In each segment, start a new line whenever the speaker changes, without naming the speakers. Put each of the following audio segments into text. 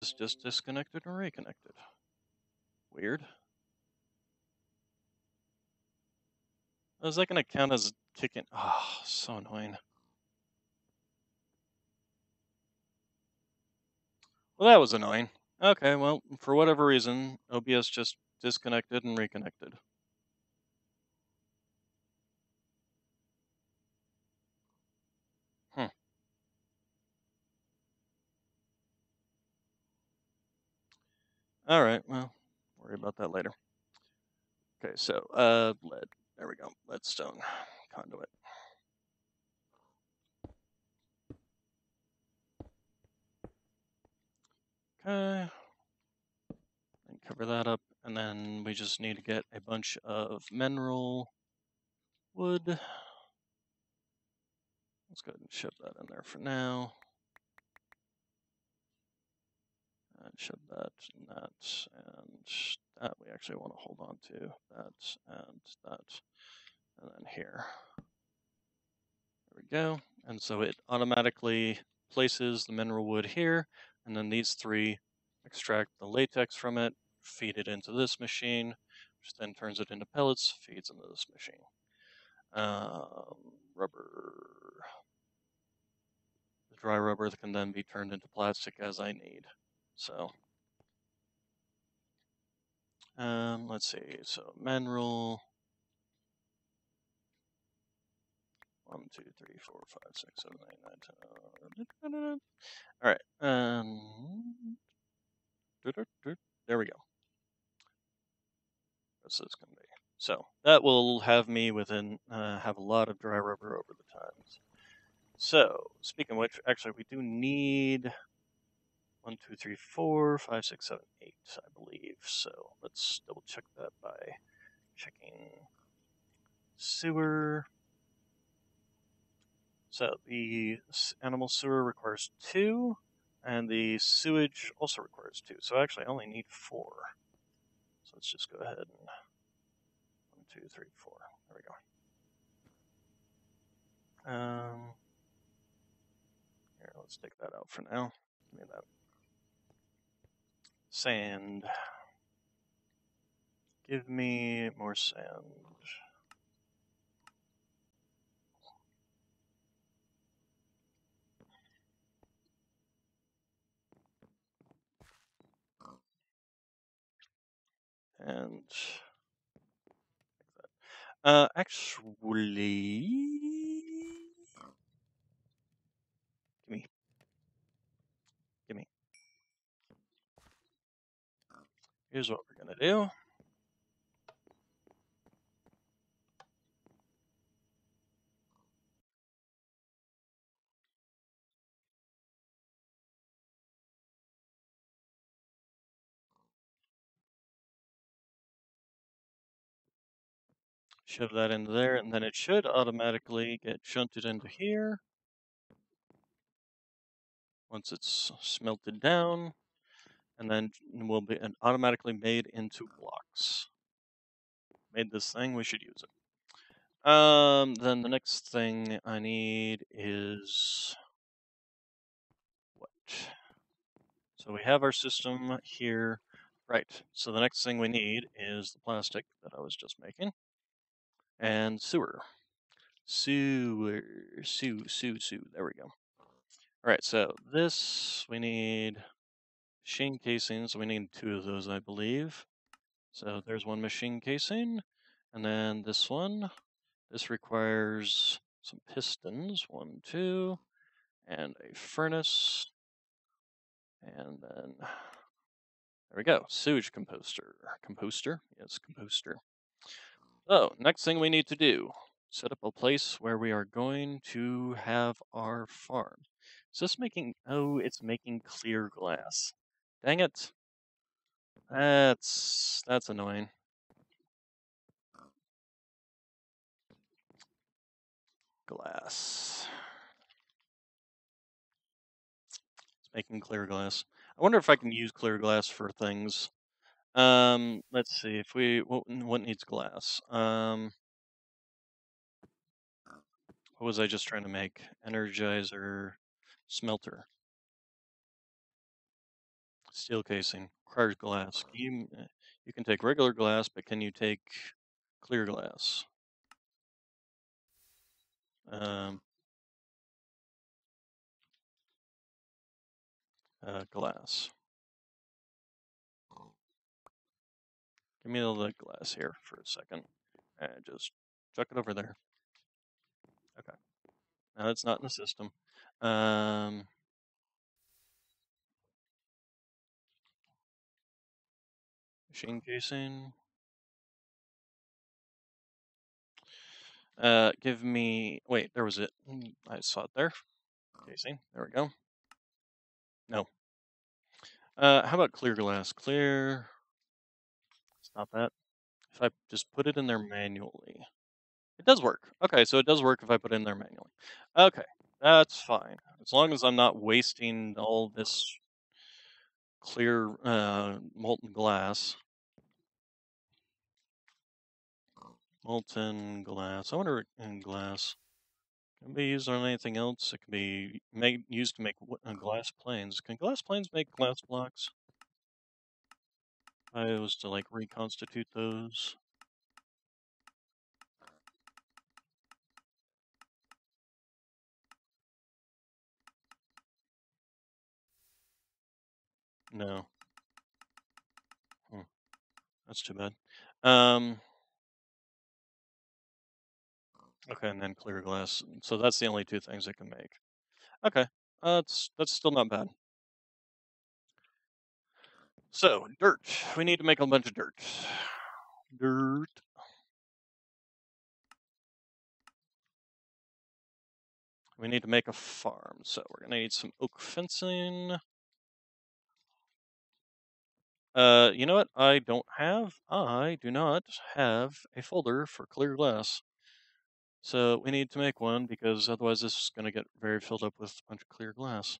is just disconnected and reconnected. Weird. Is that going to count as kicking? Oh, so annoying. Well, that was annoying. Okay, well, for whatever reason, OBS just disconnected and reconnected. Hmm. All right, well, worry about that later. Okay, so, lead. There we go. Leadstone conduit. Okay. And cover that up, and then we just need to get a bunch of mineral wood. Let's go ahead and shove that in there for now. And shove that and that and that we actually want to hold on to. That and that. And then here. There we go. And so it automatically places the mineral wood here, and then these three extract the latex from it, feed it into this machine, which then turns it into pellets, feeds into this machine. Rubber. The dry rubber can then be turned into plastic as I need. So, let's see. So mineral. 1, 2, 3, 4, 5, 6, 7, 8, 9, 10. All right. There we go. That's this going to be. So that will have me have a lot of dry rubber over the times. So speaking of which, actually we do need 1, 2, 3, 4, 5, 6, 7, 8, I believe. So let's double check that by checking sewer. So the animal sewer requires 2, and the sewage also requires 2. So actually I only need 4. So let's just go ahead and 1, 2, 3, 4. There we go. Here, let's take that out for now. Give me that. Sand. Give me more sand. And actually, give me. Here's what we're gonna do. Shove that into there, and then it should automatically get shunted into here. Once it's smelted down, and then will be automatically made into blocks. Made this thing, we should use it. Then the next thing I need is what? So we have our system here. Right, so the next thing we need is the plastic that I was just making. And sewer. Sewer. There we go. Alright, so this, we need machine casings. We need 2 of those, I believe. So there's one machine casing. And then this one. This requires some pistons. 1, 2. And a furnace. And then there we go. Sewage composter. Composter? Yes, composter. So, next thing we need to do, set up a place where we are going to have our farm. Is this making, oh, it's making clear glass. Dang it. That's annoying. Glass. It's making clear glass. I wonder if I can use clear glass for things. Let's see if what needs glass. What was I just trying to make? Energizer, smelter. Steel casing requires glass. You can take regular glass, but can you take clear glass? Um, glass. Give me the glass here for a second. And just chuck it over there. Okay. Now it's not in the system. Machine casing. Give me. Wait, there was it. I saw it there. Casing. There we go. No. How about clear glass? Clear. It's not that. If I just put it in there manually. It does work. Okay, so it does work if I put it in there manually. Okay, that's fine. As long as I'm not wasting all this clear molten glass. Molten glass. I wonder in glass. Can it be used on anything else? It can be used to make glass planes. Can glass planes make glass blocks? I was to like reconstitute those. No. That's too bad. Okay, and then clear glass. So that's the only two things it can make. Okay, that's still not bad. So dirt. We need to make a bunch of dirt. Dirt. We need to make a farm. So we're gonna need some oak fencing. You know what? I do not have a folder for clear glass. So we need to make one because otherwise this is gonna get very filled up with a bunch of clear glass.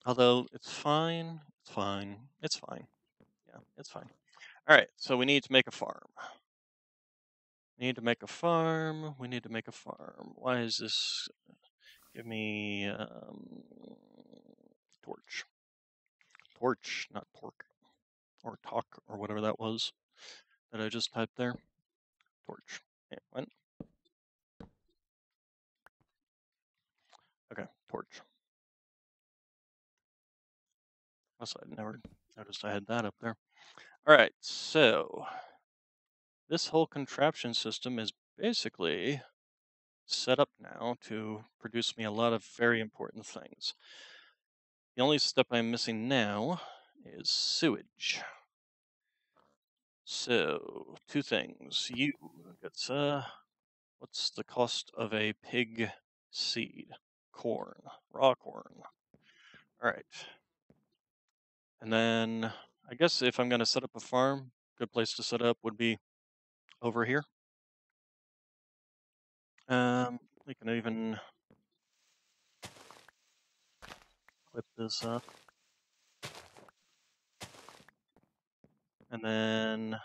Although it's fine. It's fine. It's fine. Yeah, it's fine. All right, so we need to make a farm. We need to make a farm. We need to make a farm. Why is this? Give me torch. Torch, not pork. Or talk, or whatever that was that I just typed there. Torch. Yeah, what? Okay, torch. Also, I never noticed I had that up there. All right, so this whole contraption system is basically set up now to produce me a lot of very important things. The only step I'm missing now is sewage. So, two things. It's what's the cost of a pig seed? Corn, raw corn. All right. And then I guess if I'm going to set up a farm, good place to set up would be over here. We can even clip this up. And then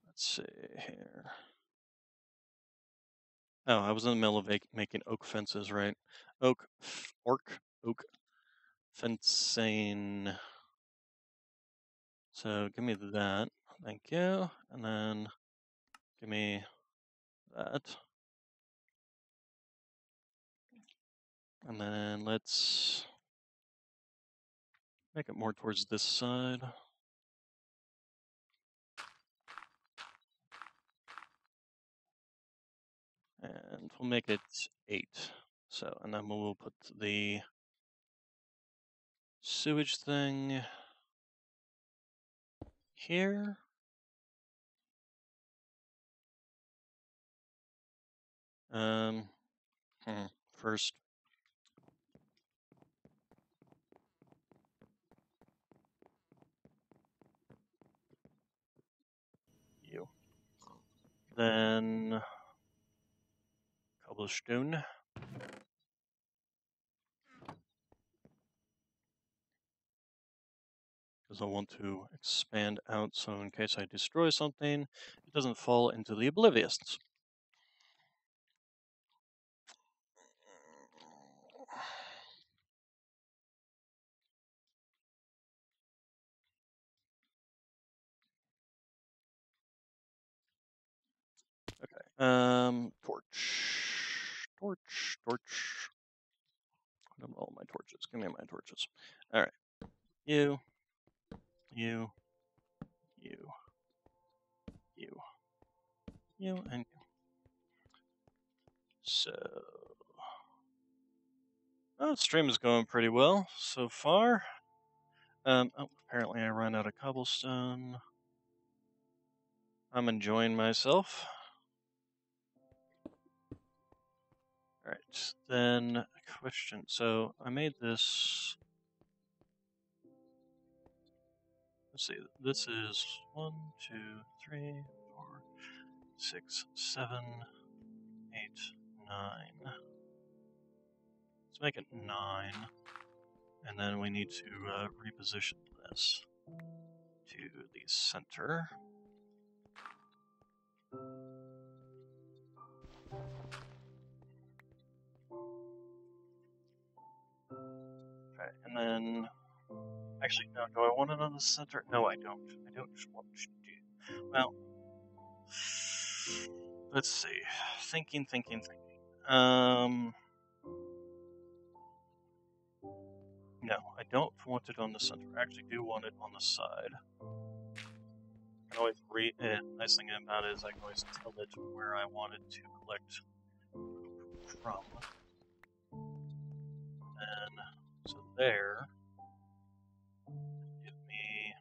let's see here. Oh, I was in the middle of making oak fences, right? Oak fencing. So give me that. Thank you. And then give me that. And then let's make it more towards this side. And we'll make it 8. So, and then we'll put the sewage thing here. First. You. Then cobblestone. Because I want to expand out so in case I destroy something, it doesn't fall into the oblivious. Torch. What are all my torches? Give me my torches. All right. You, you, you, and you. So, stream is going pretty well so far. Apparently I ran out of cobblestone. I'm enjoying myself. All right, then question. So I made this. Let's see. This is 1, 2, 3, 4, 6, 7, 8, 9. Let's make it 9, and then we need to reposition this to the center. Okay, and then actually, no. Do I want it on the center? No, I don't. I don't want to do. Well, let's see. Thinking. No, I don't want it on the center. I actually do want it on the side. I can always read it. Nice thing about it is I can always tell it where I want it to collect from. And so there. Give me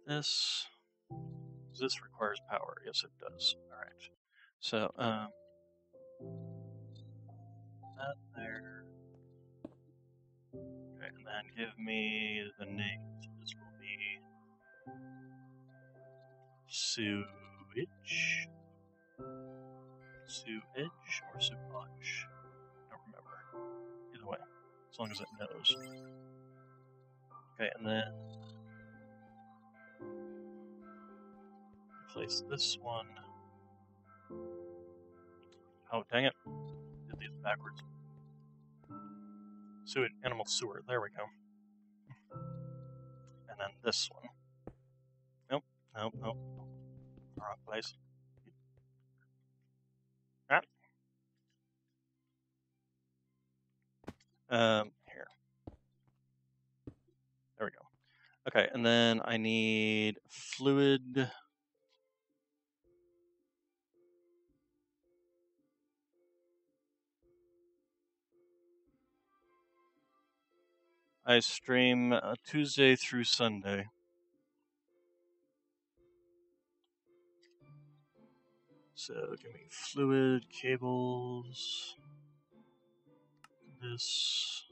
this. This requires power. Yes, it does. All right. So that there. Okay, and then give me the name. So this will be sewage or sewage. I don't remember. Either way, as long as it knows. Okay, and then replace this one. Oh, dang it. Did these backwards. Sewage, animal sewer. There we go. And then this one. Nope. Wrong place. Ah. Here. There we go. Okay, and then I need fluid. I stream Tuesday through Sunday. So give me fluid, cables, this.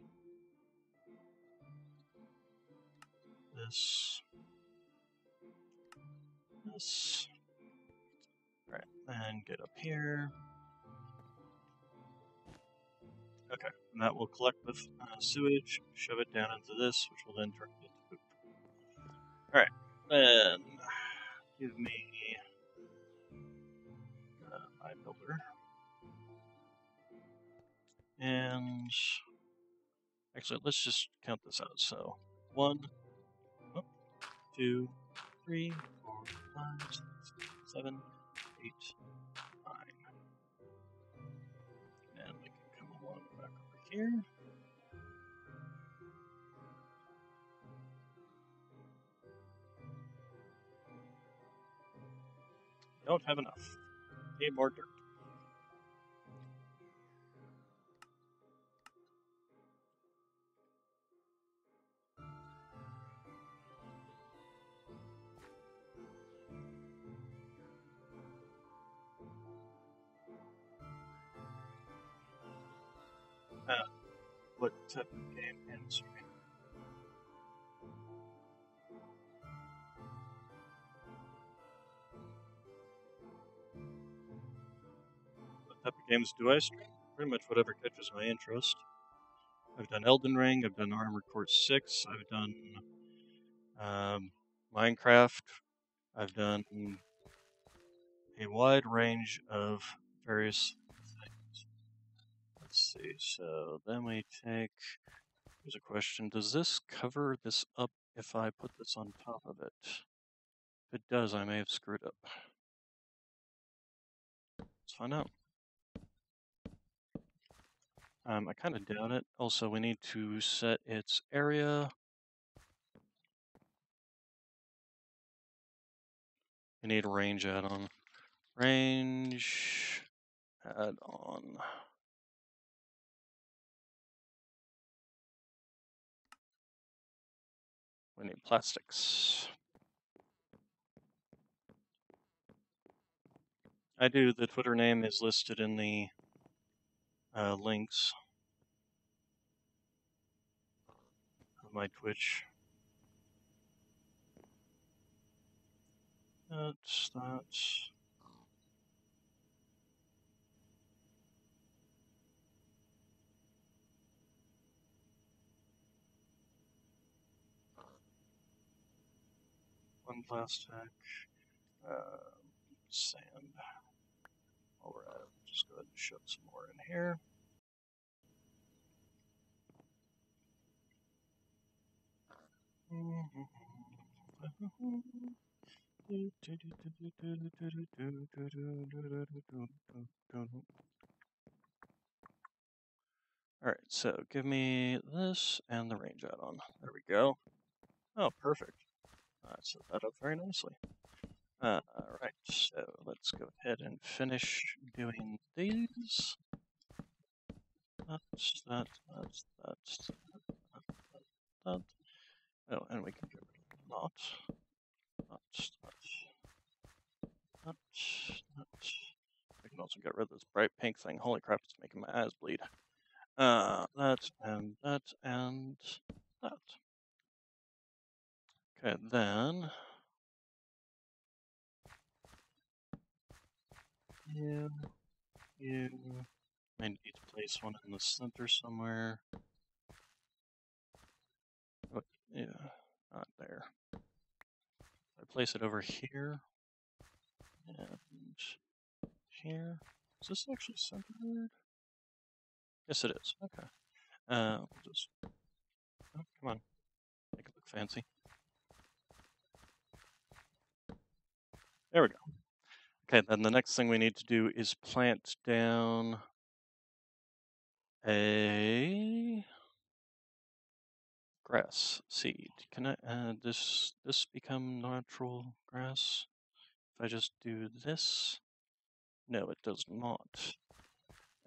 Alright, and get up here. Okay, and that will collect the sewage, shove it down into this, which will then turn it into poop. Alright, then give me my builder. And actually, let's just count this out. So 1, 2, 3, 4, 5, 6, 7, 8, 9. And we can come along back over here. Don't have enough. Need more dirt. What type of game ends me? What type of games do I stream? Pretty much whatever catches my interest. I've done Elden Ring, I've done Armored Core 6, I've done Minecraft, I've done a wide range of various things. Let's see, so then we take, here's a question, does this cover this up if I put this on top of it? If it does, I may have screwed up. find out. I kind of doubt it. Also, we need to set its area. We need a range add-on. Range add-on. We need plastics. I do. The Twitter name is listed in the links of my Twitch. That's. One plastic. Sand. All right. Just go ahead and shove some more in here. Alright, so give me this and the range add-on. There we go. Oh, perfect. Set that up very nicely. Alright, so let's go ahead and finish doing these. That's that. Oh, and we can get rid of not. We can also get rid of this bright pink thing. Holy crap, it's making my eyes bleed. That and that and that. Okay, then you I need to place one in the center somewhere. Oh, yeah, not there. I place it over here and here. Is this actually centered? Yes, it is. Okay. We'll just. Oh, come on, make it look fancy. There we go. Okay, then the next thing we need to do is plant down a grass seed. Can I this become natural grass? If I just do this? No, it does not.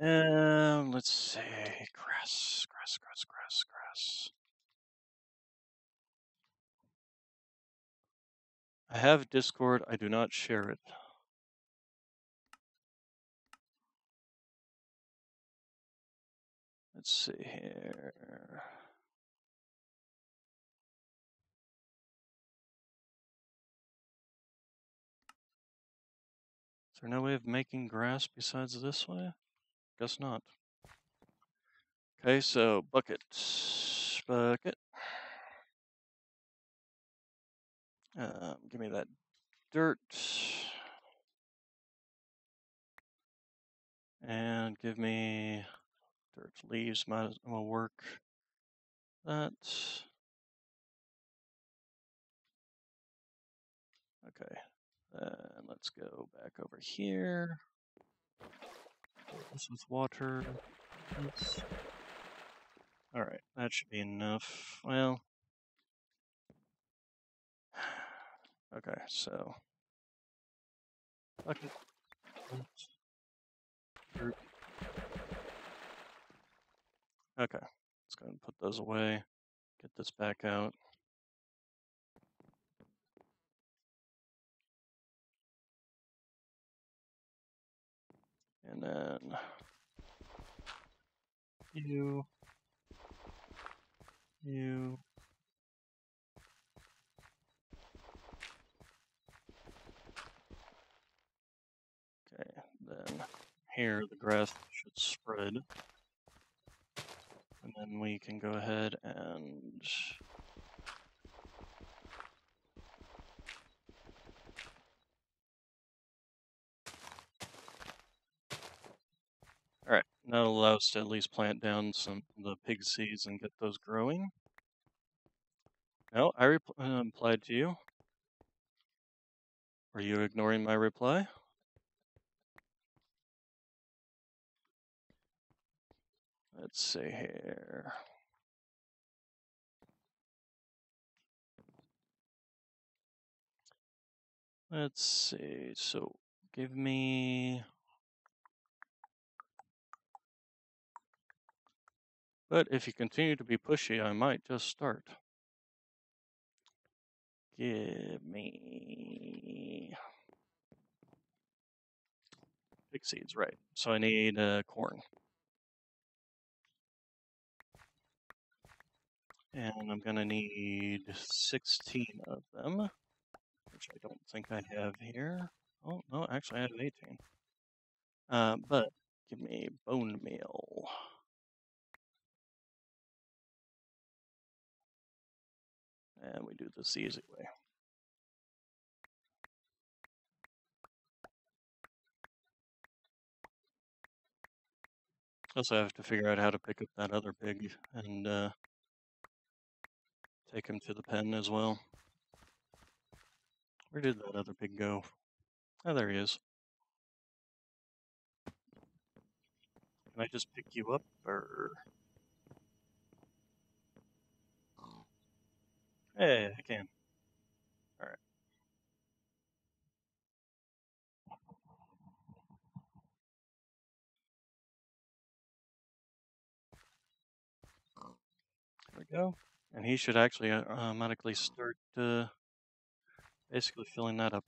Let's say grass. I have Discord, I do not share it. Let's see here. Is there no way of making grass besides this way? Guess not. Okay, so bucket. Give me that dirt. And give me dirt. Leaves might as well work. That. Okay. Then let's go back over here. This is water. Alright, that should be enough. Well. Okay, so. Bucket. Dirt. Okay, let's go ahead and put those away. Get this back out. And then you. Okay, then here the grass should spread. And then we can go ahead and alright, that'll allow us to at least plant down some of the pig seeds and get those growing. No, I replied to you. Were you ignoring my reply? Let's see here. Let's see. So give me. But if you continue to be pushy, I might just start. Give me pig seeds, right? So I need corn, and I'm gonna need 16 of them, which I don't think I have here. Oh no, actually I have 18. But give me bone meal. And we do this the easy way. Also, I have to figure out how to pick up that other pig and take him to the pen as well. Where did that other pig go? Oh, there he is. Can I just pick you up, or? Hey, I can. Alright. There we go. And he should actually automatically start basically filling that up.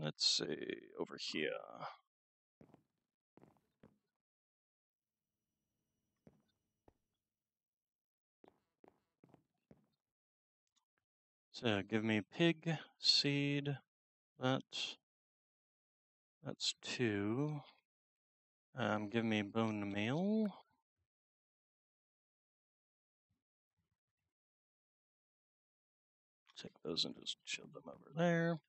Let's see, over here. So give me pig, seed, that's 2. Give me bone meal. Take those and just shove them over there.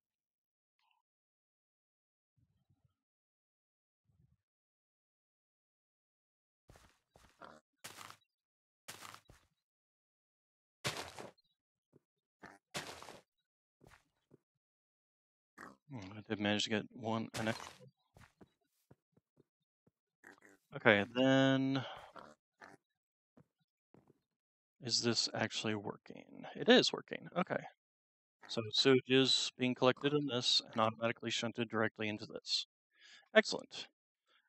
I did manage to get an extra. Okay, then is this actually working? It is working. Okay. So sewage is being collected in this and automatically shunted directly into this. Excellent.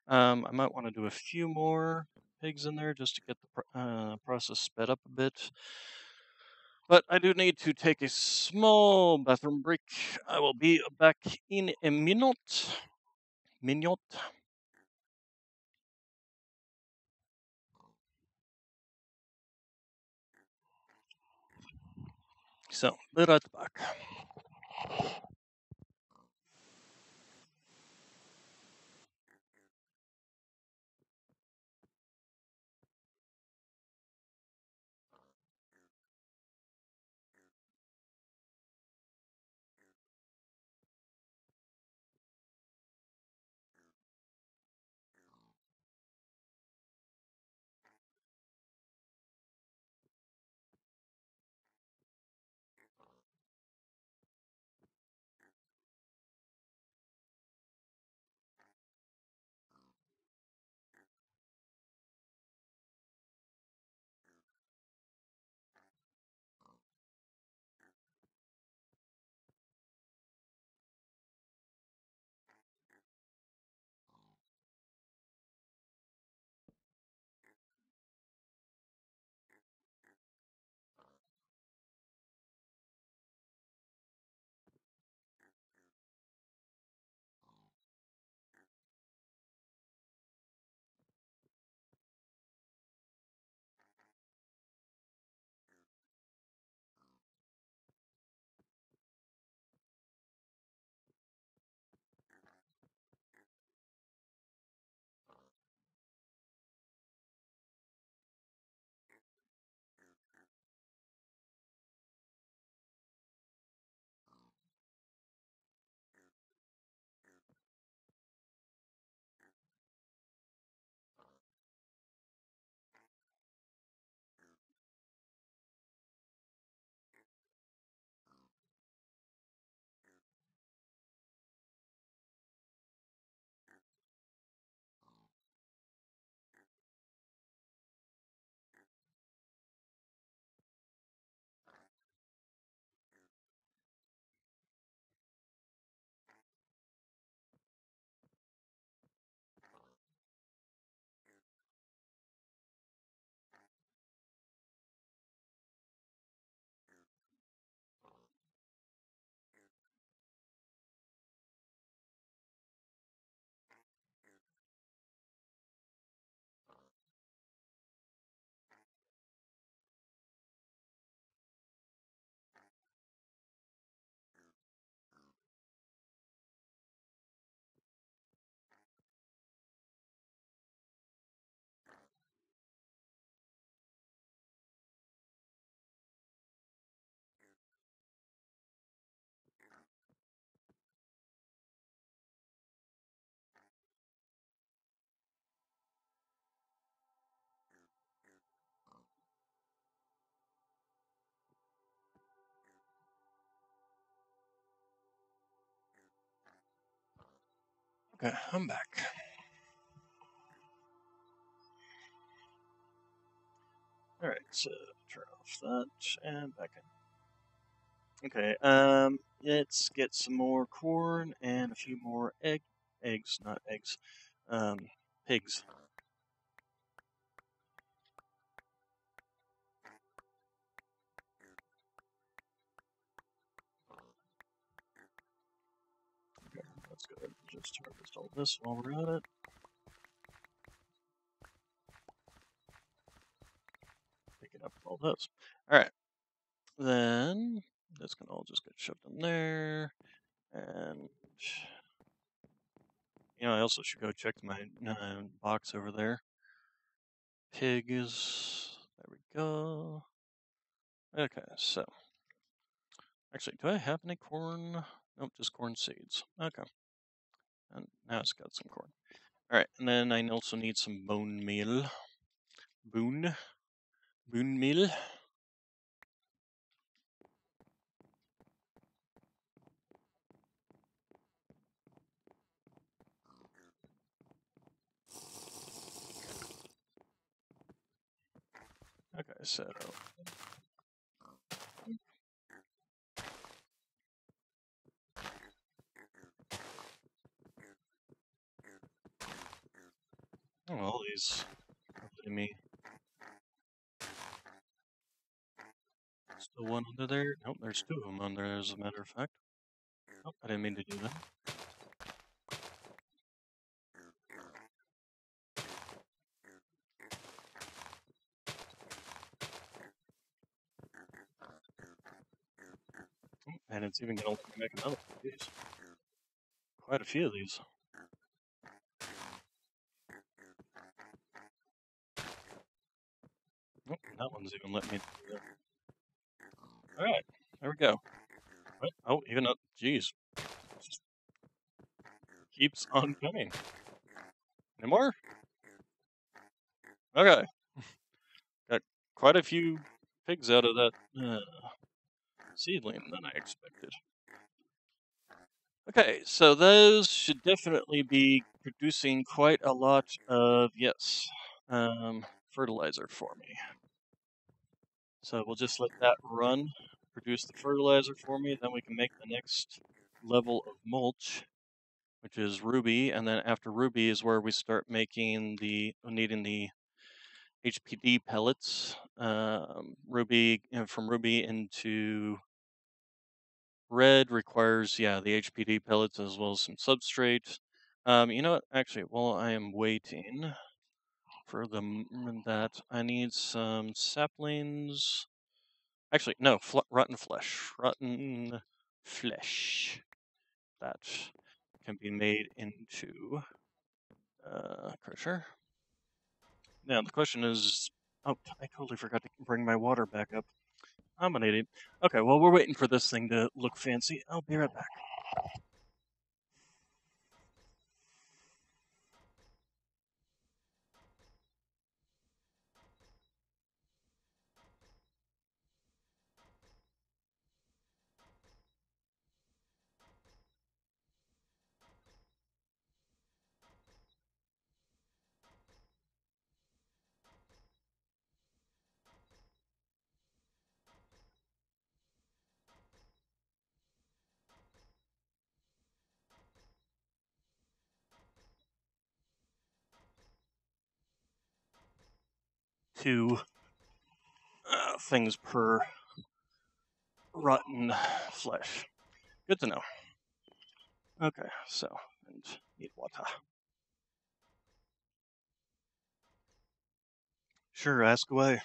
I might want to do a few more pigs in there just to get the process sped up a bit. But I do need to take a small bathroom break. I will be back in a minute. Minute. So, be right back. Okay, I'm back. Alright, so turn off that and back in. Okay, let's get some more corn and a few more eggs, not eggs, pigs. Okay, let's go ahead and just harvest all this while we're at it. Picking up all those. Alright, then this can all just get shoved in there, and I also should go check my box over there. Pig is, there we go. Okay, so actually, do I have any corn? Nope, just corn seeds. Okay, and now it's got some corn. All right, and then I also need some bone meal. Bone meal. Okay, so all these letting me. Still one under there? Nope, there's two of them under there, as a matter of fact. Oh, I didn't mean to do that. And it's even going to make another one of these. Quite a few of these. Oh, that one's even letting me do that. Alright, there we go. What? Oh, even up. Jeez. Just keeps on coming. Any more? Okay. Got quite a few pigs out of that seedling than I expected. Okay, so those should definitely be producing quite a lot of, yes, fertilizer for me. So we'll just let that run, produce the fertilizer for me, then we can make the next level of mulch, which is ruby, and then after ruby is where we start making needing the HPD pellets. Ruby, from ruby into red requires, the HPD pellets as well as some substrate. You know what? Actually, while I am waiting for that, I need some saplings. Actually, no, rotten flesh. Rotten flesh. That can be made into crusher. Now, the question is, oh, I totally forgot to bring my water back up. I'm an idiot. Okay, well, we're waiting for this thing to look fancy. I'll be right back. Two things per rotten flesh. Good to know. Okay, so, and need water. Sure, ask away.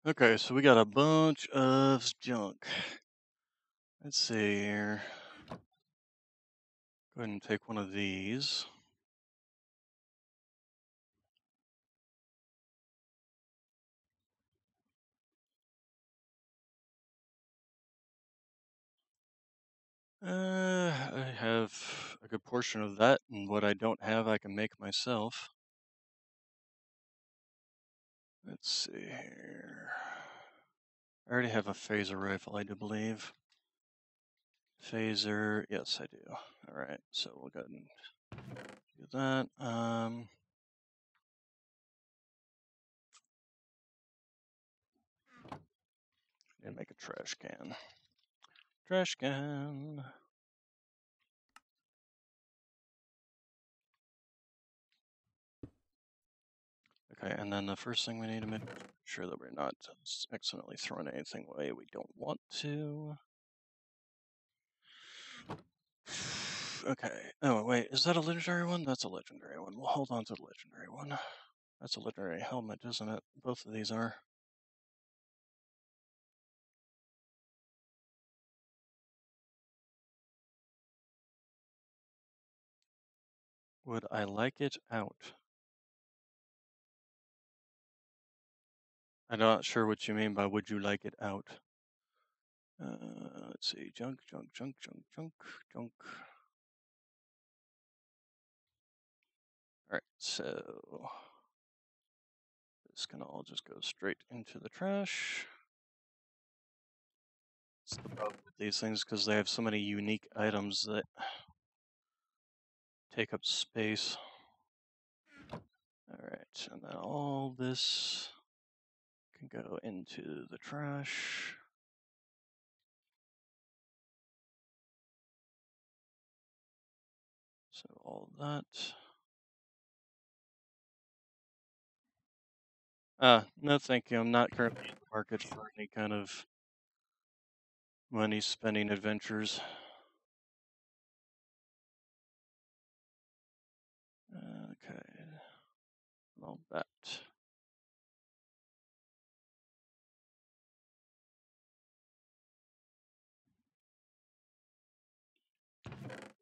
Okay, so we got a bunch of junk. Let's see here. Go ahead and take one of these. I have a good portion of that, and what I don't have, I can make myself. Let's see here. I already have a phaser rifle, I do believe. Phaser, yes, I do. All right, so we'll go ahead and do that. And make a trash can. Trash can. Okay, and then the first thing we need to make sure that we're not accidentally throwing anything away we don't want to. Okay. Oh, wait, is that a legendary one? That's a legendary one. We'll hold on to the legendary one. That's a legendary helmet, isn't it? Both of these are. Would I like it out? I'm not sure what you mean by would you like it out. Let's see. Junk, junk, junk, junk, junk, junk. Alright, so this can all just go straight into the trash. That's the problem with these things because they have so many unique items that take up space. Alright, and then all this can go into the trash. So all that. No thank you. I'm not currently in the market for any kind of money spending adventures. Okay. All that.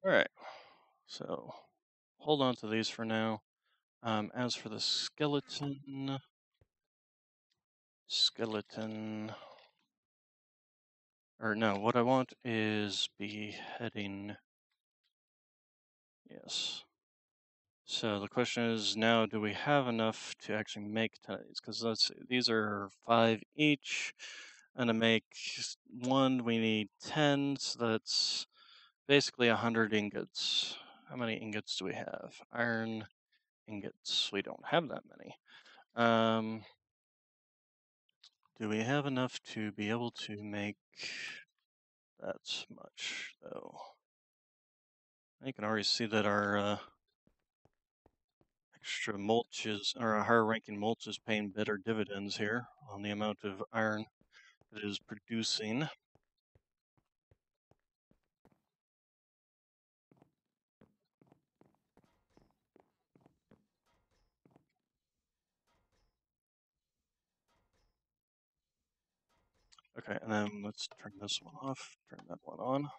Alright. So hold on to these for now. As for the skeleton, or no, what I want is beheading. Yes. So the question is now, do we have enough to actually make 10 of these? Because let's see, these are 5 each, and to make one, we need 10, so that's basically 100 ingots. How many ingots do we have? Iron ingots. We don't have that many. Do we have enough to be able to make that much, though? You can already see that our extra mulch is, or a higher ranking mulch is paying better dividends here on the amount of iron it is producing. Okay, and then let's turn this one off, turn that one on.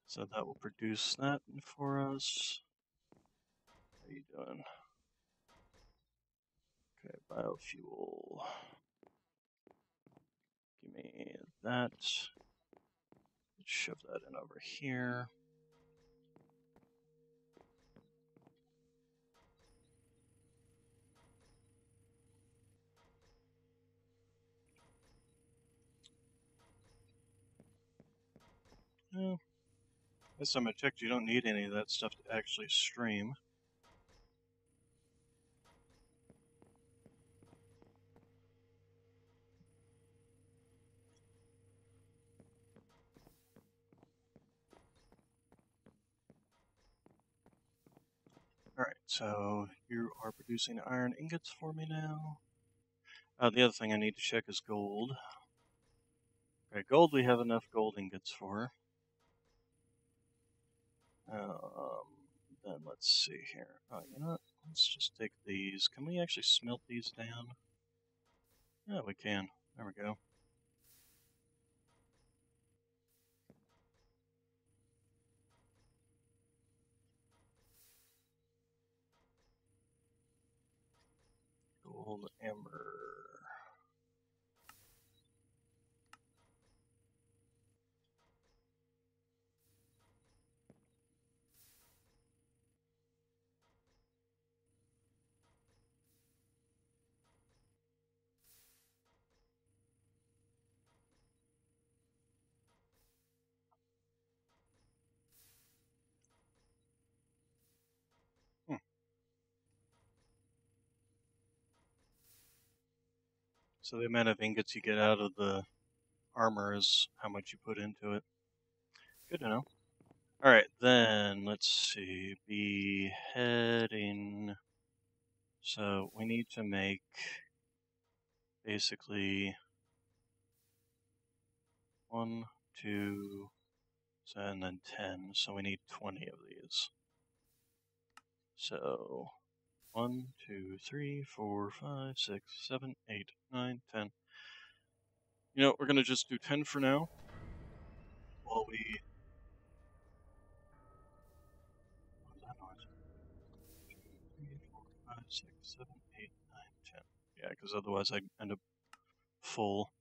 So that will produce that for us. How you doing? Okay, biofuel. Give me that. Let's shove that in over here. Yeah. Last time I checked, you don't need any of that stuff to actually stream. Alright, so you are producing iron ingots for me now. The other thing I need to check is gold. Okay, gold we have enough gold ingots for. Then let's see here. Oh, you know what? Let's just take these. Can we actually smelt these down? Yeah, we can. There we go. Gold, amber. So the amount of ingots you get out of the armor is how much you put into it. Good to know. Alright, then let's see. Beheading. So we need to make basically 1, 2, and then 10. So we need 20 of these. So 1, 2, 3, 4, 5, 6, 7, 8, 9, 10. You know, we're gonna just do 10 for now. While we. What was that noise? 2, 3, 4, 5, 6, 7, 8, 9, 10. Yeah, because otherwise I end up full.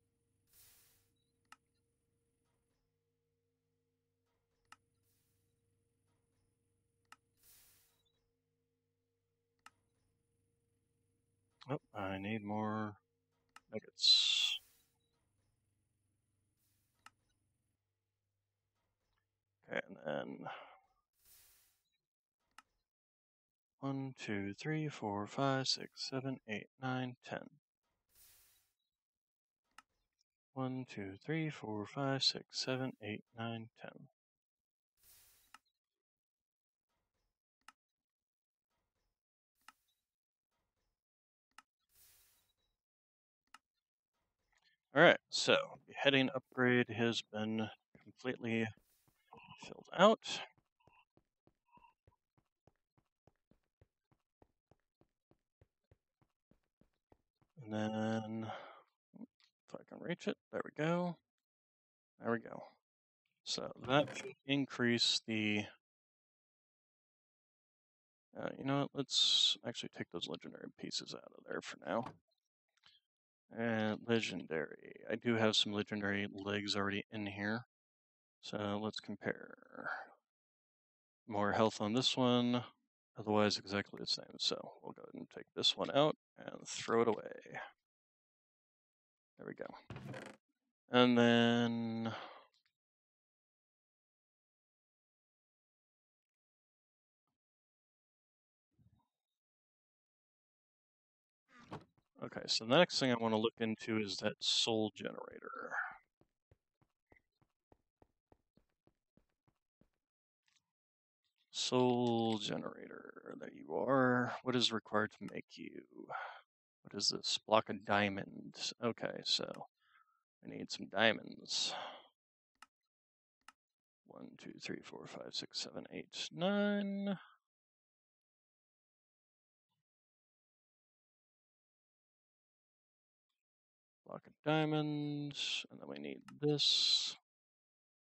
Oh, I need more nuggets. Okay, and then 1, 2, 3, 4, 5, 6, 7, 8, 9, 10. 1, 2, 3, 4, 5, 6, 7, 8, 9, 10. Alright, so beheading upgrade has been completely filled out. And then, if I can reach it, there we go. There we go. So that should increase the. You know what? Let's actually take those legendary pieces out of there for now. And legendary. I do have some legendary legs already in here. So let's compare. More health on this one. Otherwise, exactly the same. So we'll go ahead and take this one out and throw it away. There we go. And then. Okay, so the next thing I want to look into is that soul generator. Soul generator, there you are. What is required to make you? What is this? Block of diamonds. Okay, so I need some diamonds. 1, 2, 3, 4, 5, 6, 7, 8, 9. Block of diamonds, and then we need this.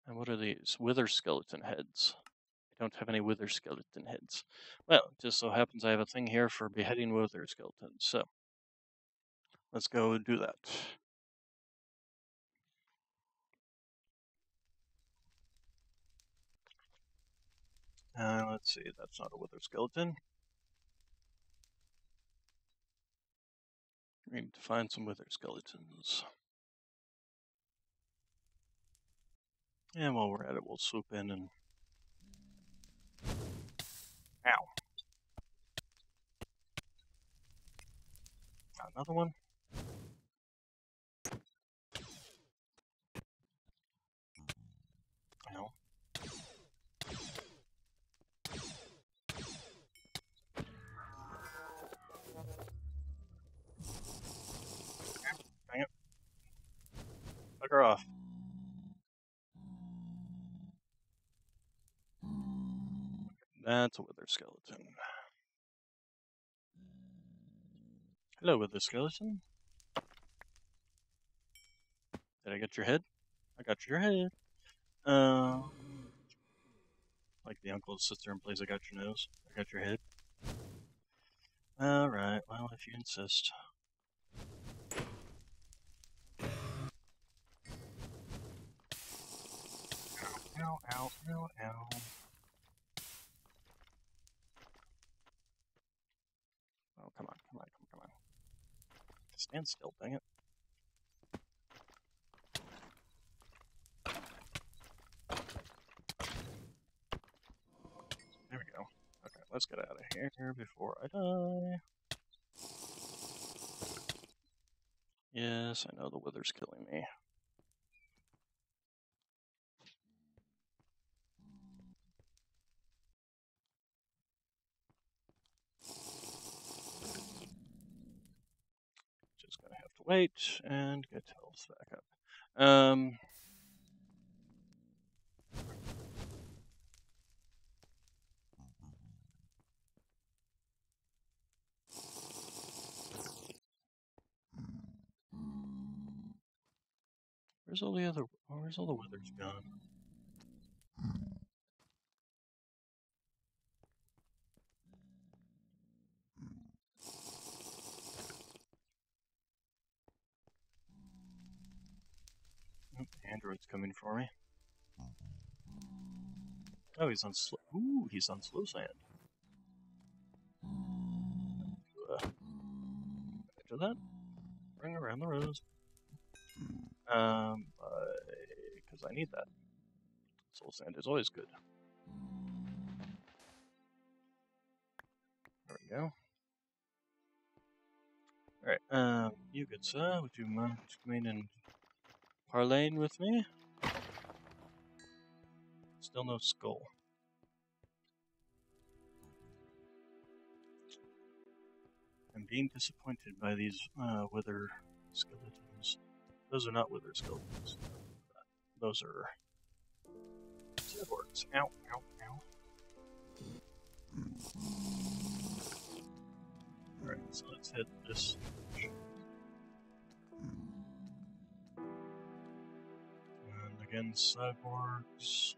And what are these? Wither skeleton heads. I don't have any wither skeleton heads. Well, it just so happens I have a thing here for beheading wither skeletons, so let's go do that. Let's see, that's not a wither skeleton. We need to find some wither skeletons. And while we're at it, we'll swoop in and. Ow. Another one? Ow. Dang it. Bugger off. That's a wither skeleton. Hello, wither skeleton. Did I get your head? I got your head. Like the uncle sits there and plays I got your nose. I got your head. Alright, well, if you insist. Ow, ow, ow, ow. Oh, come on, come on, come on. Stand still, dang it. There we go. Okay, let's get out of here before I die. Yes, I know the wither's killing me. Just gonna have to wait and get health back up. Where's all the withers gone? Oh, Android's coming for me. Oh, he's on slow. Ooh, he's on slow sand. After that, bring around the rose. Because I need that. Soul sand is always good. There we go. Alright, you good sir, would you mind coming and parlaying with me? Still no skull. I'm being disappointed by these wither skeletons. Those are not wither skeletons. Those are cyborgs. Ow, ow, ow. Alright, so let's hit this. And again, cyborgs.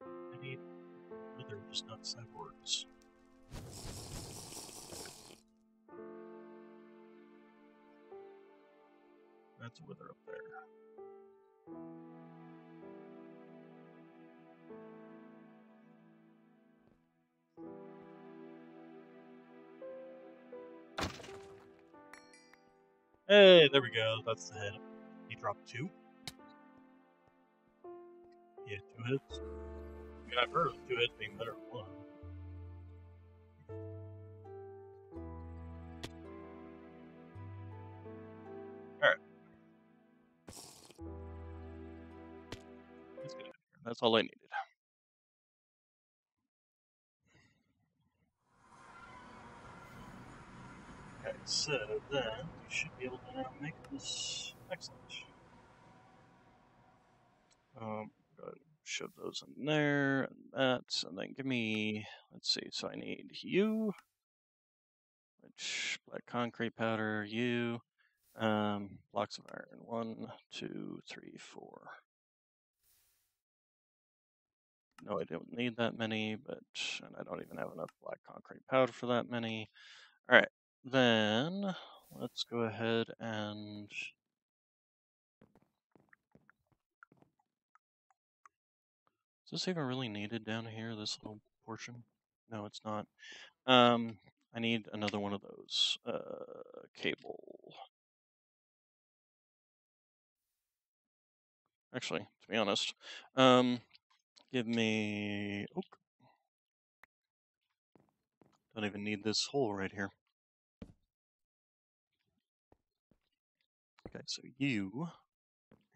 I need withers, not cyborgs. That's a wither up there. Hey, there we go. That's the head. He dropped 2. He had 2 hits. I mean, I've heard of 2 hits being better than 1. Alright. Let's get it. That's all I needed. Okay, so then we should be able to now make this excellent. Go ahead and shove those in there, and that, and then give me, let's see, so I need you, which, black concrete powder, you, blocks of iron, 1, 2, 3, 4. No, I don't need that many, but, and I don't even have enough black concrete powder for that many. Alright, then, let's go ahead and is this even really needed down here, this little portion? No, it's not. I need another one of those. Cable. Actually, to be honest, give me oak. Don't even need this hole right here. Okay, so you,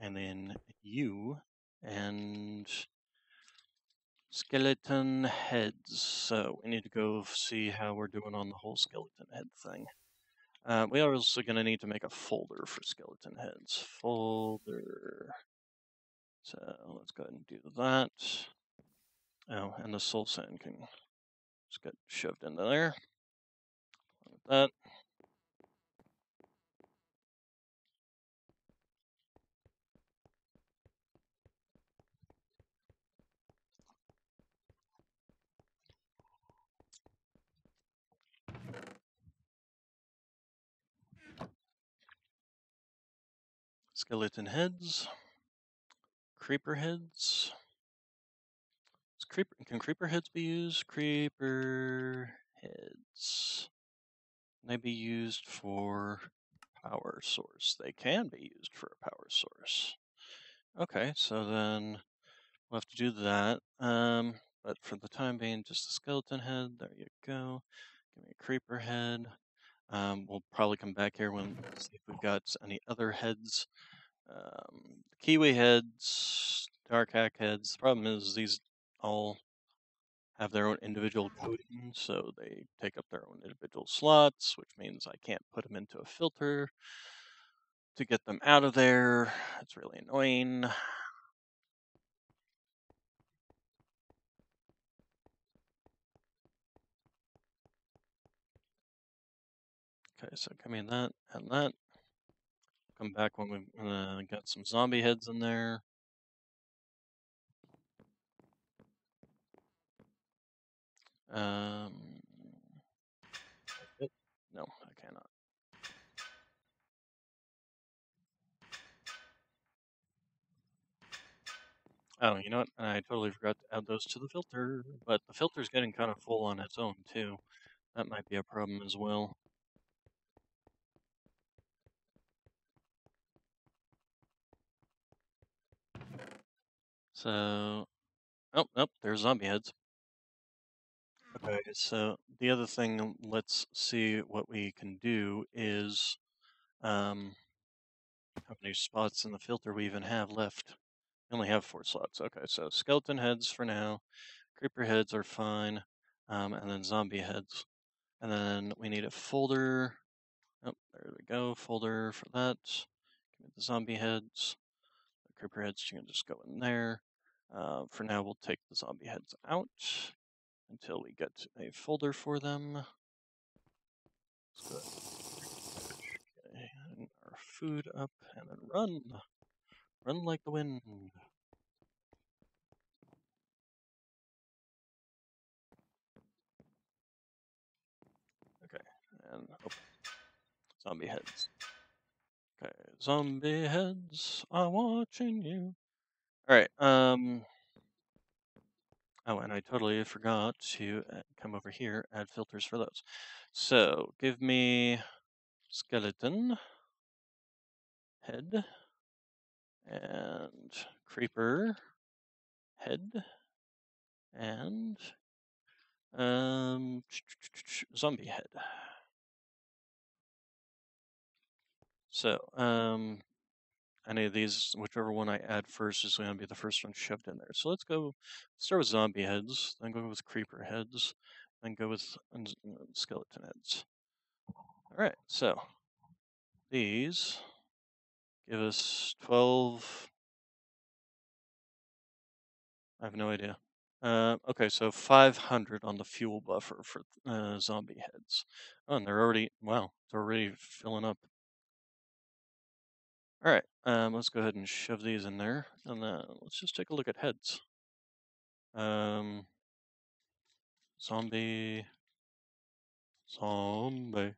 and then you, and skeleton heads. So we need to go see how we're doing on the whole skeleton head thing. We are also going to need to make a folder for skeleton heads. Folder. So let's go ahead and do that. Oh, and the soul sand can just get shoved into there. Like that. Skeleton heads. Creeper heads. Can creeper heads be used? Creeper heads. Can they be used for power source? They can be used for a power source. Okay, so then we'll have to do that. But for the time being, just a skeleton head. There you go. Give me a creeper head. We'll probably come back here when see if we've got any other heads. Kiwi heads, dark hack heads. The problem is these all have their own individual coding, so they take up their own individual slots, which means I can't put them into a filter to get them out of there. It's really annoying. Okay, so give me that and that. Come back when we've got some zombie heads in there. Um, no, I cannot. Oh, you know what? I totally forgot to add those to the filter, but the filter's getting kind of full on its own too. That might be a problem as well. So, oh, nope, there's zombie heads. Okay, so the other thing, let's see what we can do is, how many spots in the filter we even have left. We only have 4 slots. Okay, so skeleton heads for now, creeper heads are fine, and then zombie heads. And then we need a folder. Oh, there we go, folder for that. Give me the zombie heads. The creeper heads can just go in there. For now, we'll take the zombie heads out until we get a folder for them. Okay, and our food up, and then run. Run like the wind. Okay, and open. Zombie heads. Okay, zombie heads are watching you. All right. Oh, and I totally forgot to come over here, add filters for those. So give me skeleton head and creeper head and zombie head. So any of these, whichever one I add first is going to be the first one shoved in there. So let's go start with zombie heads, then go with creeper heads, then go with skeleton heads. All right, so these give us 12. I have no idea. Okay, so 500 on the fuel buffer for zombie heads. Oh, and they're already, wow, they're already filling up. All right, let's go ahead and shove these in there, and then let's just take a look at heads. Zombie, zombie,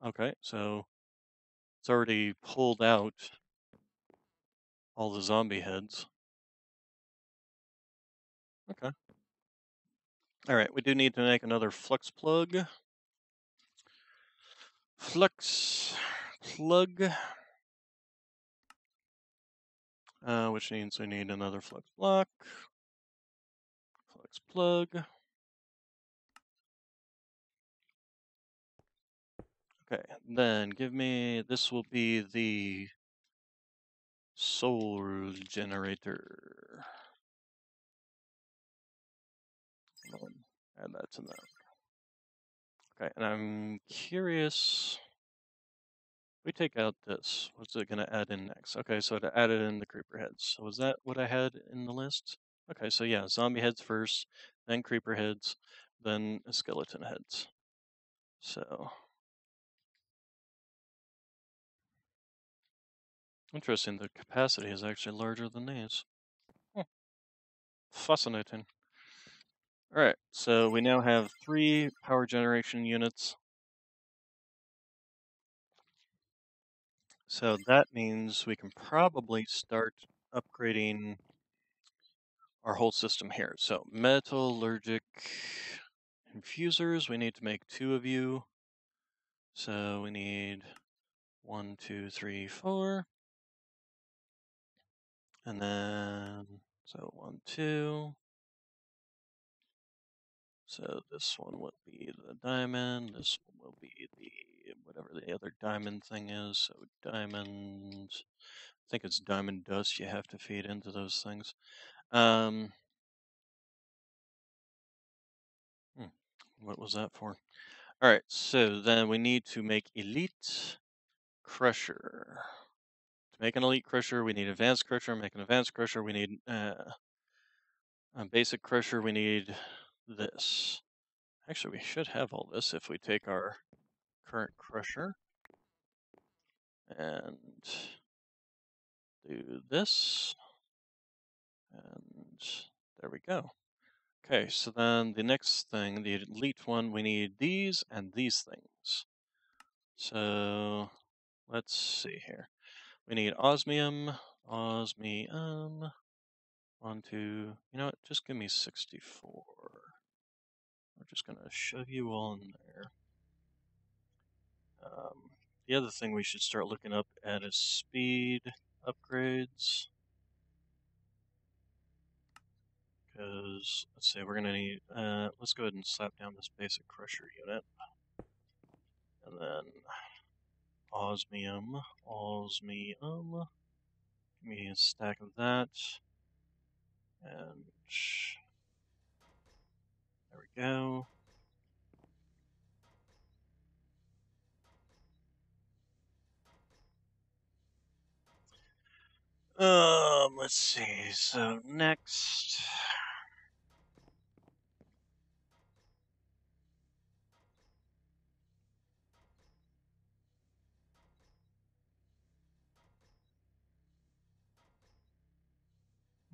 okay, so it's already pulled out all the zombie heads. Okay. All right, we do need to make another flux plug. Flux plug, which means we need another flux block. Flux plug. Okay, then give me, this will be the soul generator. Add that to that. Okay, and I'm curious, we take out this, what's it gonna add in next? Okay, so to add it in the creeper heads. So was that what I had in the list? Okay, so yeah, zombie heads first, then creeper heads, then skeleton heads. So interesting, the capacity is actually larger than these. Fascinating. Alright, so we now have 3 power generation units. So that means we can probably start upgrading our whole system here. So metallurgic infusers, we need to make 2 of you. So we need 1, 2, 3, 4. And then, so 1, 2. So this one will be the diamond. This one will be the whatever the other diamond thing is. So diamond. I think it's diamond dust you have to feed into those things. What was that for? All right. So then we need to make elite crusher. To make an elite crusher, we need advanced crusher. Make an advanced crusher, we need a basic crusher. We need this. Actually, we should have all this if we take our current crusher and do this, and there we go. Okay, so then the next thing, the elite one, we need these and these things. So let's see here. We need osmium, 1, 2, you know what, just give me 64. We're just gonna shove you all in there. The other thing we should start looking up at is speed upgrades. Because, let's see, we're going to need, let's go ahead and slap down this basic crusher unit. And then osmium, give me a stack of that. And there we go. Let's see, so next.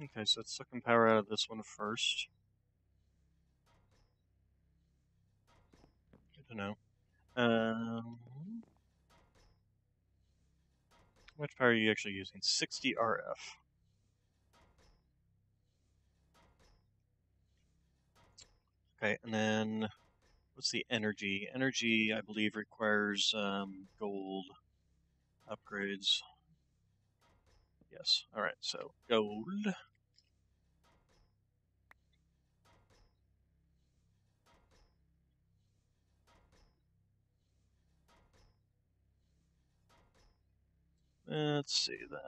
Okay, so it's sucking power out of this one first. Good to know. How much power are you actually using? 60 RF. Okay, and then what's the energy? Energy, I believe, requires gold upgrades. Yes. All right. So gold. Let's see then.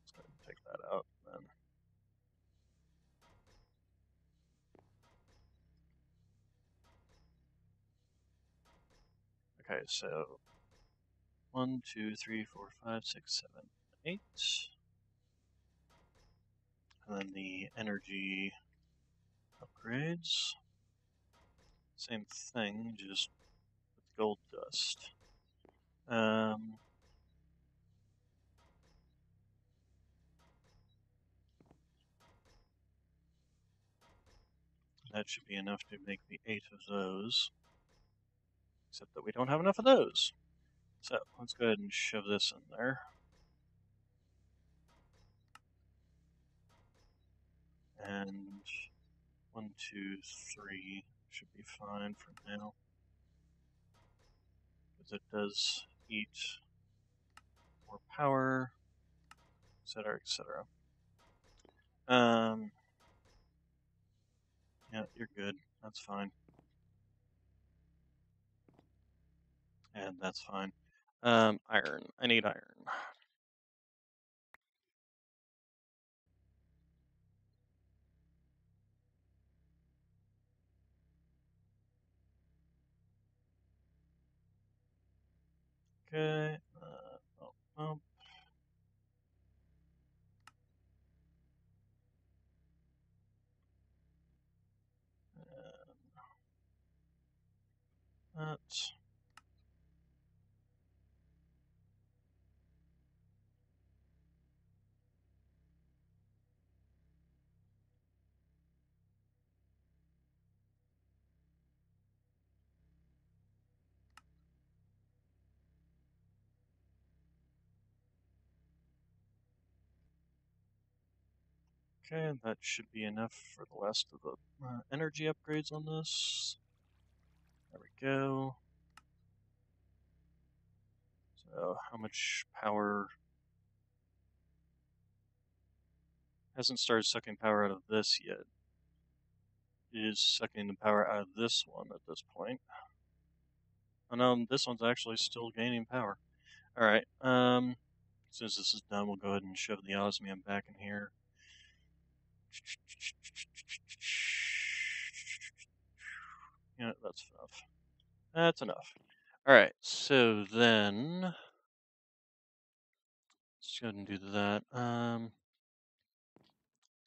Let's go ahead and take that out then. Okay. So 1, 2, 3, 4, 5, 6, 7, 8. And then the energy upgrades. Same thing, just with gold dust. That should be enough to make the 8 of those. Except that we don't have enough of those. So let's go ahead and shove this in there. And 1, 2, 3 should be fine for now. Because it does eat more power, etc., etc. Yeah, you're good. That's fine. And that's fine. Iron. I need iron. Okay. Oh. That. Okay, that should be enough for the last of the energy upgrades on this. There we go. So, how much power? Hasn't started sucking power out of this yet. is sucking the power out of this one at this point. Oh no, this one's actually still gaining power. Alright, as soon as this is done, we'll go ahead and shove the osmium back in here. Yeah, that's enough. That's enough. Alright, so then let's go ahead and do that.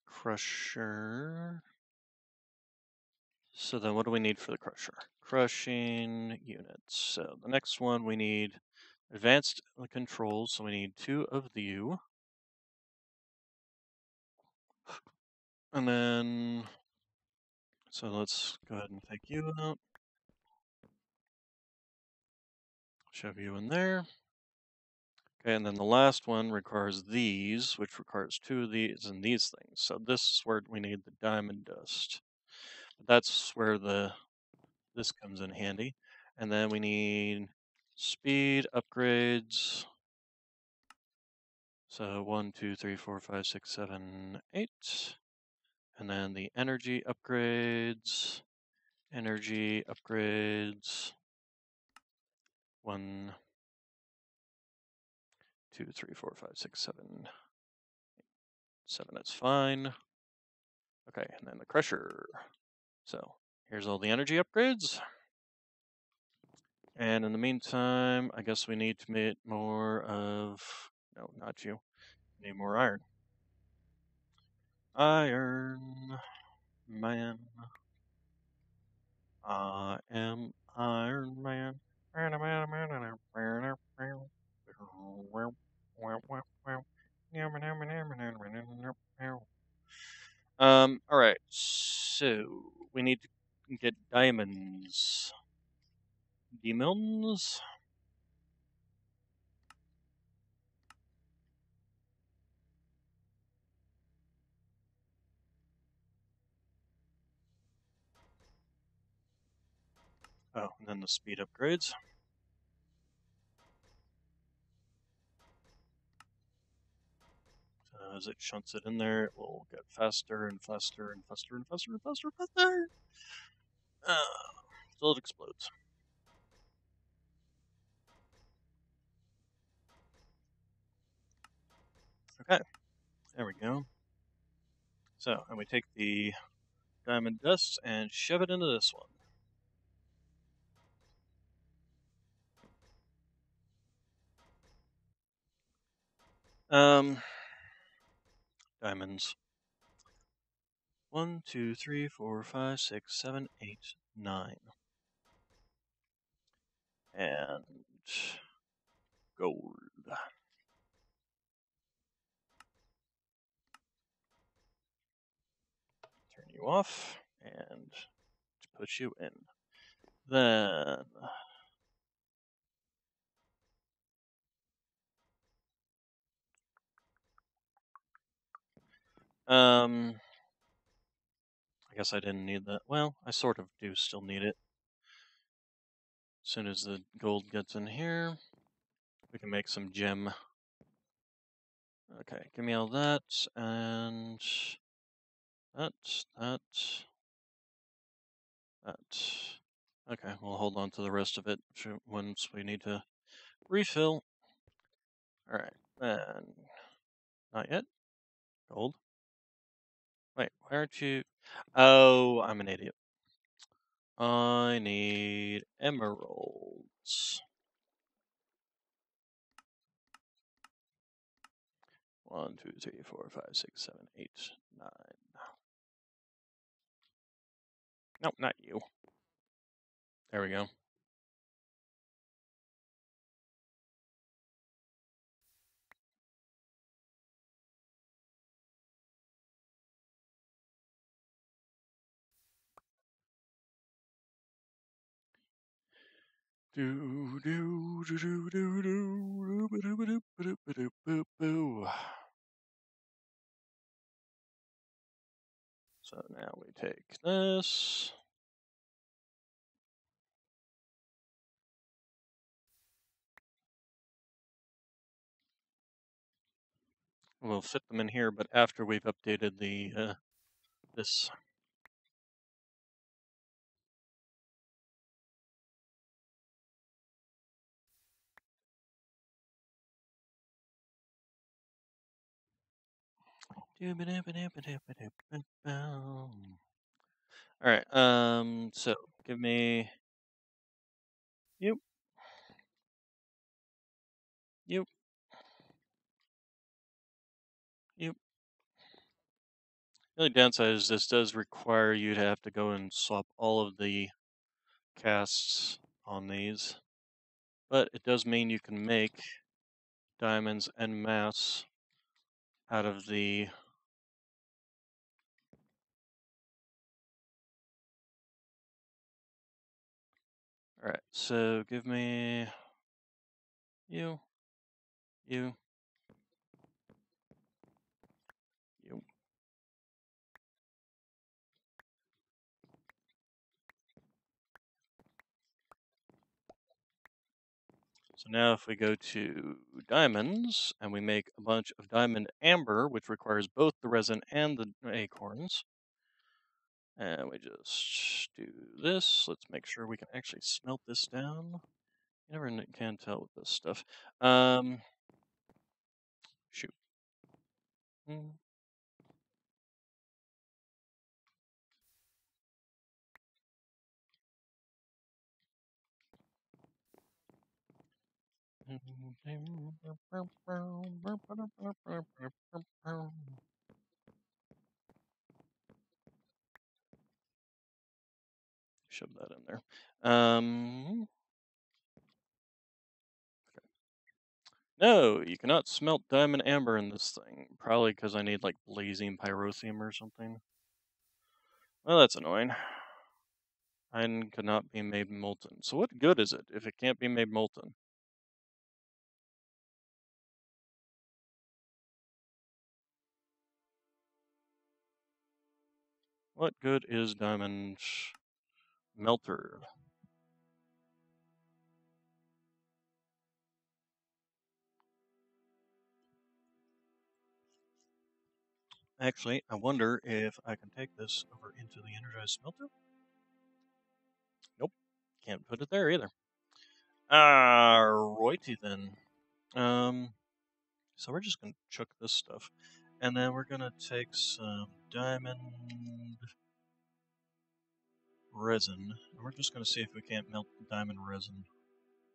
Crusher. So then what do we need for the crusher? Crushing units. So the next one we need advanced controls, so we need 2 of you. And then, so let's go ahead and take you out. Shove you in there. Okay, and then the last one requires these, which requires 2 of these and these things. So this is where we need the diamond dust. That's where this comes in handy. And then we need speed upgrades. So 1, 2, 3, 4, 5, 6, 7, 8. And then the energy upgrades. Energy upgrades. 1, 2, 3, 4, 5, 6, 7. 7, that's fine. Okay, and then the crusher. So here's all the energy upgrades. And in the meantime, I guess we need to make more of, no, not you. We need more iron. Iron Man. I am Iron Man. Alright, so we need to get diamonds. Demons? Oh, and then the speed upgrades. As it shunts it in there, it will get faster and faster and faster and faster and faster and faster. Till it explodes. Okay, there we go. So, and we take the diamond dust and shove it into this one. Diamonds. 1, 2, 3, 4, 5, 6, 7, 8, 9. And gold. Turn you off and put you in. Then I guess I didn't need that. Well, I sort of do still need it. As soon as the gold gets in here, we can make some gem. Okay, give me all that, and that. Okay, we'll hold on to the rest of it once we need to refill. Alright, then. Not yet. Gold. Wait, why aren't you? Oh, I'm an idiot. I need emeralds. 1, 2, 3, 4, 5, 6, 7, 8, 9. Nope, not you. There we go. Do do do do do do do do do do do. So now we take this. We'll fit them in here, but after we've updated the this. Alright, so give me you, you, you. The only downside is this does require you to have to go and swap all of the casts on these, but it does mean you can make diamonds en masse out of the. Alright, so give me you, you, you. So now if we go to diamonds and we make a bunch of diamond amber, which requires both the resin and the acorns, and we just do this, let's make sure we can actually smelt this down. You never can tell with this stuff. Shoot. Mm. Shove that in there. No, you cannot smelt diamond amber in this thing. Probably because I need like blazing pyrotheum or something. Well, that's annoying. Iron cannot be made molten. So what good is it if it can't be made molten? What good is diamond melter? Actually, I wonder if I can take this over into the energized smelter. Nope, can't put it there either. Righty then. So we're just gonna chuck this stuff, and then we're gonna take some diamond resin, and we're just gonna see if we can't melt diamond resin.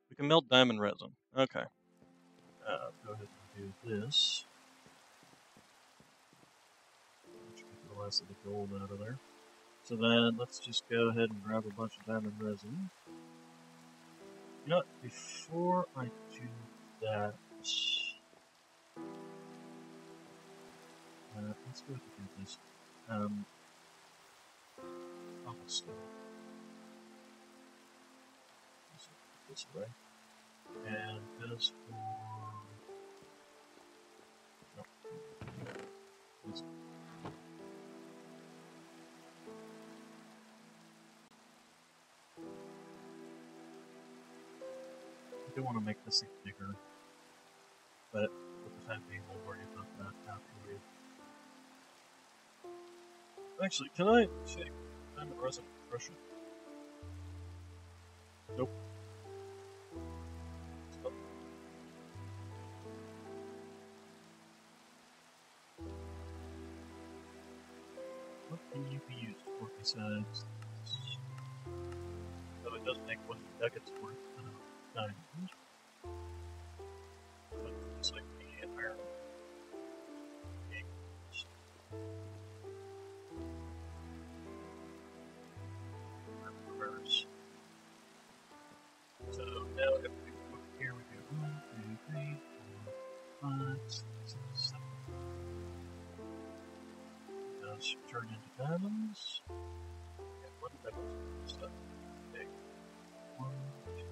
We can melt diamond resin. Okay. Go ahead and do this. Get the last of the gold out of there. So then let's just go ahead and grab a bunch of diamond resin. You know what? Before I do that, let's go ahead and do this. Cobblestone. This way. And as for this. I do want to make this thing bigger, but for the time being, we'll worry about that after we. Actually, can I take diamond resin and crush it? Nope. Stop. What can you be used for besides this? So it does make 1 nuggets worth of diamond. But it's like the iron. Reverse. So now if we look here, we do 1, 2, 3, 4, 5, 6, 7. It does turn into diamonds. And what did that do? Stuff. Okay. 1, 2,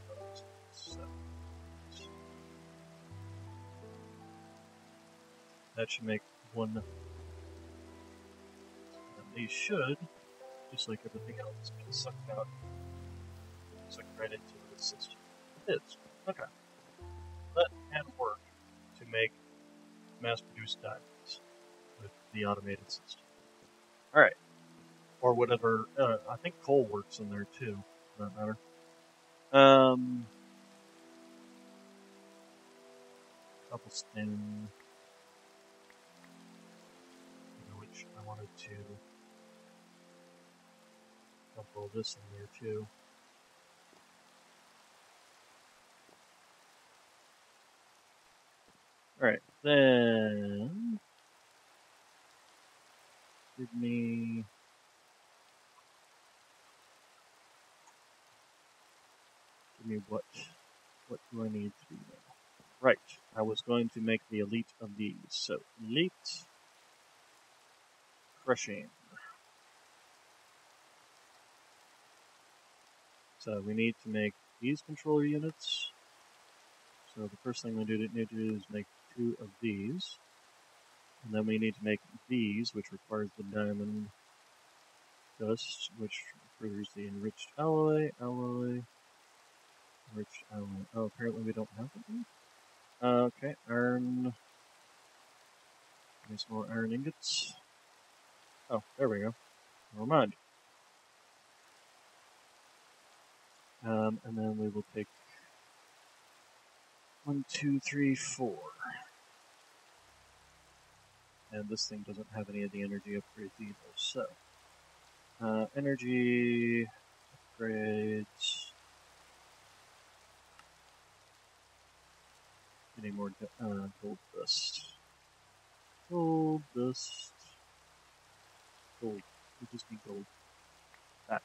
5, 6, 7. That should make 1. And these should, just like everything else, get sucked out. Sucked right into the system. It is. Okay. That can work to make mass-produced diamonds with the automated system. Alright. Or whatever. I think coal works in there too, for that matter. Cobblestone. wanted to dump all this in there too. Alright, then give me what do I need to do now? Right, I was going to make the elite of these. So elite crushing. So we need to make these controller units. So the first thing we need to do is make 2 of these. And then we need to make these, which requires the diamond dust, which furthers the enriched alloy, enriched alloy. Oh, apparently we don't have it. Okay, iron. Give me some more iron ingots. Oh, there we go. Never mind. And then we will take 1, 2, 3, 4. And this thing doesn't have any of the energy upgrades either, so. Energy upgrades. Any more gold dust. Gold dust. Gold. We just need gold. That.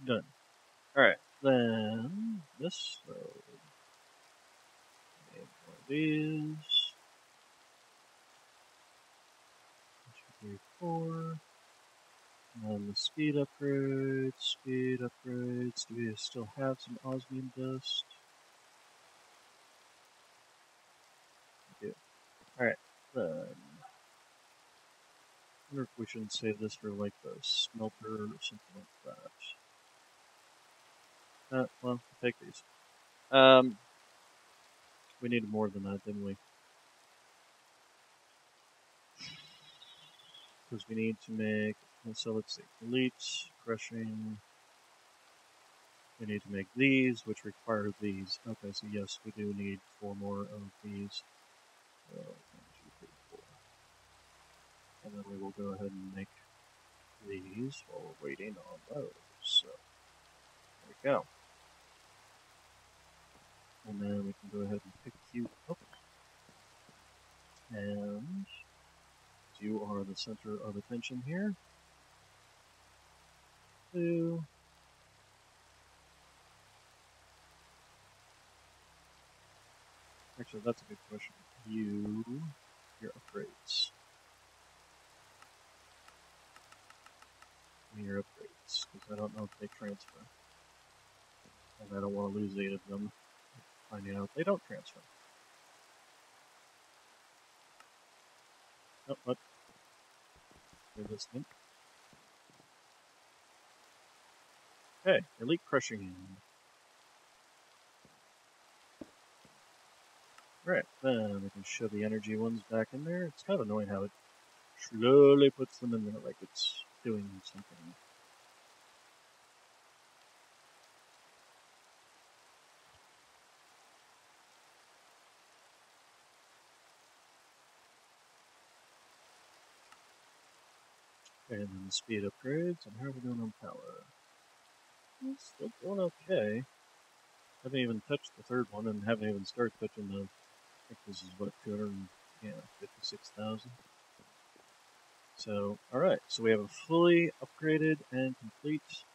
Done. Alright, then this. So, one of these. 1, 2, 3, 4. And then the speed upgrades. Speed upgrades. Do we still have some osmium dust? We do. Alright, then. I wonder if we shouldn't save this for like the smelter or something like that. Well, take these. We needed more than that, didn't we? Because we need to make, so let's see, elites, crushing. We need to make these, which require these. Okay, so yes, we do need 4 more of these. 1, 2, 3, 4. And then we will go ahead and make these while we're waiting on those. So, there we go. And then we can go ahead and pick you up. And you are the center of attention here. 2. Actually, that's a good question. Your upgrades. Your upgrades, because I don't know if they transfer. And I don't want to lose 8 of them. Finding out they don't transfer. Oh, what? They're listening. Hey, elite crushing. Right, then we can shove the energy ones back in there. It's kind of annoying how it slowly puts them in there like it's doing something. And then the speed upgrades, and how are we doing on power? It's still doing okay. Haven't even touched the 3rd one, and haven't even started touching the, I think this is what, 256,000. So, alright, so we have a fully upgraded and complete.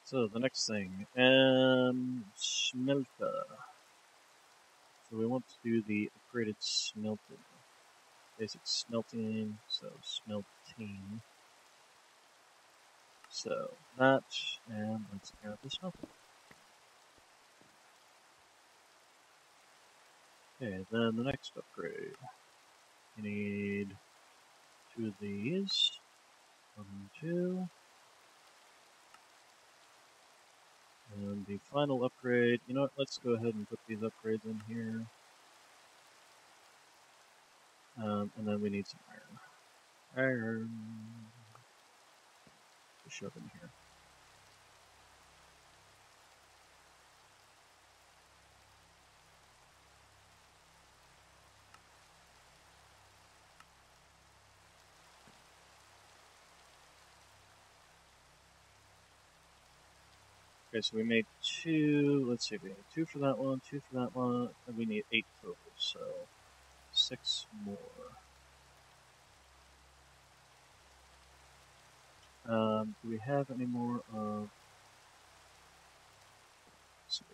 So, the next thing, smelter. So we want to do the upgraded smelting. Basic smelting, so smelting. So, that, and let's add the smelting. Okay, then the next upgrade. We need 2 of these. 1, 2. And the final upgrade, you know what, let's go ahead and put these upgrades in here. And then we need some iron. Iron. To shove in here. Okay, so we made 2, let's see, we need 2 for that one, 2 for that one, and we need 8 total, so 6 more. Do we have any more of, let's see,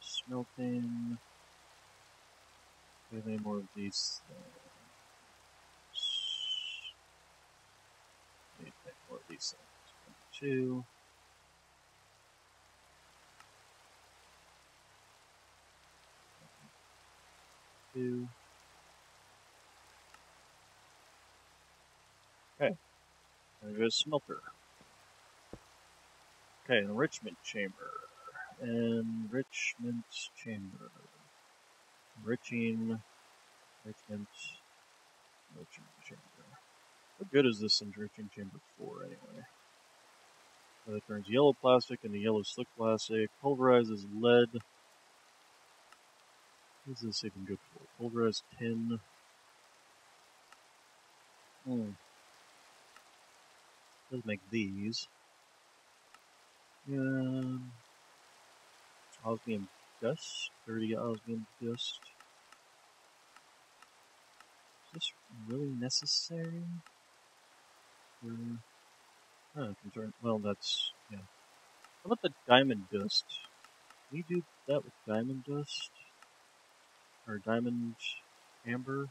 smelting, do we have any more of these things? We need to make more of these things. 2. Okay, there goes smelter. Okay, enrichment chamber. Enrichment chamber. Enrichment chamber. What good is this enriching chamber for, anyway? It turns yellow plastic into yellow slick plastic. Pulverizes lead. What is this even good for? Pulverized tin. Let's make these. Osmium dust. 30 osmium dust. Is this really necessary? Well, that's, yeah. How about the diamond dust? Can we do that with diamond dust? Or diamond amber?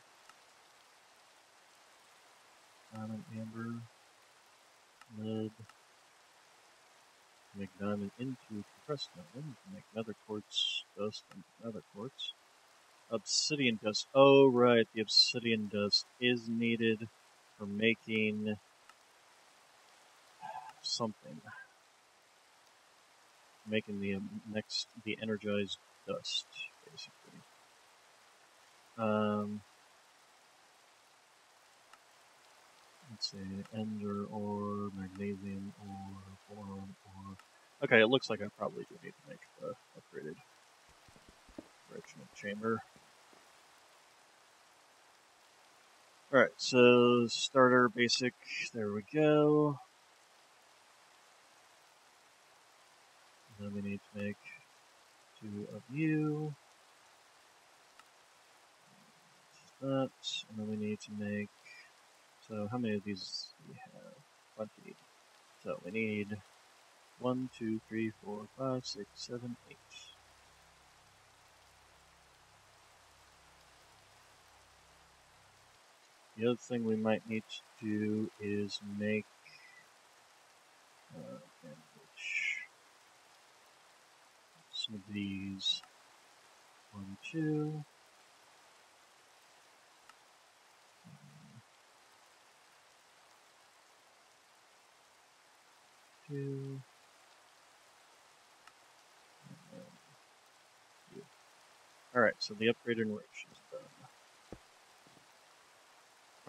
Diamond amber. Lead. Make diamond into compressed diamond. Make nether quartz dust and nether quartz. Obsidian dust. Oh, right. The obsidian dust is needed for making something. Making the energized dust, basically. Let's see, ender ore, magnesium ore, boron ore. Okay, it looks like I probably do need to make the upgraded enrichment chamber. Alright, so starter basic, there we go. And then we need to make 2 of you. That, and then we need to make, so how many of these do we have? 20. So we need 1, 2, 3, 4, 5, 6, 7, 8. The other thing we might need to do is make some of these. 1, 2. 2. Alright, so the upgrade enrich is done.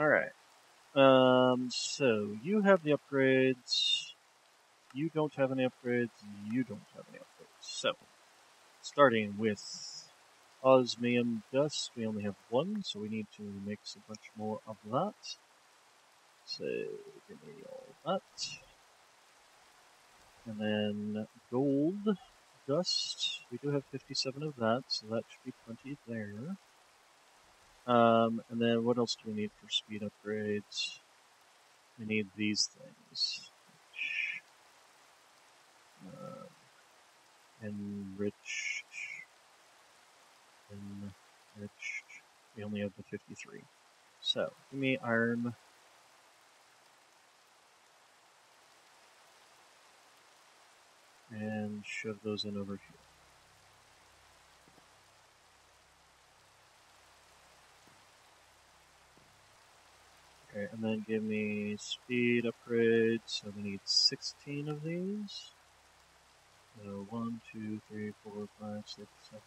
Alright. So you have the upgrades. You don't have any upgrades. You don't have any upgrades. So, starting with osmium dust, we only have 1, so we need to mix a bunch more of that. So, give me all that. And then gold dust. We do have 57 of that, so that should be 20 there. And then what else do we need for speed upgrades? We need these things. Enriched. We only have the 53. So, give me iron. And shove those in over here. Okay, and then give me speed upgrades. So we need 16 of these. So 1, 2, 3, 4, 5, 6, 7.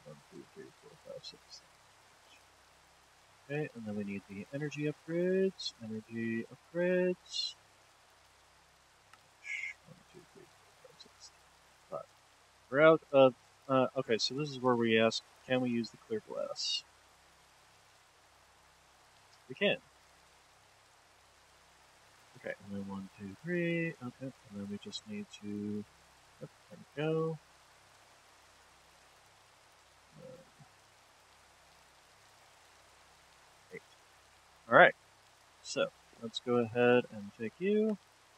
1, 2, 3, 4, 5, 6, 7. Okay, and then we need the energy upgrades. Energy upgrades. 1, 2, 3, 4, 5, 6, 7, 5. We're out of. Okay, so this is where we ask, can we use the clear glass? We can. Okay, and then 1, 2, 3. Okay, and then we just need to. Yep, there we go. Uh, 8. All right. So let's go ahead and take you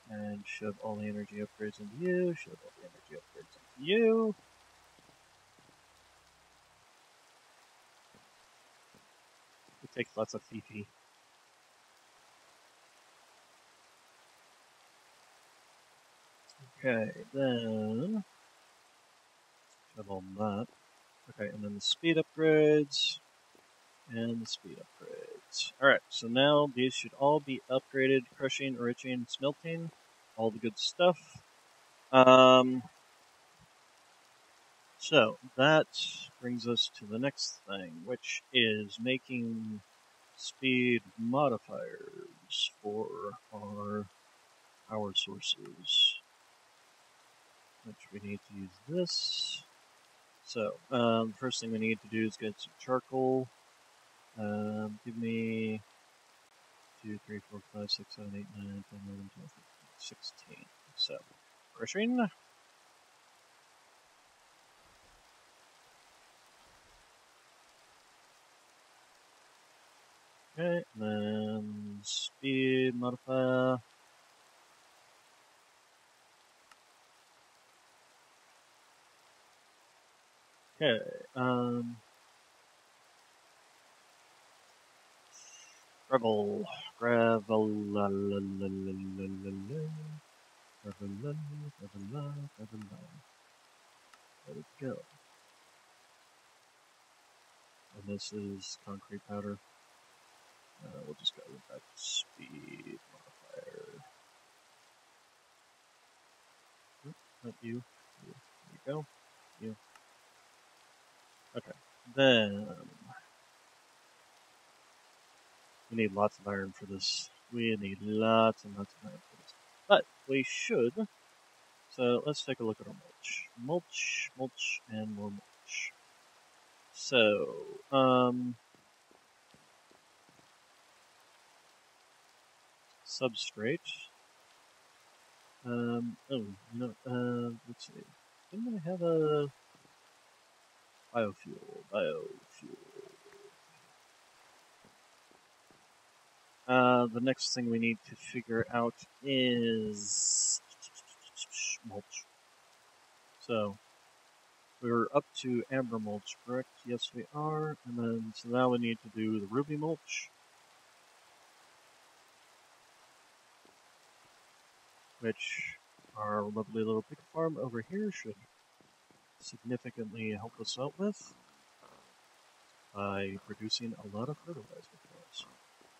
and shove all the energy upgrades into you. Shove all the energy upgrades into you. It takes lots of Fifi. Okay, then shove all that. Okay, and then the speed upgrades. And the speed upgrades. Alright, so now these should all be upgraded. Crushing, enriching, smelting. All the good stuff. So, that brings us to the next thing, which is making speed modifiers for our power sources. Which we need to use this. So, the first thing we need to do is get some charcoal. Give me 2, 3, 4, 5, 6, 7, 8, 9, 10, 11, 12, 13, 16. So, crushing. Okay, and then speed modifier. Okay, gravel, gravel, la la la la la la la, gravel, la gravel, la gravel, la. Let it go. And this is concrete powder. We'll just go with that speed modifier. Not you. There you go. You. Okay. Then we need lots of iron for this. We need lots and lots of iron for this. But we should. So let's take a look at our mulch. Mulch, mulch, and more mulch. So, substrate. Oh, no, let's see. Didn't I have a biofuel? The next thing we need to figure out is mulch. So, we're up to amber mulch, correct? Yes, we are. And then, so now we need to do the ruby mulch, which our lovely little pig farm over here should significantly help us out with by producing a lot of fertilizer for us.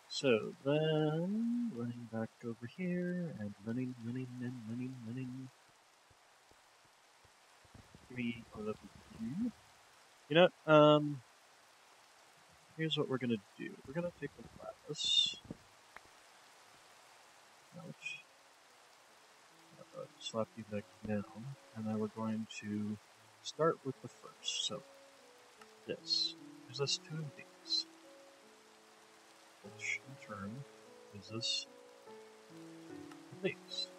So then, running back over here, and running. You know, here's what we're gonna do. We're gonna take the lattice. Ouch. Slap you back down, and then we're going to start with the first. So, this gives us 2 of these, which in turn gives us 2 of these.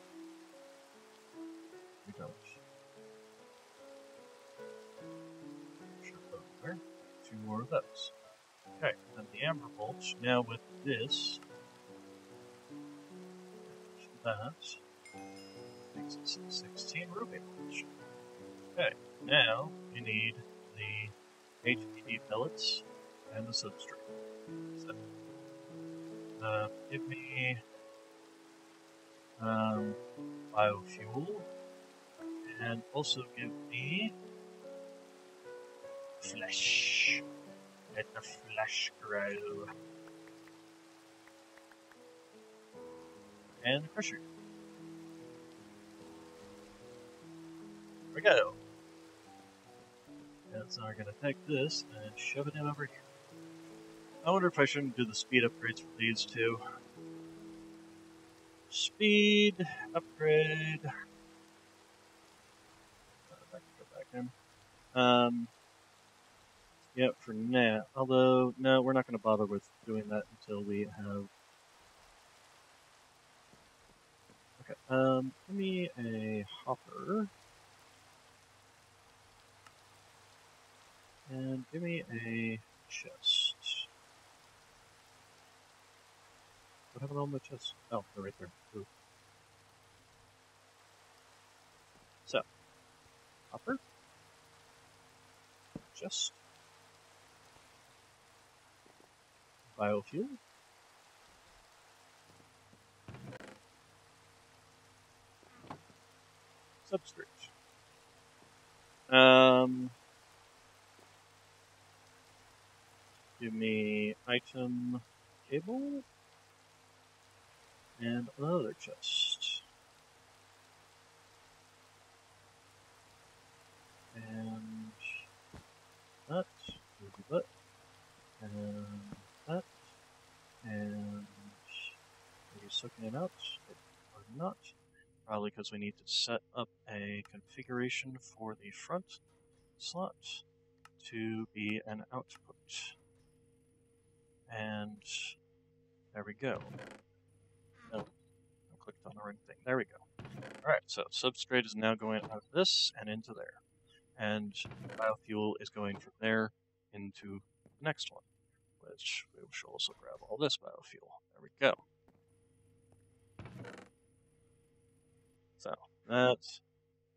We don't. Shove those there. 2 more of those. Okay, and the amber mulch, now with this, that makes it 16 ruby mulch. Okay, now we need the HPD pellets and the substrate. So, give me biofuel, and also give me flesh. Let the flesh grow. And the crusher. we go. And so we're going to take this and shove it in over here. I wonder if I shouldn't do the speed upgrades for these two. Speed upgrade. I can go back in. Yeah, for now. Although, no, we're not going to bother with doing that until we have... Okay, give me a hopper. And give me a chest. What happened to all my chests? Oh, they're right there. Ooh. So, hopper. Chest. Biofuel. Substrate. Give me item cable and another chest. And that, and that, and maybe sucking it out, or not. Probably because we need to set up a configuration for the front slot to be an output. And there we go. No, I clicked on the wrong thing. There we go. Alright, so substrate is now going out of this and into there. And biofuel is going from there into the next one, which we shall also grab all this biofuel. There we go. So, that's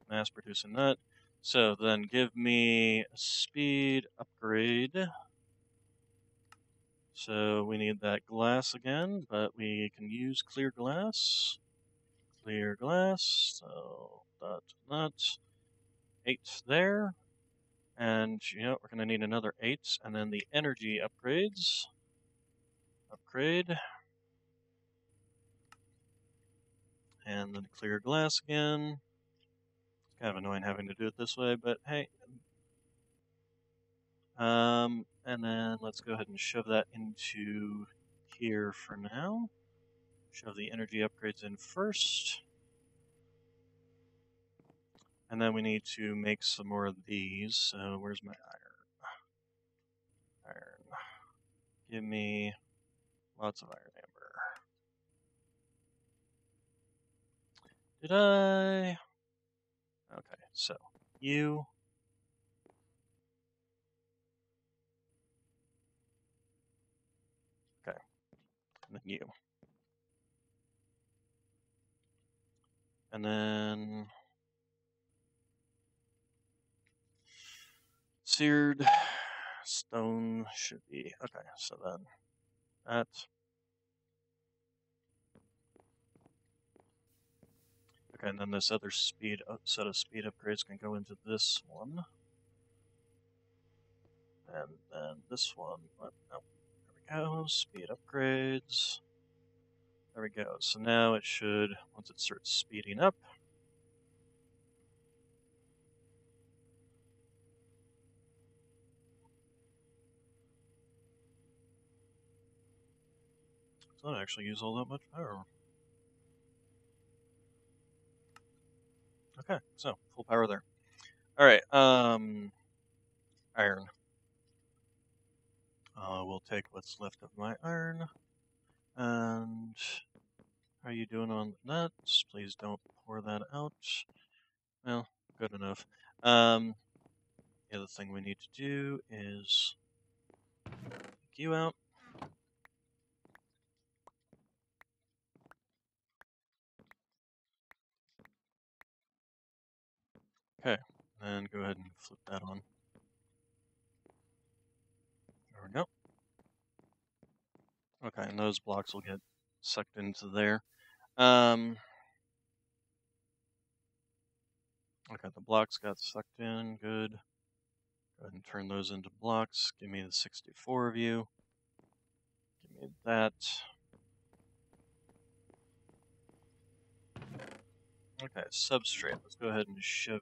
mass producing that. So then give me a speed upgrade. So we need that glass again, but we can use clear glass. Clear glass, so that. 8 there. And, you know, we're going to need another 8. And then the energy upgrades. Upgrade. And then clear glass again. It's kind of annoying having to do it this way, but hey. And then let's go ahead and shove that into here for now. Shove the energy upgrades in first. And then we need to make some more of these. So where's my iron? Iron. Give me lots of iron amber. Did I? Okay, so you. Okay, and then you. And then seared stone should be, okay, so then that. Okay, and then this other set of speed upgrades can go into this one. And then this one, what? No, there we go, speed upgrades. There we go, so now it should, once it starts speeding up, it doesn't actually use all that much power. Okay, so full power there. All right, iron. We'll take what's left of my iron. And how are you doing on nuts? Please don't pour that out. Well, good enough. The other thing we need to do is take you out. Okay, and go ahead and flip that on. There we go. Okay, and those blocks will get sucked into there. Okay, the blocks got sucked in, good. Go ahead and turn those into blocks. Give me the 64 of you. Give me that. Okay, substrate. Let's go ahead and shove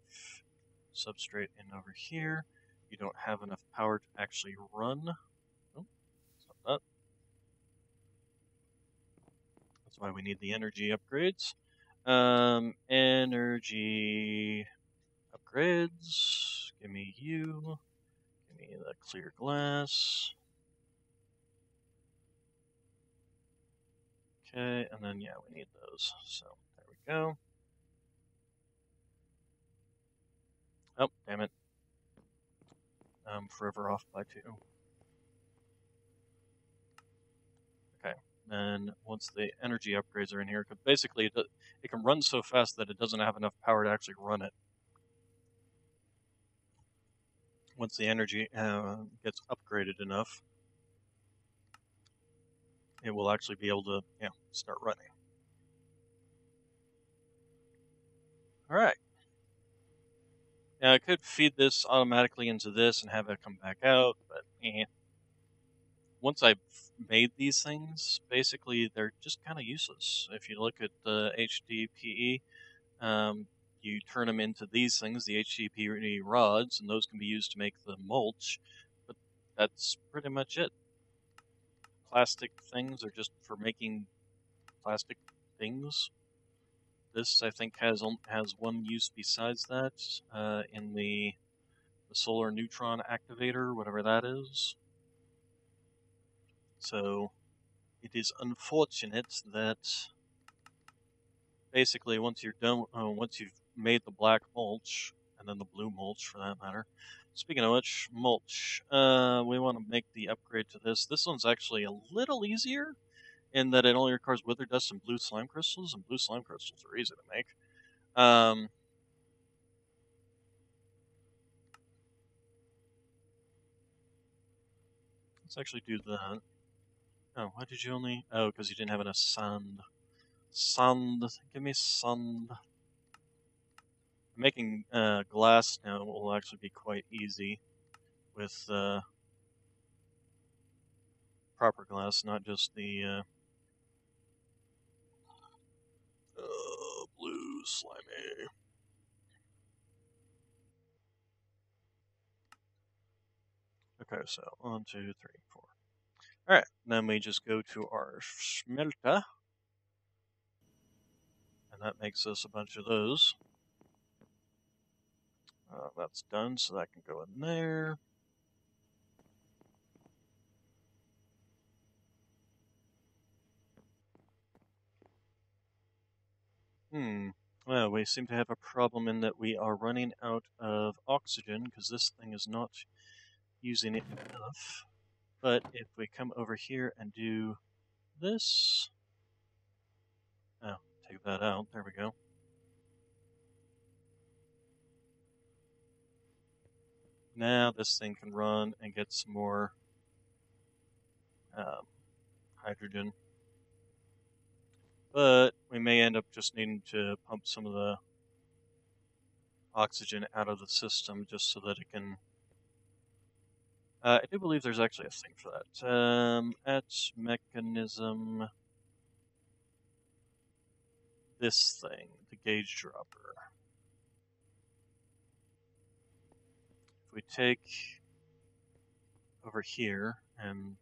substrate in over here. You don't have enough power to actually run. Oh, stop that. That's why we need the energy upgrades. Energy upgrades. Give me you. Give me the clear glass. Okay, and then yeah, we need those. So there we go. Oh, damn it. I'm forever off by 2. Okay, and once the energy upgrades are in here, because basically it can run so fast that it doesn't have enough power to actually run it. Once the energy gets upgraded enough, it will actually be able to start running. All right. Now, I could feed this automatically into this and have it come back out, but once I've made these things, basically they're just kind of useless. If you look at the HDPE, you turn them into these things, the HDPE rods, and those can be used to make the mulch, but that's pretty much it. Plastic things are just for making plastic things. This, I think, has one use besides that, in the solar neutron activator, whatever that is. So it is unfortunate that basically once you're done, once you've made the black mulch and then the blue mulch for that matter. Speaking of which, mulch, we want to make the upgrade to this. This one's actually a little easier in that it only requires wither dust and blue slime crystals, and blue slime crystals are easy to make. Let's actually do that. Oh, why did you only... Oh, because you didn't have enough sand. Sand. Give me sand. Making glass now will actually be quite easy with proper glass, not just the blue slimy. Okay, so 1, 2, 3, 4. Alright, then we just go to our smelter. And that makes us a bunch of those. That's done, so that can go in there. Well, we seem to have a problem in that we are running out of oxygen because this thing is not using it enough. But if we come over here and do this... Oh, take that out. There we go. Now this thing can run and get some more hydrogen. But we may end up just needing to pump some of the oxygen out of the system just so that it can... I do believe there's actually a thing for that. At mechanism... This thing, the gauge dropper. If we take over here, and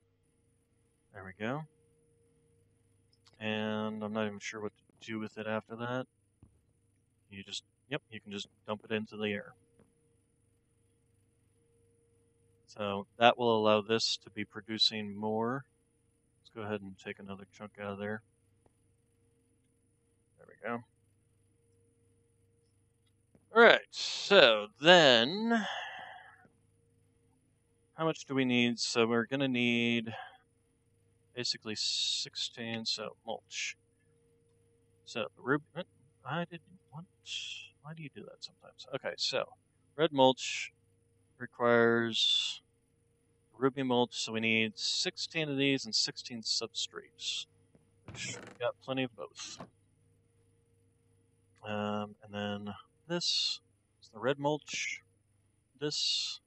there we go. And I'm not even sure what to do with it after that. You just, yep, you can just dump it into the air. So that will allow this to be producing more. Let's go ahead and take another chunk out of there. There we go. Alright, so then, how much do we need? So we're going to need basically 16, so mulch. So the ruby, I didn't want, why do you do that sometimes? Okay, so red mulch requires ruby mulch, so we need 16 of these and 16 substrates, which we've got plenty of both. And then this is the red mulch. This,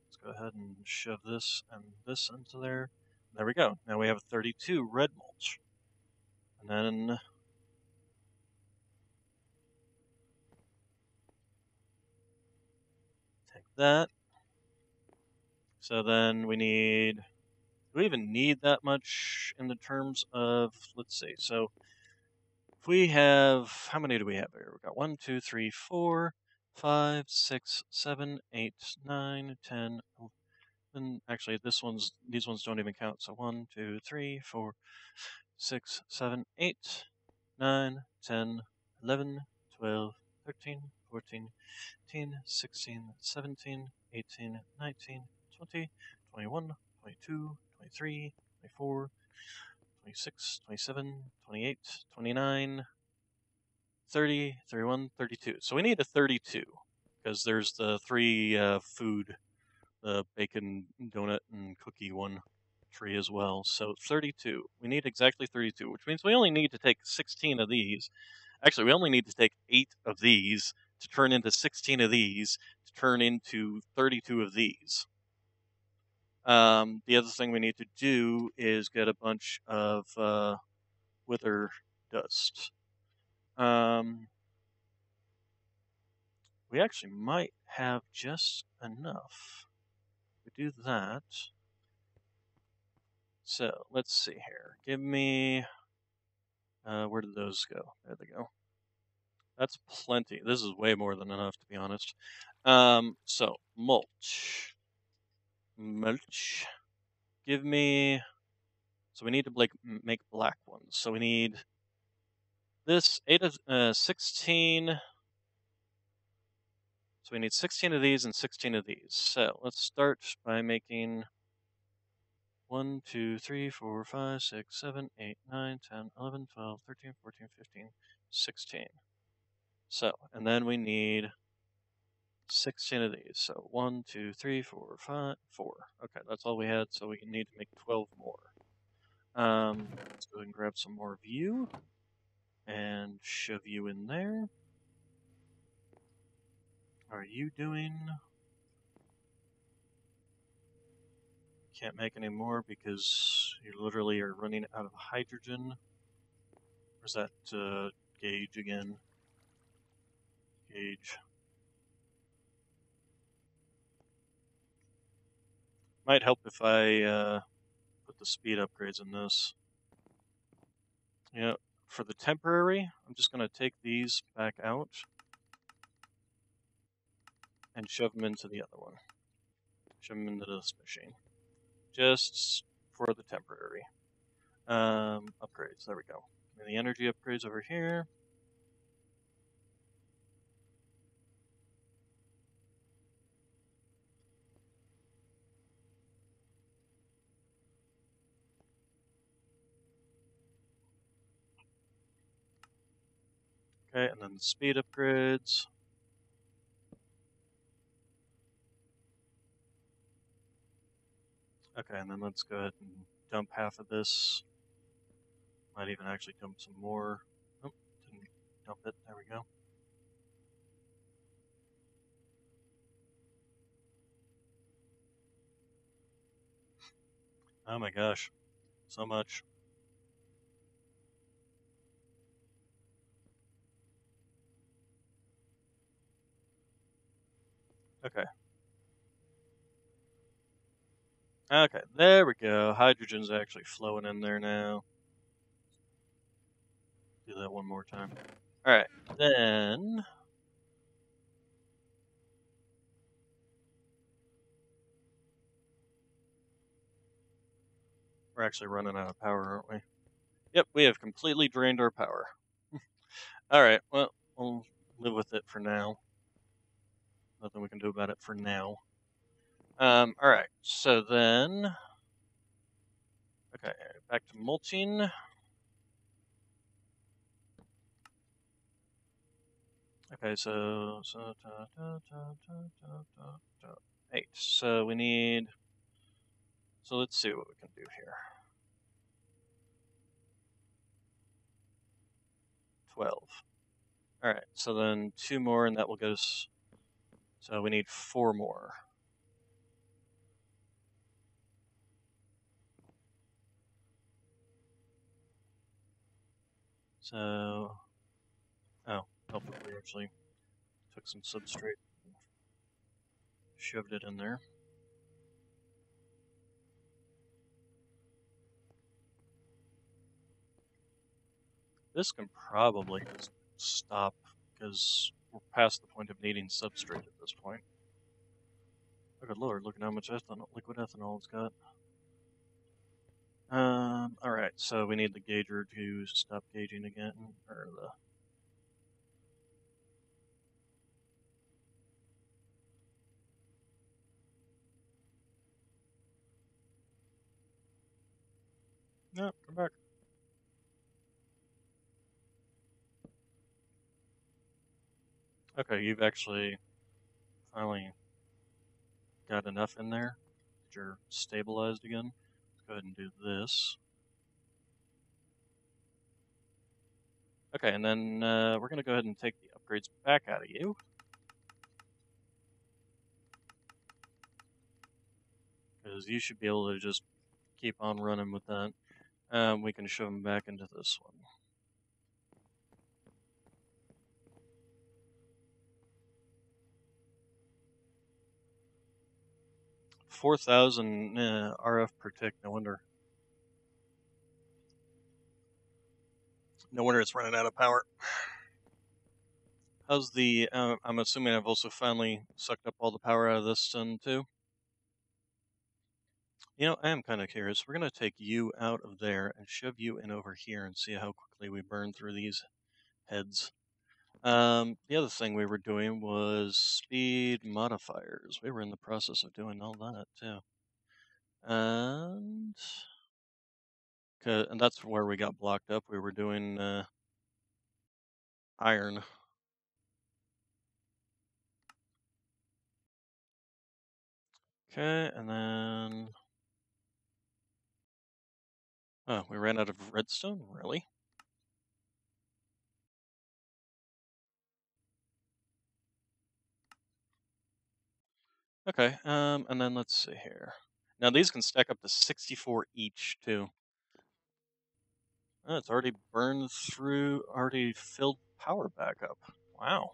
let's go ahead and shove this and this into there. There we go. Now we have 32 red mulch. And then that. So then we need, do we even need that much in the terms of, let's see, so if we have, how many do we have here? We've got 1, 2, 3, 4, 5, 6, 7, 8, 9, 10, 11. Actually, these ones don't even count. So 1, 2, 3, 4, 6, 7, 8, 9, 10, 11, 12, 13, 14, 15, 16, 17, 18, 19, 20, 21, 22, 23, 24, 26, 27, 28, 29, 30, 31, 32. So we need a 32 because there's the three food, the bacon, donut, and cookie one tree as well. So 32. We need exactly 32, which means we only need to take 16 of these. Actually, we only need to take 8 of these to turn into 16 of these to turn into 32 of these. The other thing we need to do is get a bunch of wither dust. We actually might have just enough to do that. So let's see here. Give me. Where did those go? There they go. That's plenty. This is way more than enough, to be honest. So mulch. Mulch. Give me. So we need to make black ones. So we need this 16. So we need 16 of these and 16 of these. So let's start by making 1, 2, 3, 4, 5, 6, 7, 8, 9, 10, 11, 12, 13, 14, 15, 16. So, and then we need 16 of these. So 1, 2, 3, 4, 5, 4. Okay, that's all we had, so we need to make 12 more. Let's go ahead and grab some more of you and shove you in there. How are you doing? Can't make any more because you literally are running out of hydrogen. Where's that gauge again? Gauge. Might help if I put the speed upgrades in this. Yeah, for the temporary, I'm just going to take these back out and shove them into the other one. Shove them into this machine. Just for the temporary. Upgrades, there we go. And the energy upgrades over here. Okay, and then the speed upgrades. Okay, and then let's go ahead and dump half of this. Might even actually dump some more. Oh, didn't dump it. There we go. Oh my gosh, so much. Okay. Okay, there we go. Hydrogen's actually flowing in there now. Do that one more time. Alright, then... We're actually running out of power, aren't we? Yep, we have completely drained our power. Alright, well, we'll live with it for now. Nothing we can do about it for now. Alright, so then... Okay, back to mulching. Okay, so 8. So we need... So let's see what we can do here. 12. Alright, so then 2 more and that will go... So we need 4 more. So... Oh, hopefully we actually took some substrate. Shoved it in there. This can probably just stop, because we're past the point of needing substrate at this point. Oh, good lord, look at how much ethanol, liquid ethanol it's got. Alright, so we need the gauger to stop gauging again, or the... No, come back. Okay, you've actually finally got enough in there that you're stabilized again. Let's go ahead and do this. Okay, and then we're going to go ahead and take the upgrades back out of you. Because you should be able to just keep on running with that. We can shove them back into this one. 4,000 RF per tick, no wonder. No wonder it's running out of power. How's the, I'm assuming I've also finally sucked up all the power out of this sun too? You know, I am kind of curious. We're going to take you out of there and shove you in over here and see how quickly we burn through these heads. The other thing we were doing was speed modifiers. We were in the process of doing all that too. And that's where we got blocked up. We were doing iron. Okay, and then... Oh, we ran out of redstone? Really? Okay, and then let's see here. Now these can stack up to 64 each, too. Oh, it's already burned through, already filled power back up. Wow.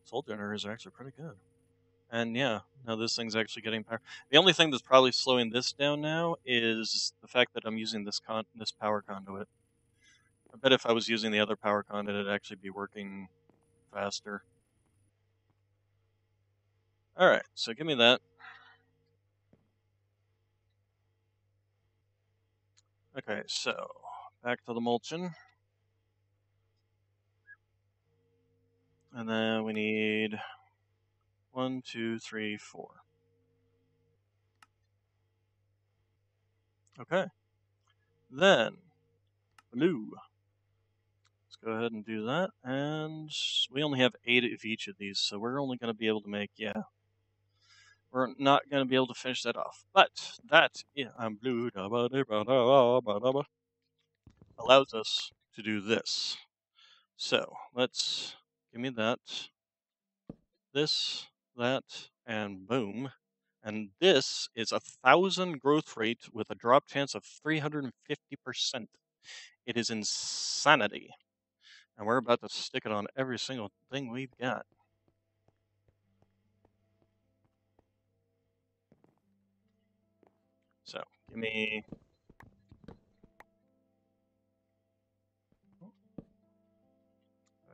Soul generators are actually pretty good. And yeah, now this thing's actually getting power. The only thing that's probably slowing this down now is the fact that I'm using this power conduit. I bet if I was using the other power conduit, it'd actually be working faster. Alright, so give me that. Okay, so back to the mulching. And then we need 1, 2, 3, 4. Okay. Then, blue. Let's go ahead and do that. And we only have 8 of each of these, so we're only going to be able to make, yeah. We're not going to be able to finish that off. But that, yeah, I'm blue, allows us to do this. So, let's, give me that, this, that, and boom. And this is 1,000 growth rate with a drop chance of 350%. It is insanity. And we're about to stick it on every single thing we've got. So, give me...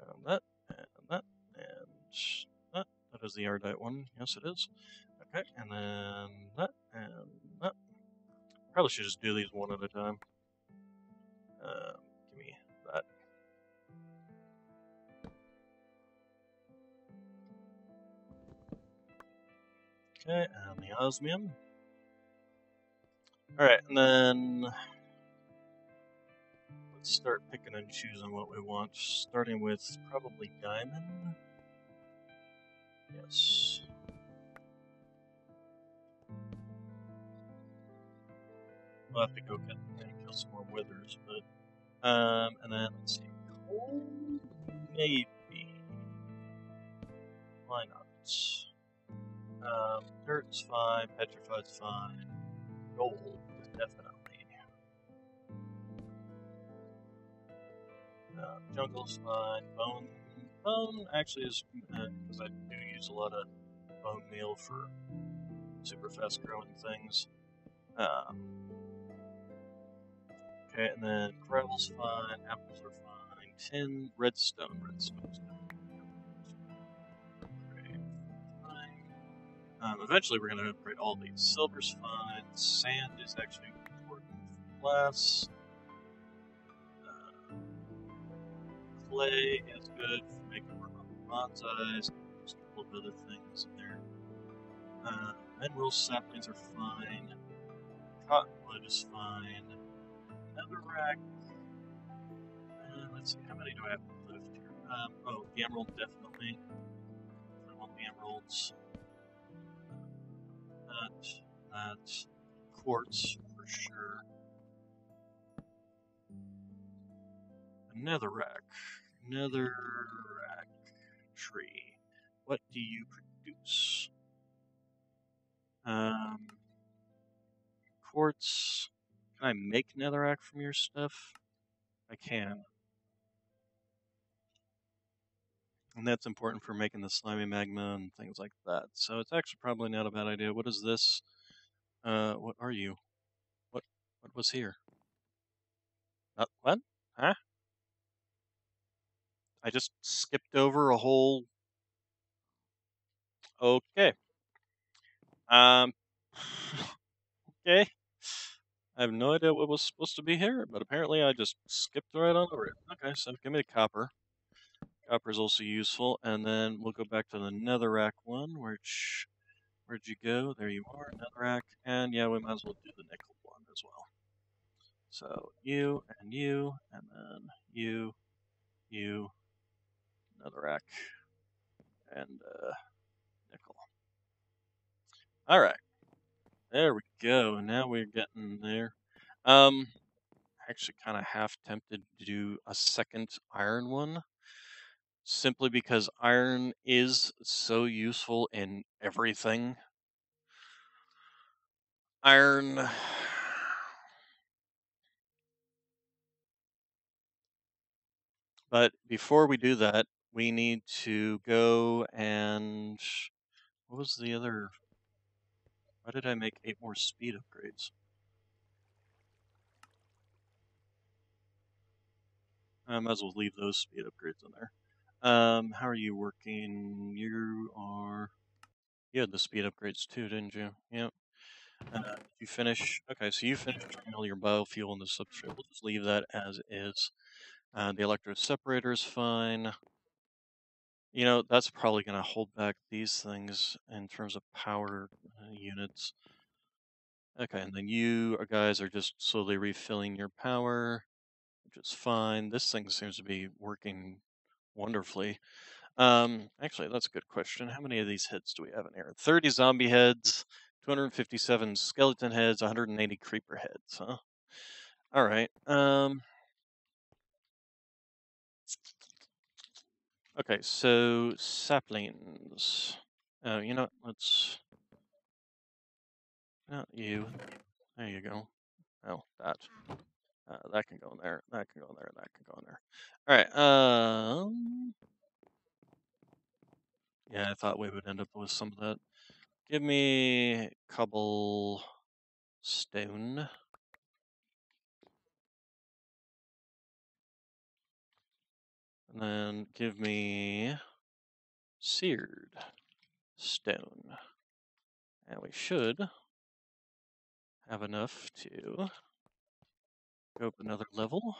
And that, and that, and that. That is the Ardite one. Yes, it is. Okay, and then that, and that. Probably should just do these one at a time. Give me that. Okay, and the osmium. Alright, and then let's start picking and choosing what we want, starting with probably diamond. Yes. We'll have to go get and kill some more withers, but and then let's see, coal, maybe. Why not? Dirt's fine, petrified's fine, gold definitely. Jungle's fine, bone actually is because I do use a lot of bone meal for super fast growing things. Okay, and then gravel's fine, apples are fine, tin, redstone. Great, fine. Eventually we're going to upgrade all these. Silver's fine, sand is actually important for glass. Clay is good for making more bonsais. There's a couple of other things in there. Mineral saplings are fine. Cottonwood is fine. Netherrack. Let's see, how many do I have left here? Oh, the emerald, definitely. I want the emeralds. That. Quartz, for sure. Netherrack. Netherrack tree. What do you produce? Quartz. Can I make netherrack from your stuff? I can. And that's important for making the slimy magma and things like that. So it's actually probably not a bad idea. What is this? What are you? What was here? What? Huh? I just skipped over a whole. Okay. Um. Okay. I have no idea what was supposed to be here, but apparently I just skipped right on over it. Okay, so give me the copper. Copper is also useful, and then we'll go back to the netherrack one, where'd you go? There you are, netherrack, and yeah, we might as well do the nickel one as well. So you, and then you, netherrack, and nickel. All right, there we go. Now we're getting there. Actually, kind of half tempted to do a second iron one, simply because iron is so useful in everything. Iron. But before we do that, we need to go and. What was the other. Why did I make 8 more speed upgrades? I might as well leave those speed upgrades in there. How are you working? You had the speed upgrades too, didn't you? Yep. You finish. Okay, so you finished turning all your biofuel in the substrate. We'll just leave that as is. The electro separator is fine. You know, that's probably going to hold back these things in terms of power units. Okay, and then you guys are just slowly refilling your power, which is fine. This thing seems to be working wonderfully. Actually, that's a good question. How many of these heads do we have in here? 30 zombie heads, 257 skeleton heads, 180 creeper heads, huh? All right. Okay, so saplings. You know, let's. Not you. There you go. Oh, that. That can go in there. That can go in there. That can go in there. All right. Yeah, I thought we would end up with some of that. Give me cobble stone. And then give me seared stone. And we should have enough to go up another level.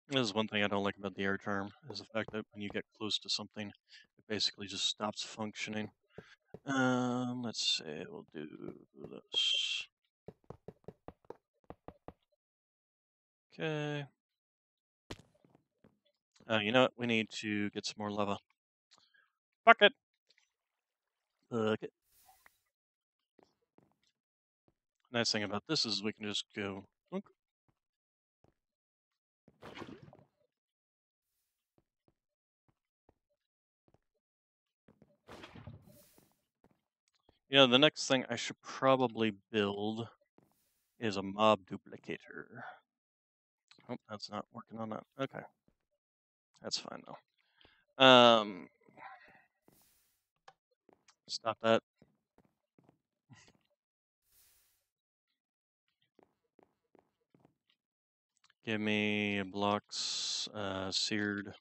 This is one thing I don't like about the air charm, is the fact that when you get close to something, it basically just stops functioning. Let's see, we'll do this. Okay. You know what? We need to get some more lava. Bucket! Bucket. Nice thing about this is we can just go. Look. The next thing I should probably build is a mob duplicator. Oh, that's not working on that. Okay. That's fine though. Stop that. Give me blocks, seared.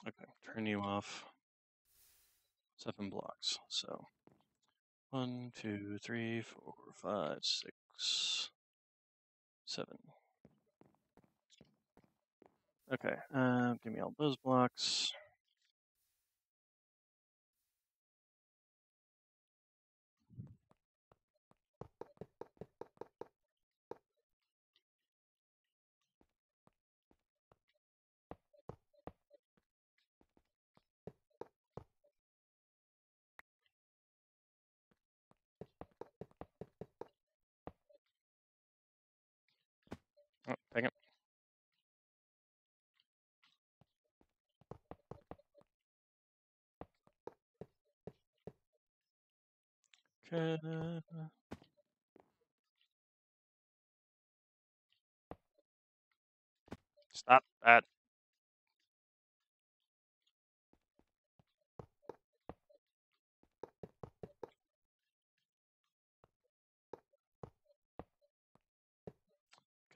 Okay, turn you off. 7 blocks. So 1, 2, 3, 4, 5, 6, 7. Okay, give me all those blocks. Oh, dang it. Okay. Stop that.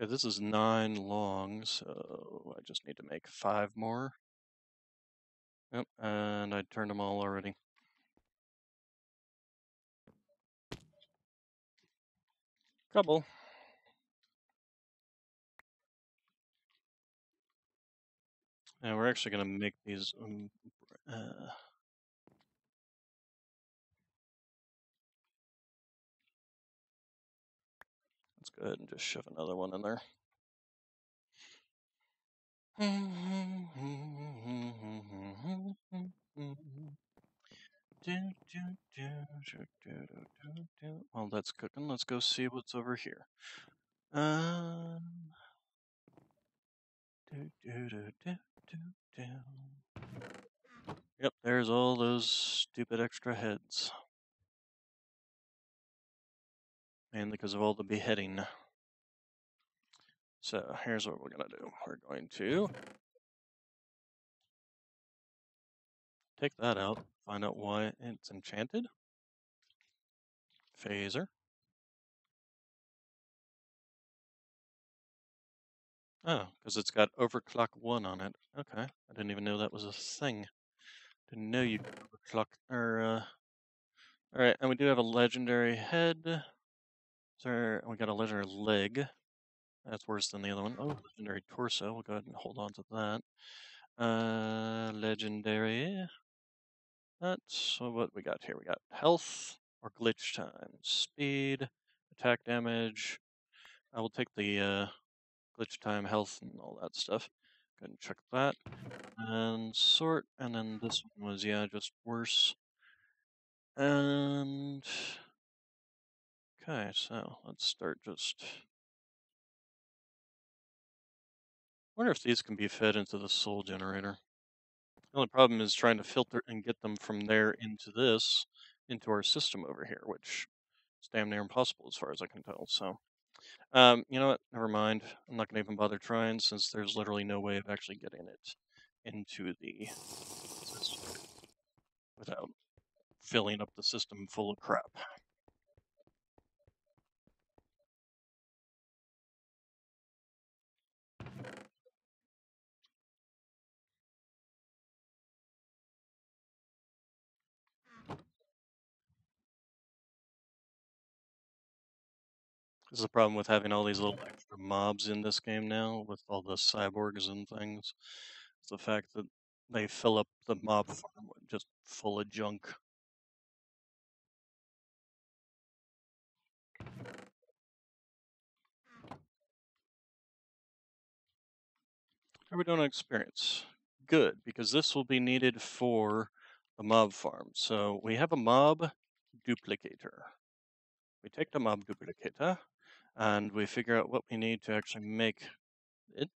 Okay, this is 9 long, so I just need to make 5 more. Yep, and I turned them all already. Couple. And we're actually going to make these. Let's go ahead and just shove another one in there. While that's cooking, let's go see what's over here. Yep, there's all those stupid extra heads. Mainly because of all the beheading. So here's what we're going to do. We're going to take that out, find out why it's enchanted. Phaser. Oh, because it's got overclock 1 on it. Okay, I didn't even know that was a thing. Didn't know you could overclock, Alright, and we do have a legendary head. We got a legendary leg. That's worse than the other one. Oh, legendary torso. We'll go ahead and hold on to that. Legendary. That's what we got here. We got health or glitch time, speed, attack damage. I will take the glitch time, health, and all that stuff. Go ahead and check that. And sort, and then this one was, yeah, just worse. And okay, so let's start just. Wonder if these can be fed into the soul generator. The only problem is trying to filter and get them from there into this, into our system over here, which is damn near impossible as far as I can tell. So, you know what? Never mind. I'm not gonna even bother trying since there's literally no way of actually getting it into the system without filling up the system full of crap. This is the problem with having all these little extra mobs in this game now, with all the cyborgs and things. It's the fact that they fill up the mob farm with just full of junk. How are we doing on experience? Good, because this will be needed for the mob farm. So we have a mob duplicator. We take the mob duplicator, and we figure out what we need to actually make it.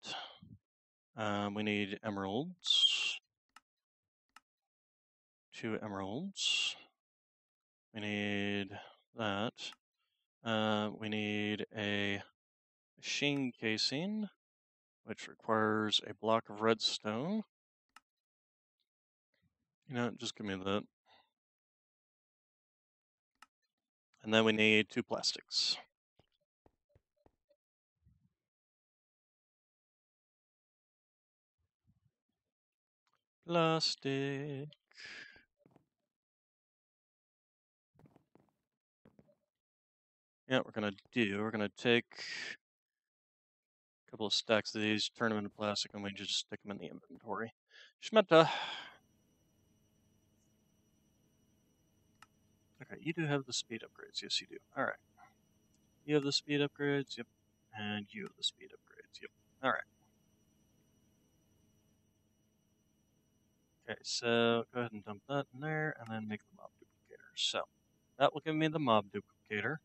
We need emeralds. 2 emeralds. We need that. We need a machine casing, which requires a block of redstone. You know, just give me that. And then we need 2 plastics. Plastic. Yeah, we're gonna take a couple of stacks of these, turn them into plastic, and we just stick them in the inventory. Schmetta. Okay, you do have the speed upgrades. Yes, you do. All right. You have the speed upgrades. Yep. And you have the speed upgrades. Yep. All right. Okay, so go ahead and dump that in there, and then make the mob duplicator. So that will give me the mob duplicator.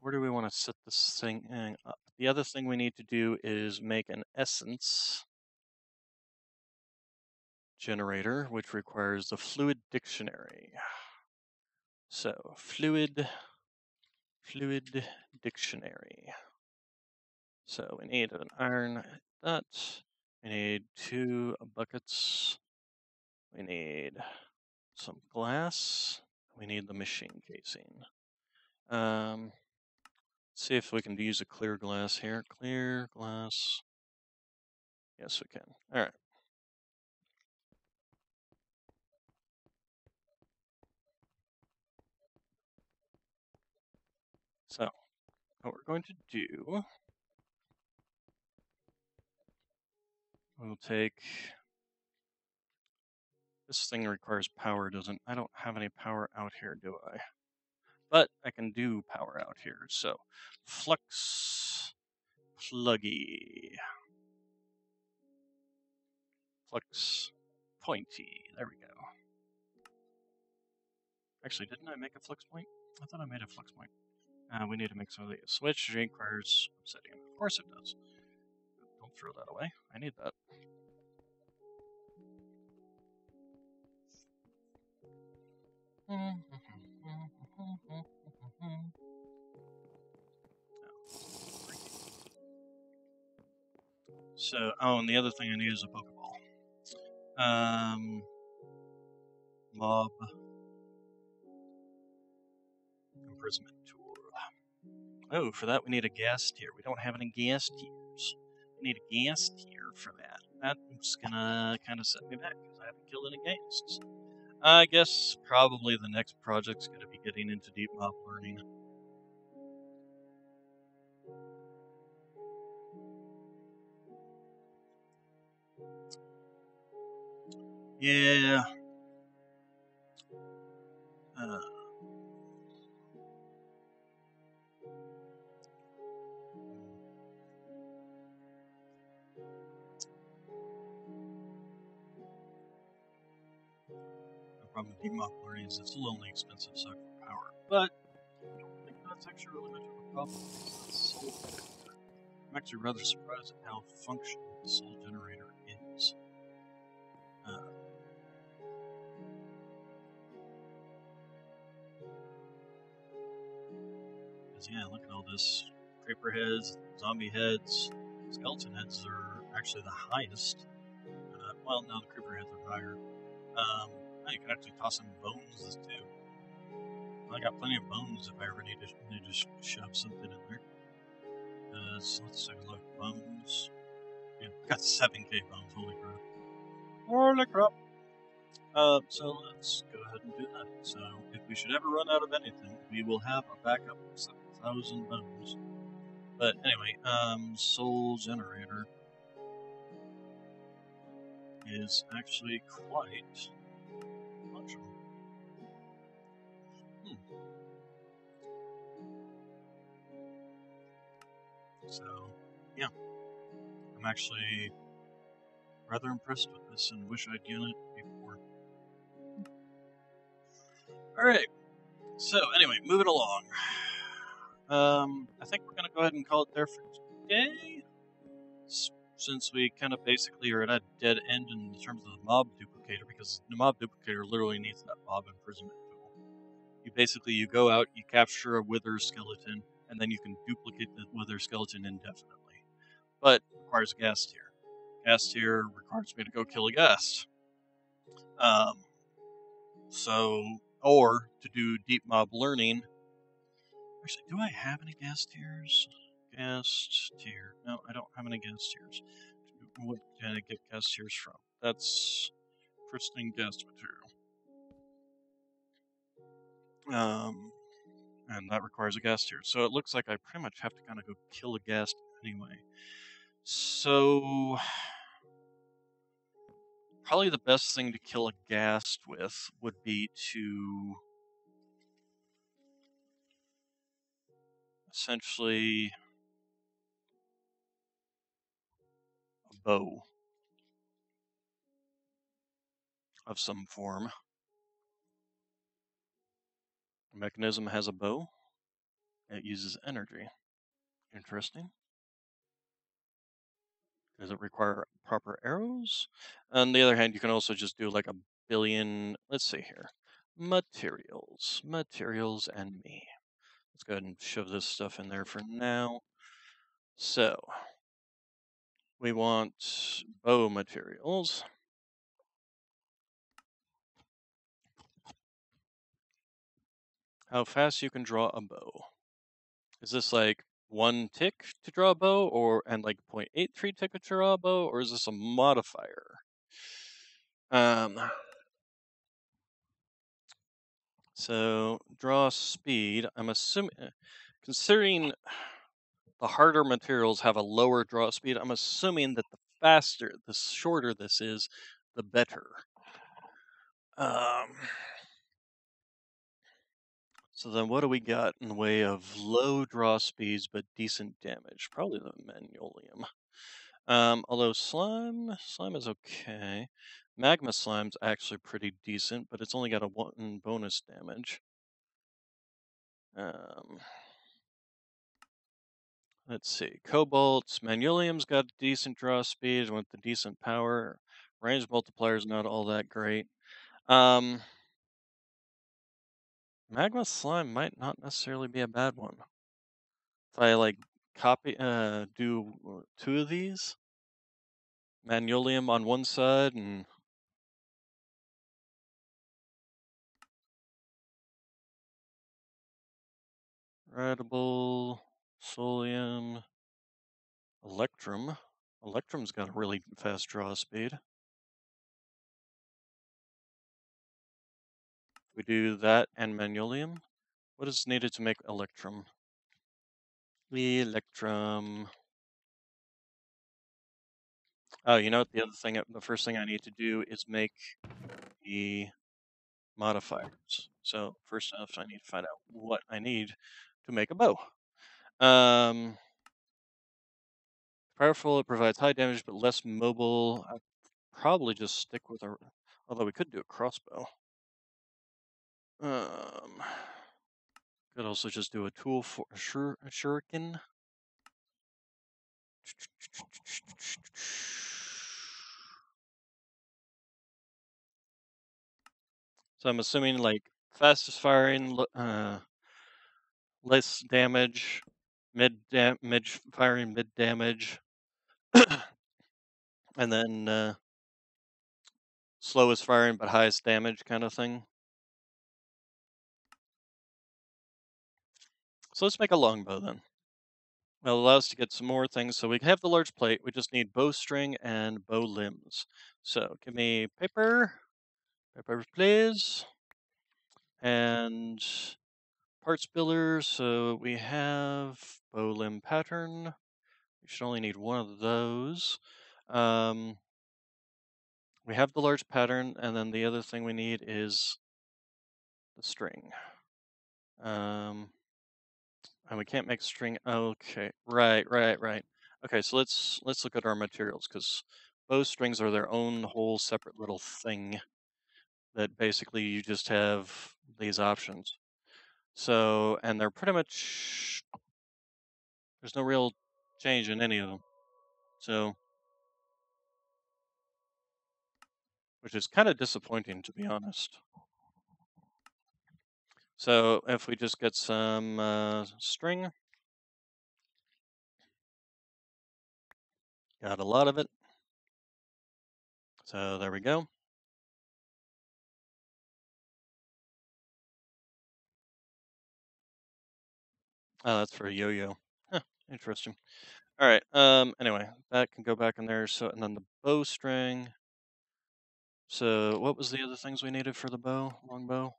Where do we want to set this thing up? The other thing we need to do is make an essence generator, which requires the fluid dictionary. So fluid dictionary. So we need an iron that. We need 2 buckets. We need some glass. We need the machine casing. Let's see if we can use a clear glass here. Clear glass. Yes, we can. All right. So what we're going to do, we'll take, this thing requires power, doesn't, I don't have any power out here, do I? But I can do power out here, so flux pluggy. Flux pointy, there we go. Actually, didn't I make a flux point? I thought I made a flux point. We need to make some of these. Switch requires obsidian. Of course it does. Don't throw that away. I need that. So, oh, and the other thing I need is a Pokeball. Mob imprisonment tool. Oh, for that we need a gas tier. We don't have any gas tiers. We need a gas tier for that. That's gonna kind of set me back because I haven't killed any ghasts. I guess probably the next project's gonna be getting into deep mob learning. Yeah. The problem with deep mob learning is it's a little expensive suck for power, but I don't think that's actually really much of a problem because it's soul generator. I'm actually rather surprised at how functional the soul generator is. Because yeah, look at all this. Creeper heads, zombie heads, skeleton heads are actually the highest. Well, no, the creeper heads are higher. You can actually toss in bones too. I got plenty of bones if I ever need to shove something in there. Let's take a look. Bones. Yeah, I got 7k bones. Holy crap! Holy crap! So let's go ahead and do that. So if we should ever run out of anything, we will have a backup of 7,000 bones. But anyway, soul generator is actually quite functional. So, yeah, I'm actually rather impressed with this and wish I'd done it before. Alright, So anyway, moving along. I think we're gonna go ahead and call it there for today, since we kind of basically are at a dead end in terms of the mob duplicator, because the mob duplicator literally needs that mob imprisonment tool. You go out, you capture a wither skeleton, and then you can duplicate the wither skeleton indefinitely. But it requires a ghast tier. Ghast tier requires me to go kill a ghast. Or to do deep mob learning. Actually, do I have any ghast tiers? Ghast tier. No, I don't have any ghast tiers. What can I get ghast tiers from? That's pristine ghast material. And that requires a ghast tier. So it looks like I pretty much have to kind of go kill a ghast anyway. So probably the best thing to kill a ghast with would be to essentially a bow of some form. The mechanism has a bow. It uses energy. Interesting. Does it require proper arrows? On the other hand, you can also just do like a billion. Let's see here. Materials, and me. Let's go ahead and shove this stuff in there for now. So, we want bow materials. How fast you can draw a bow. Is this like 1 tick to draw a bow, and like 0.83 tick to draw a bow, or is this a modifier? So draw speed. I'm assuming, considering the harder materials have a lower draw speed, I'm assuming that the shorter this is, the better. So then what do we got in the way of low draw speeds but decent damage? Probably the manualium. Although slime is okay. Magma slime's actually pretty decent, but it's only got a 1 bonus damage. Let's see. Cobalt's manualium's got decent draw speed with the decent power. Range multiplier's not all that great. Magma slime might not necessarily be a bad one. If I like do 2 of these, manualium on one side and Radible, Solium, Electrum. Electrum's got a really fast draw speed. We do that and manualium. What is needed to make Electrum? Electrum. Oh, you know what? The first thing I need to do is make the modifiers. So first off, I need to find out what I need to make a bow. Powerful, it provides high damage but less mobile. I'd probably just stick with although we could do a crossbow. Could also just do a tool for a shuriken. So I'm assuming like fastest firing, less damage, mid firing, mid damage, and then slowest firing but highest damage kind of thing. So let's make a longbow then. It'll allow us to get some more things. So we have the large plate. We just need bowstring and bow limbs. So give me paper, please, and parts builder. So we have bow limb pattern. We should only need one of those. We have the large pattern, and then the other thing we need is the string. And we can't make string. Okay, right. Okay, so let's look at our materials, because bowstrings are their own whole separate little thing that basically you just have these options. So, and they're pretty much, there's no real change in any of them. So, which is kind of disappointing, to be honest. So if we just get some string, got a lot of it. So there we go. Oh, that's for a yo-yo. Huh, interesting. All right. Anyway, that can go back in there. So, and then the bowstring. So what was the other things we needed for the bow? Long bow.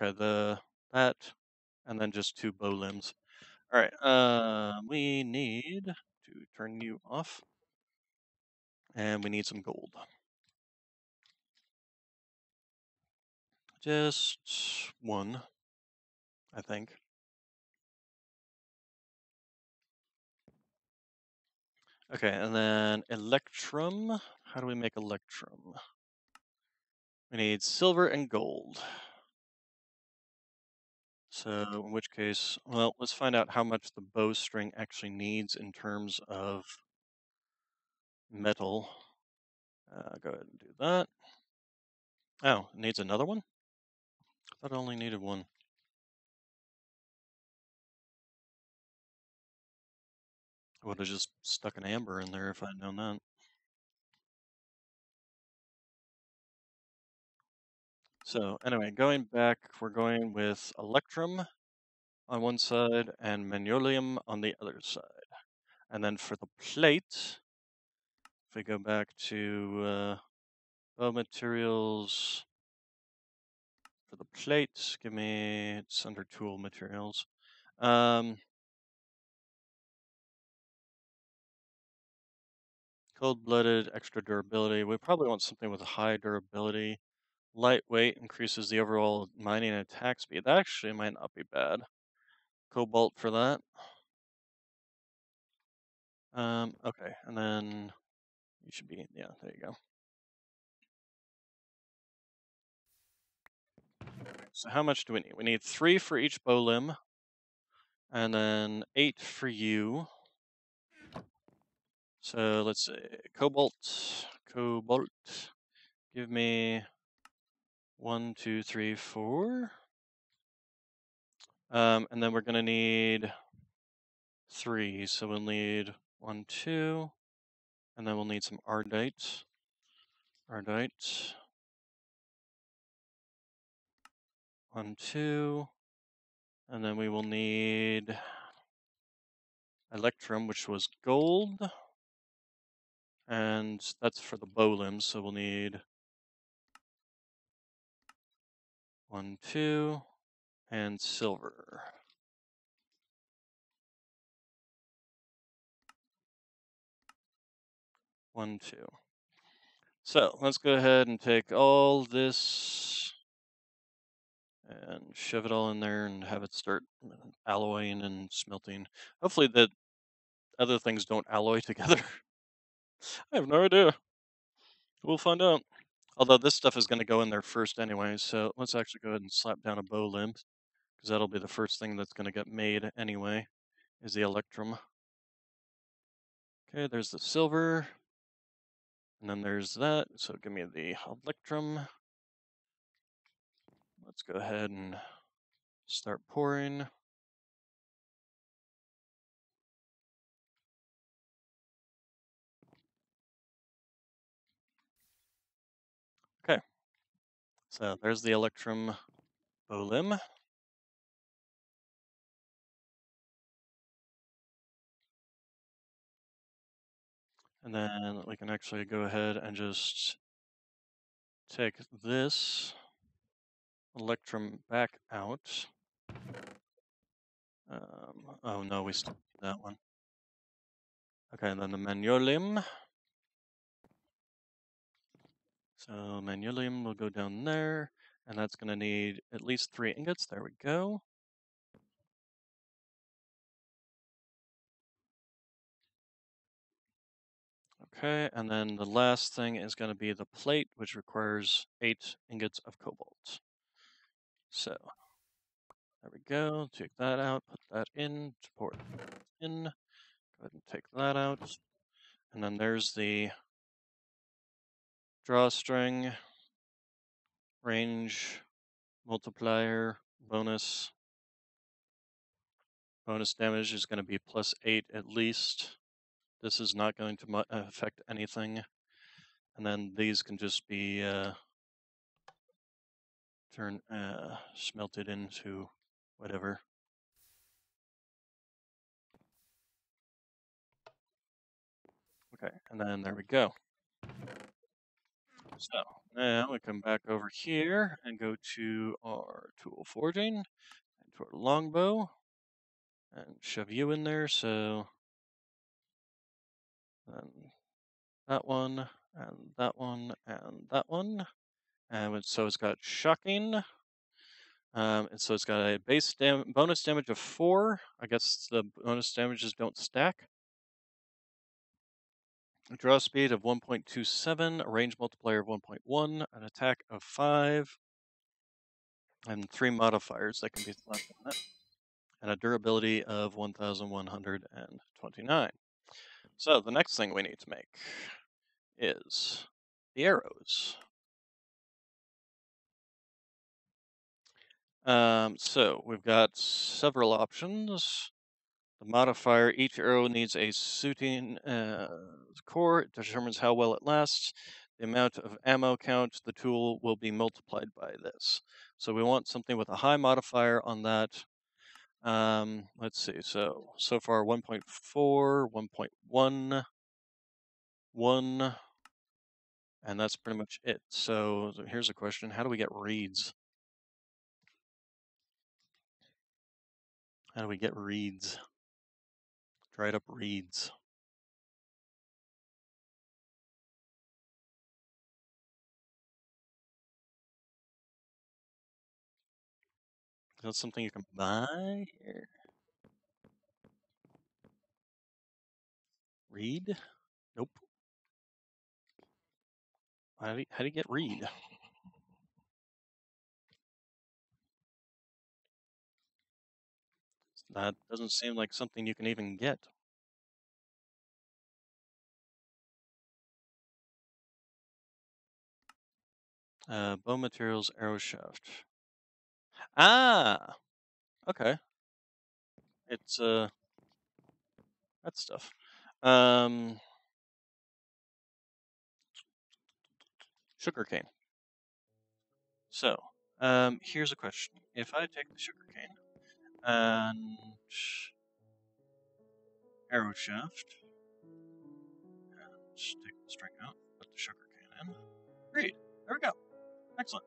Okay, that, and then just two bow limbs. All right. We need to turn you off, and we need some gold. Just one, I think. Okay, and then electrum. How do we make electrum? We need silver and gold. So in which case, well, let's find out how much the bowstring actually needs in terms of metal. Go ahead and do that. Oh, it needs another one? I thought it only needed one. I would have just stuck an amber in there if I'd known that. So anyway, going back, we're going with electrum on one side and magnolium on the other side. And then for the plate, if we go back to bow materials, for the plate, give me, it's under tool materials. Cold-blooded, extra durability. We probably want something with a high durability. Lightweight increases the overall mining and attack speed. That actually might not be bad. Cobalt for that. Okay, and then you should be, yeah, there you go. So how much do we need? We need 3 for each bow limb, and then 8 for you. So let's see, cobalt. Give me 1, 2, 3, 4. And then we're gonna need 3. So we'll need 1, 2, and then we'll need some ardite. Ardite. 1, 2, and then we will need electrum, which was gold, and that's for the bow limbs. So we'll need 1, 2, and silver. 1, 2. So let's go ahead and take all this and shove it all in there and have it start alloying and smelting. Hopefully the other things don't alloy together. I have no idea. We'll find out. Although this stuff is going to go in there first anyway, so let's actually go ahead and slap down a bow limb, because that'll be the first thing that's going to get made anyway, is the electrum. Okay, there's the silver. And then there's that, so give me the electrum. Let's go ahead and start pouring. Okay, so there's the electrum bow limb. And then we can actually go ahead and just take this electrum back out. Oh no, we still need that one. Okay, and then the magnolium. So magnolium will go down there, and that's going to need at least 3 ingots. There we go. Okay, and then the last thing is going to be the plate, which requires 8 ingots of cobalt. So There we go. Take that out, put that in, port in. Go ahead and take that out. And then there's the drawstring, range, multiplier, bonus. Bonus damage is going to be +8 at least. This is not going to affect anything. And then these can just be smelted into whatever. Okay, and then there we go. So now we come back over here and go to our tool forging and to our longbow and shove you in there. So then that one and that one and that one. And so it's got shocking. And so it's got a bonus damage of 4. I guess the bonus damages don't stack. A draw speed of 1.27, a range multiplier of 1.1, an attack of 5, and 3 modifiers that can be slapped on it, and a durability of 1,129. So the next thing we need to make is the arrows. So we've got several options. The modifier, each arrow needs a suiting core. It determines how well it lasts. The amount of ammo count, the tool will be multiplied by this. So we want something with a high modifier on that. Let's see, so far 1.4, 1.1, 1, and that's pretty much it. So here's a question, how do we get reeds? How do we get reeds? Dried up reeds. Is that something you can buy here? Reed? Nope. How do you get reed? That doesn't seem like something you can even get. Bow materials, arrow shaft. Ah! Okay. It's, that stuff. Sugarcane. So, here's a question. If I take the sugarcane and arrow shaft, and take the string out, put the sugarcane in, reed. There we go. Excellent.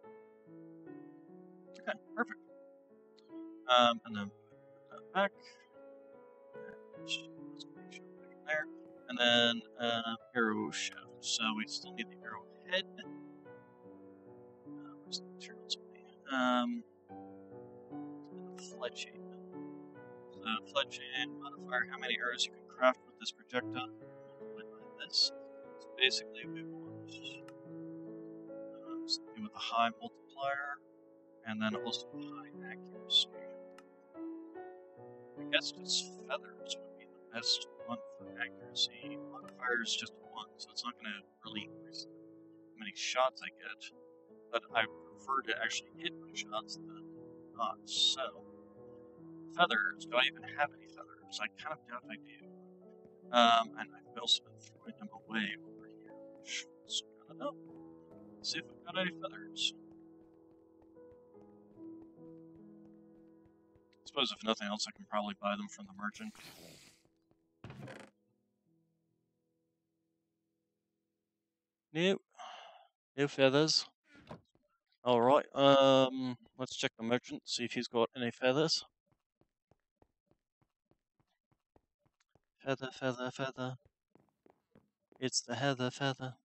Okay, perfect. And then put that back. There. And then arrow shaft. So we still need the arrow head. Where's the materials? And the fletching. So fletching modifier, how many arrows you can craft with this projectile. Multiplied by this. So basically we want something with a high multiplier and then also a high accuracy. I guess just feathers would be the best one for accuracy. Modifier is just 1, so it's not going to really increase how many shots I get. But I prefer to actually hit my shots than not. So, feathers. Do I even have any feathers? I kind of doubt I do. And I've also been throwing them away over here, which is kind of dumb. Let's see if I've got any feathers. I suppose if nothing else, I can probably buy them from the merchant. Nope. No feathers. Alright, let's check the merchant, see if he's got any feathers. Feather, feather, feather. It's the heather feather.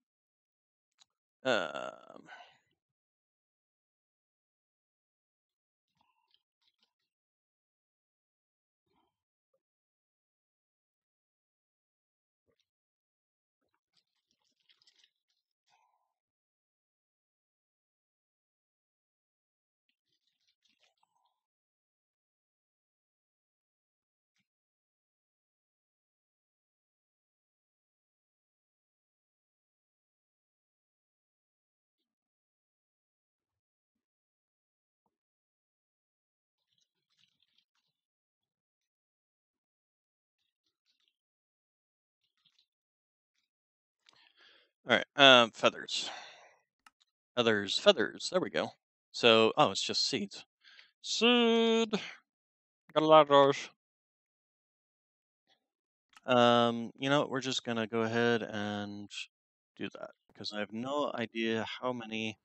All right. Feathers, feathers, feathers. There we go. So, oh, it's just seeds. Seed. Got a lot of those. You know what? We're just gonna go ahead and do that because I have no idea how many.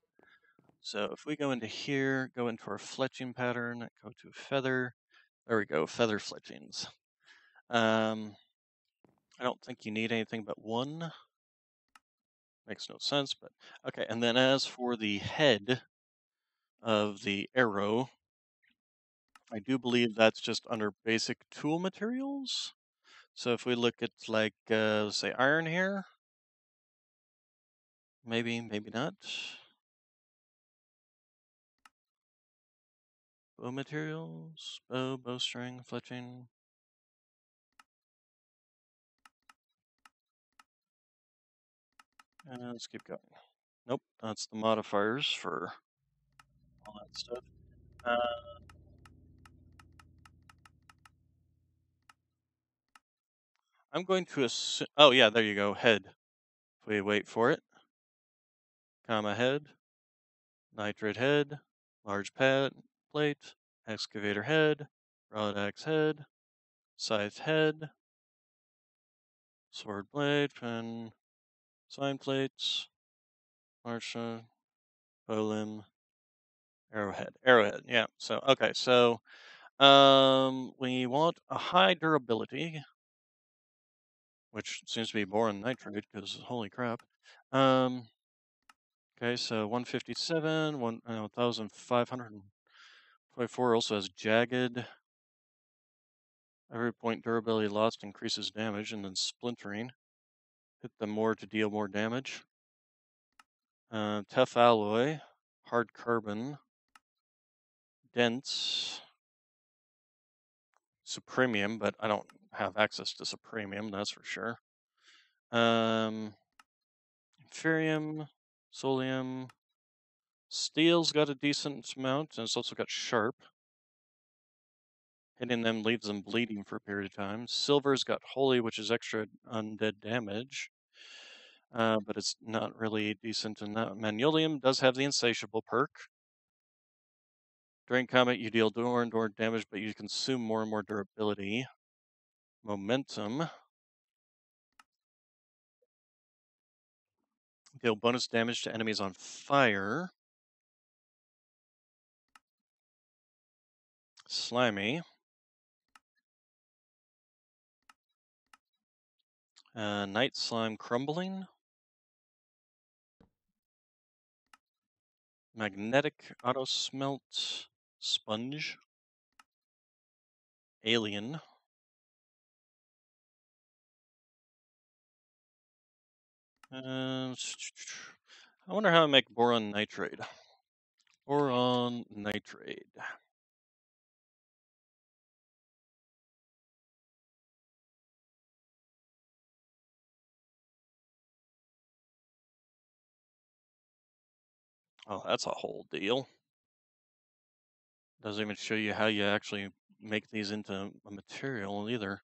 So if we go into here, go into our fletching pattern, go to feather. There we go, feather fletchings. I don't think you need anything but one. Makes no sense, but okay. And then as for the head of the arrow, I do believe that's just under basic tool materials. So if we look at like, say iron here, maybe, maybe not. Bow materials, bowstring, fletching. And let's keep going. Nope, that's the modifiers for all that stuff. Uh, I'm going to assume. Oh yeah, there you go. Head. If we wait for it, comma head, nitrate head, large pad plate, excavator head, rod axe head, scythe head, sword blade, and sign plates, large bow limb, arrowhead. Arrowhead. Yeah. So okay. So we want a high durability, which seems to be boron nitrate because holy crap. Um, okay, so 157, 1524 also has jagged. Every point durability lost increases damage, and then splintering. Hit them more to deal more damage. Tough alloy, hard carbon, dense, supremium, but I don't have access to supremium, that's for sure. Inferium, solium, steel's got a decent amount, and it's also got sharp. Hitting them leaves them bleeding for a period of time. Silver's got holy, which is extra undead damage, but it's not really decent in that. Magnolium does have the insatiable perk. During combat, you deal more and more damage, but you consume more and more durability. Momentum. Deal bonus damage to enemies on fire. Slimy. Night slime crumbling. Magnetic auto smelt. Sponge. Alien. I wonder how I make boron nitrate. Boron nitrate. Oh, that's a whole deal. Doesn't even show you how you actually make these into a material either.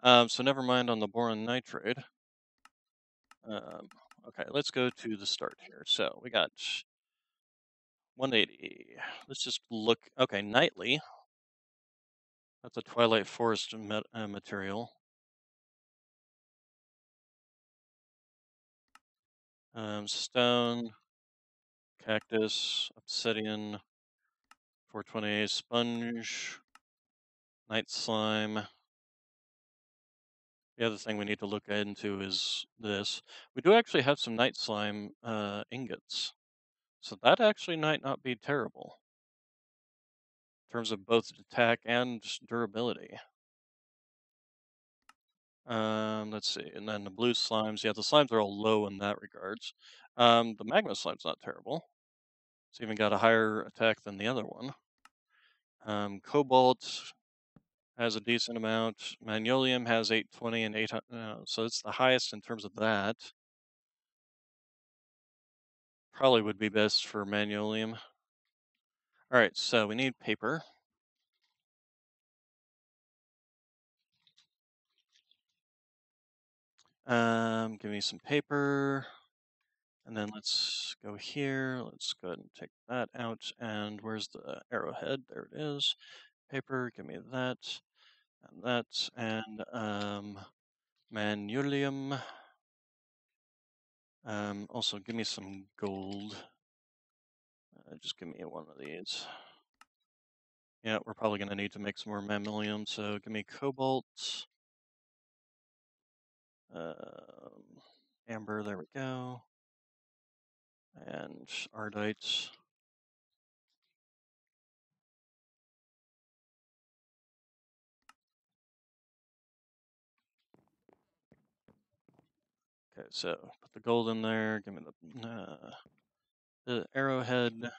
So never mind on the boron nitrate. Um, okay, let's go to the start here. So we got 180. Let's just look. Okay, nightly. That's a Twilight Forest material. Stone, cactus, obsidian, 420 sponge, night slime. The other thing we need to look into is this. We do actually have some night slime ingots. So that actually might not be terrible in terms of both attack and durability. Let's see. And then the blue slimes. Yeah, the slimes are all low in that regards. The magma slime's not terrible. It's even got a higher attack than the other one. Cobalt has a decent amount. Magnolium has 820 and 800. So it's the highest in terms of that. Probably would be best for magnolium. All right, so we need paper. Give me some paper. And then let's go here. Let's go ahead and take that out. And where's the arrowhead? There it is. Paper, give me that. And that. And manulium. Also, give me some gold. Just give me one of these. Yeah, we're probably going to need to make some more mammalium, so give me cobalt. Amber, there we go. And ardite. Okay, so put the gold in there, give me the arrowhead.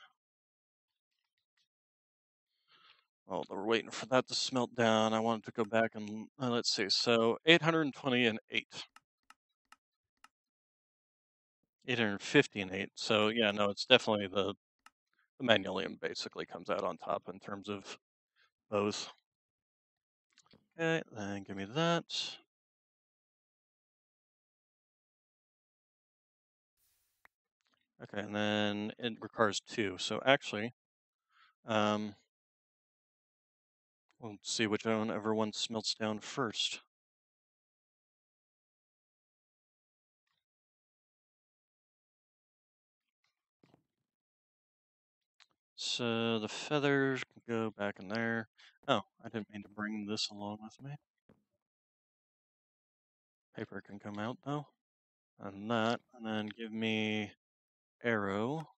Oh, we're waiting for that to smelt down. I wanted to go back and let's see. So 820 and 8. 850 and 8. So yeah, no, it's definitely the magnesium basically comes out on top in terms of both. Okay, then give me that. Okay, and then it requires 2. So actually, we'll see whichever one smelts down first. So the feathers can go back in there. Oh, I didn't mean to bring this along with me. Paper can come out though. And that, and then give me arrow.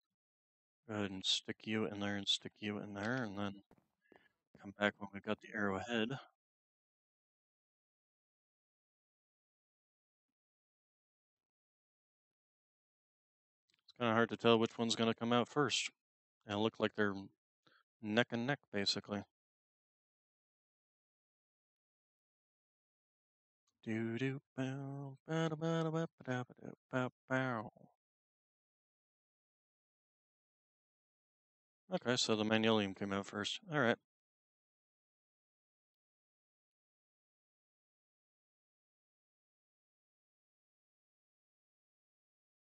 Go ahead and stick you in there and stick you in there, and then come back when we've got the arrowhead. It's kind of hard to tell which one's going to come out first. They look like they're neck and neck, basically. Do do bow, ba da ba da ba da ba da ba bow. Okay, so the magnolium came out first. All right.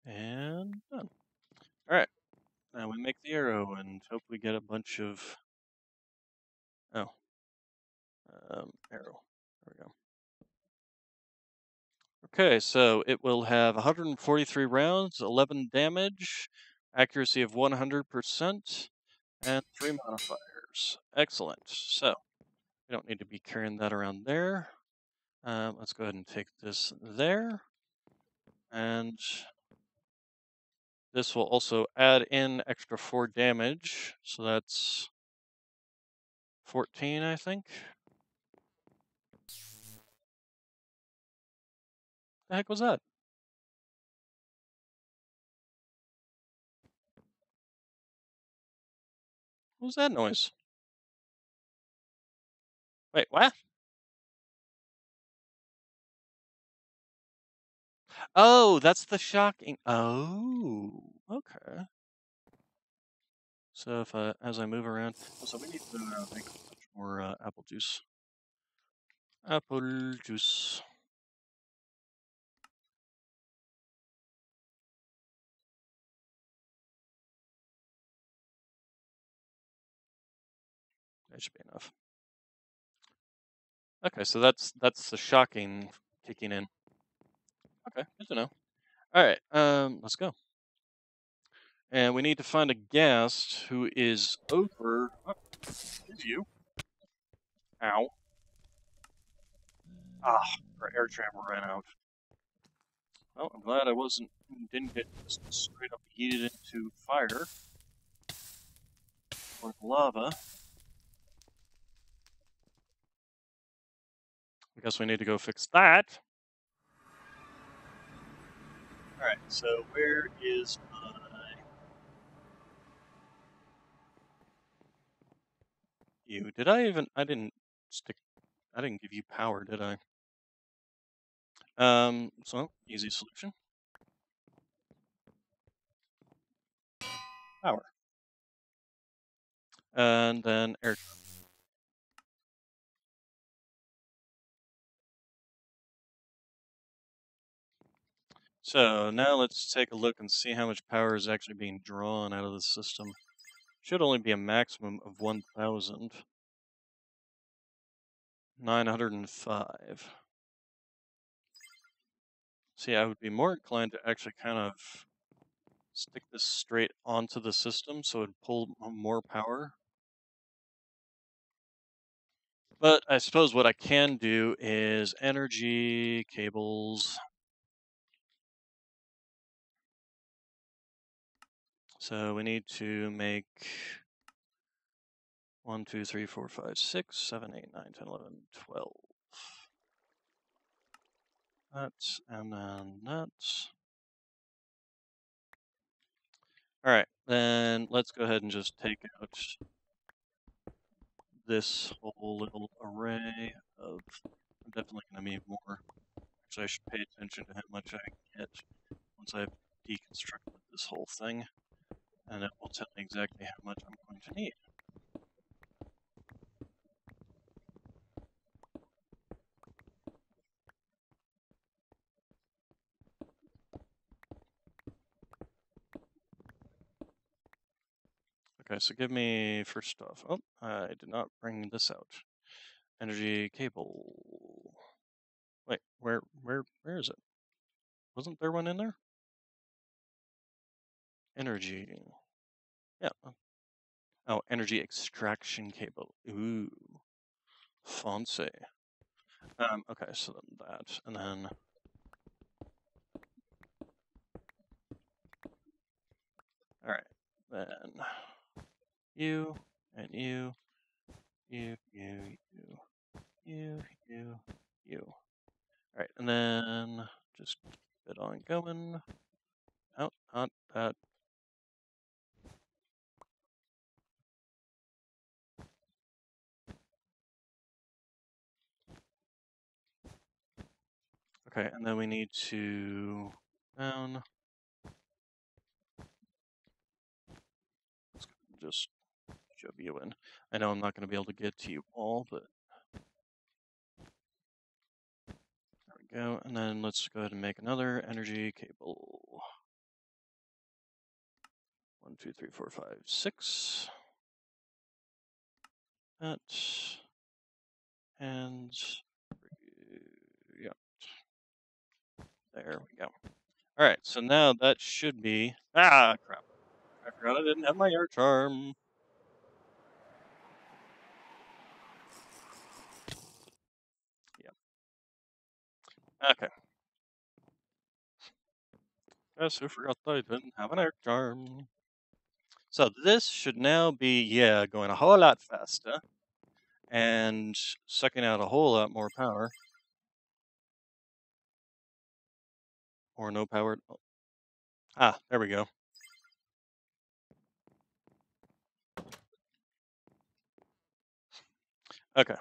And done. All right. Now we make the arrow and hope we get a bunch of. Oh, arrow. There we go. Okay, so it will have 143 rounds, 11 damage, accuracy of 100%, and 3 modifiers. Excellent. So we don't need to be carrying that around there. Let's go ahead and take this there. And this will also add in extra 4 damage. So that's 14, I think. The heck was that? What was that noise? Wait, what? Oh, that's the shocking. Oh, okay. So if as I move around, so we need to make a bunch more apple juice. Apple juice. That should be enough. Okay, so that's the shocking kicking in. Okay, good to know. All right, let's go. And we need to find a guest who is over. Oh, it's you. Ow. Ah, our air travel ran out. Well, I'm glad I didn't get just straight up yeeted into fire or lava. I guess we need to go fix that. All right, so where is my? You. Did I even? I didn't stick. I didn't give you power, did I? So easy solution. Power. And then air. So now let's take a look and see how much power is actually being drawn out of the system. Should only be a maximum of 1,905. See, I would be more inclined to actually kind of stick this straight onto the system so it'd pull more power. But I suppose what I can do is energy cables. So we need to make 1, 2, 3, 4, 5, 6, 7, 8, 9, 10, 11, 12. That, and then that. All right, then let's go ahead and just take out this whole little array of, I'm definitely going to need more. Actually, I should pay attention to how much I get once I've deconstructed this whole thing, and it will tell me exactly how much I'm going to need. Okay, so give me, first off, oh, I did not bring this out. Energy cable. Wait, where is it? Wasn't there one in there? Energy. Yeah. Oh, energy extraction cable. Ooh, fancy. Okay, so then that, and then all right, then you and you, you, you. All right, and then just keep it on going. Out, not that. Okay, and then we need to down. Let's just shove you in. I know I'm not going to be able to get to you all, but there we go. And then let's go ahead and make another energy cable. 1, 2, 3, 4, 5, 6. That and yeah, there we go. All right, so now that should be crap. I forgot I didn't have my air charm. Yeah. Okay. Guess who forgot that I didn't have an air charm? So this should now be, yeah, going a whole lot faster and sucking out a whole lot more power. Or no power. Oh. Ah, there we go. Okay.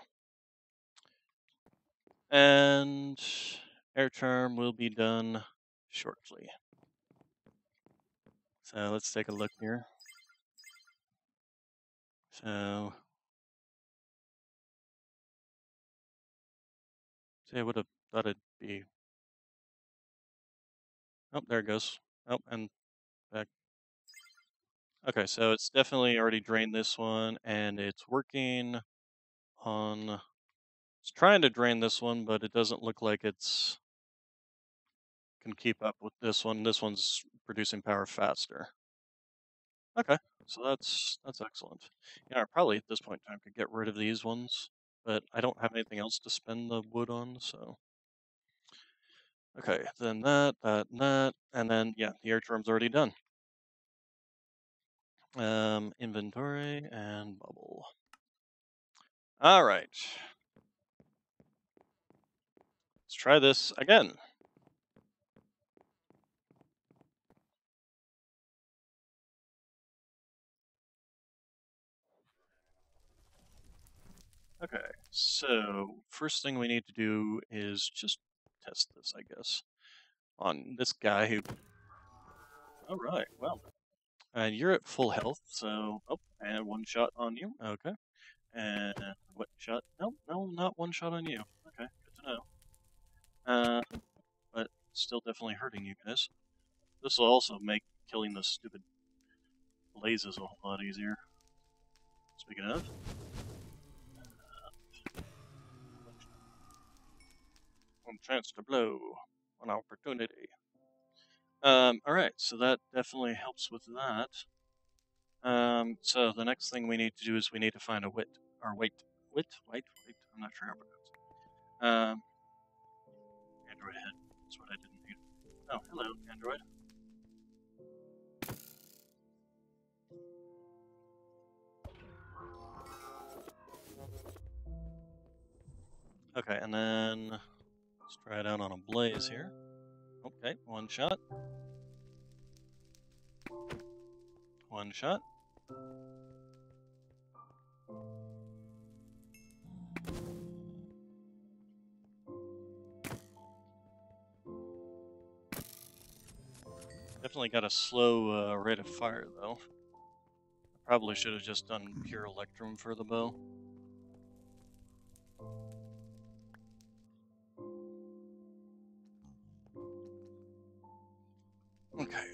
And air charm will be done shortly. So let's take a look here. So, see, I would have thought it'd be. Oh, there it goes. Oh, and back. Okay, so it's definitely already drained this one, and it's working on. It's trying to drain this one, but it doesn't look like it's can keep up with this one. This one's producing power faster. Okay, so that's excellent. Yeah, I probably at this point in time could get rid of these ones, but I don't have anything else to spend the wood on, so. Okay, then that, and then yeah, the air charm's already done. Inventory and bubble. All right. Let's try this again. Okay, so first thing we need to do is just test this, I guess, on this guy who. All right, well, and you're at full health, so oh, and one shot on you. Okay, and what shot? No, not one shot on you. Okay, good to know. Uh, but still definitely hurting you guys. This will also make killing those stupid blazes a whole lot easier. Speaking of, one chance to blow, one opportunity. Alright, so that definitely helps with that. So the next thing we need to do is we need to find a wit, or wait, I'm not sure how to pronounce it. Android head, that's what I didn't need. Oh, hello, Android. Okay, and then let's try it out on a blaze here. Okay, one shot. One shot. Definitely got a slow rate of fire, though. I probably should have just done pure electrum for the bow. Okay,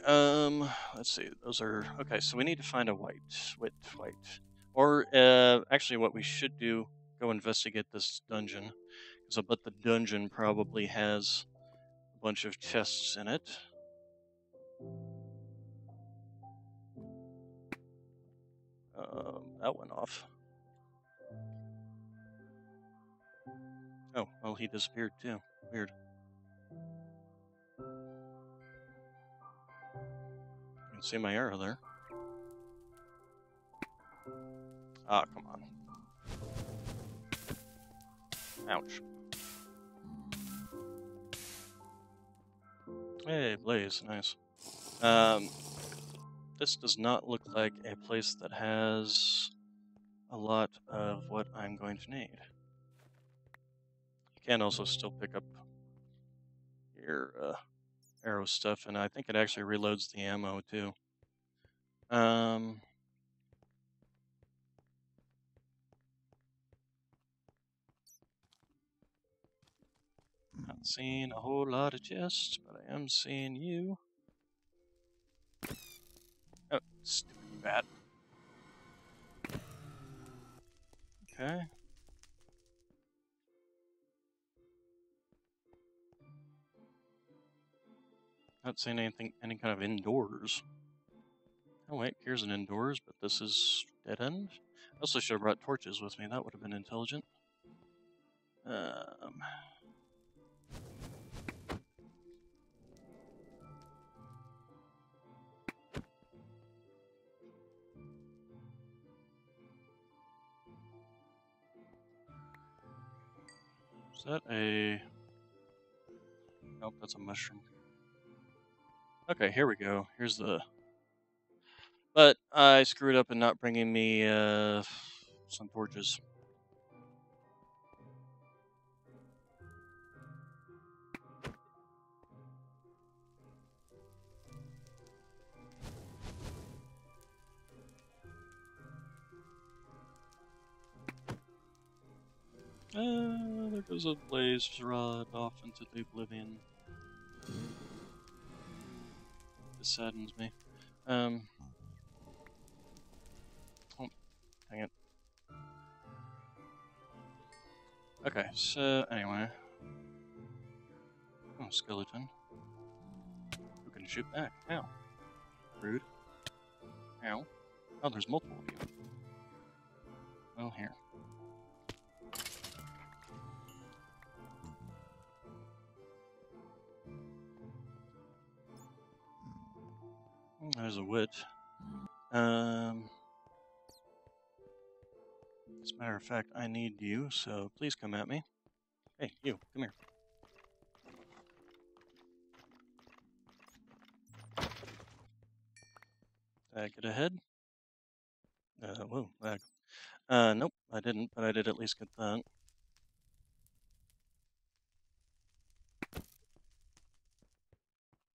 let's see, those are, okay, so we need to find a white. Or, actually what we should do, go investigate this dungeon, because I bet the dungeon probably has a bunch of chests in it. That went off. Oh, well, he disappeared too. Weird. You can see my arrow there. Ah, come on. Ouch. Hey, blaze, nice. This does not look like a place that has a lot of what I'm going to need. You can also still pick up your arrow stuff, and I think it actually reloads the ammo too. Not seeing a whole lot of chests, but I am seeing you. Oh, stupid bat. Okay. Not seeing anything, any kind of indoors. Oh wait, here's an indoors, but this is dead end. I also should have brought torches with me. That would have been intelligent. Is that a... Nope, that's a mushroom. Okay, here we go. Here's the... But I screwed up in not bringing me some torches. There goes a blaze rod off into the oblivion. This saddens me. Oh, dang it. Okay, so anyway. Oh, skeleton. Who can shoot back? Ow. Rude. Ow. Oh, there's multiple of you. Well, here. There's a wit. As a matter of fact, I need you, so please come at me. Hey, you, come here. Did I get ahead? Whoa, lag. Nope, I didn't, but I did at least get that.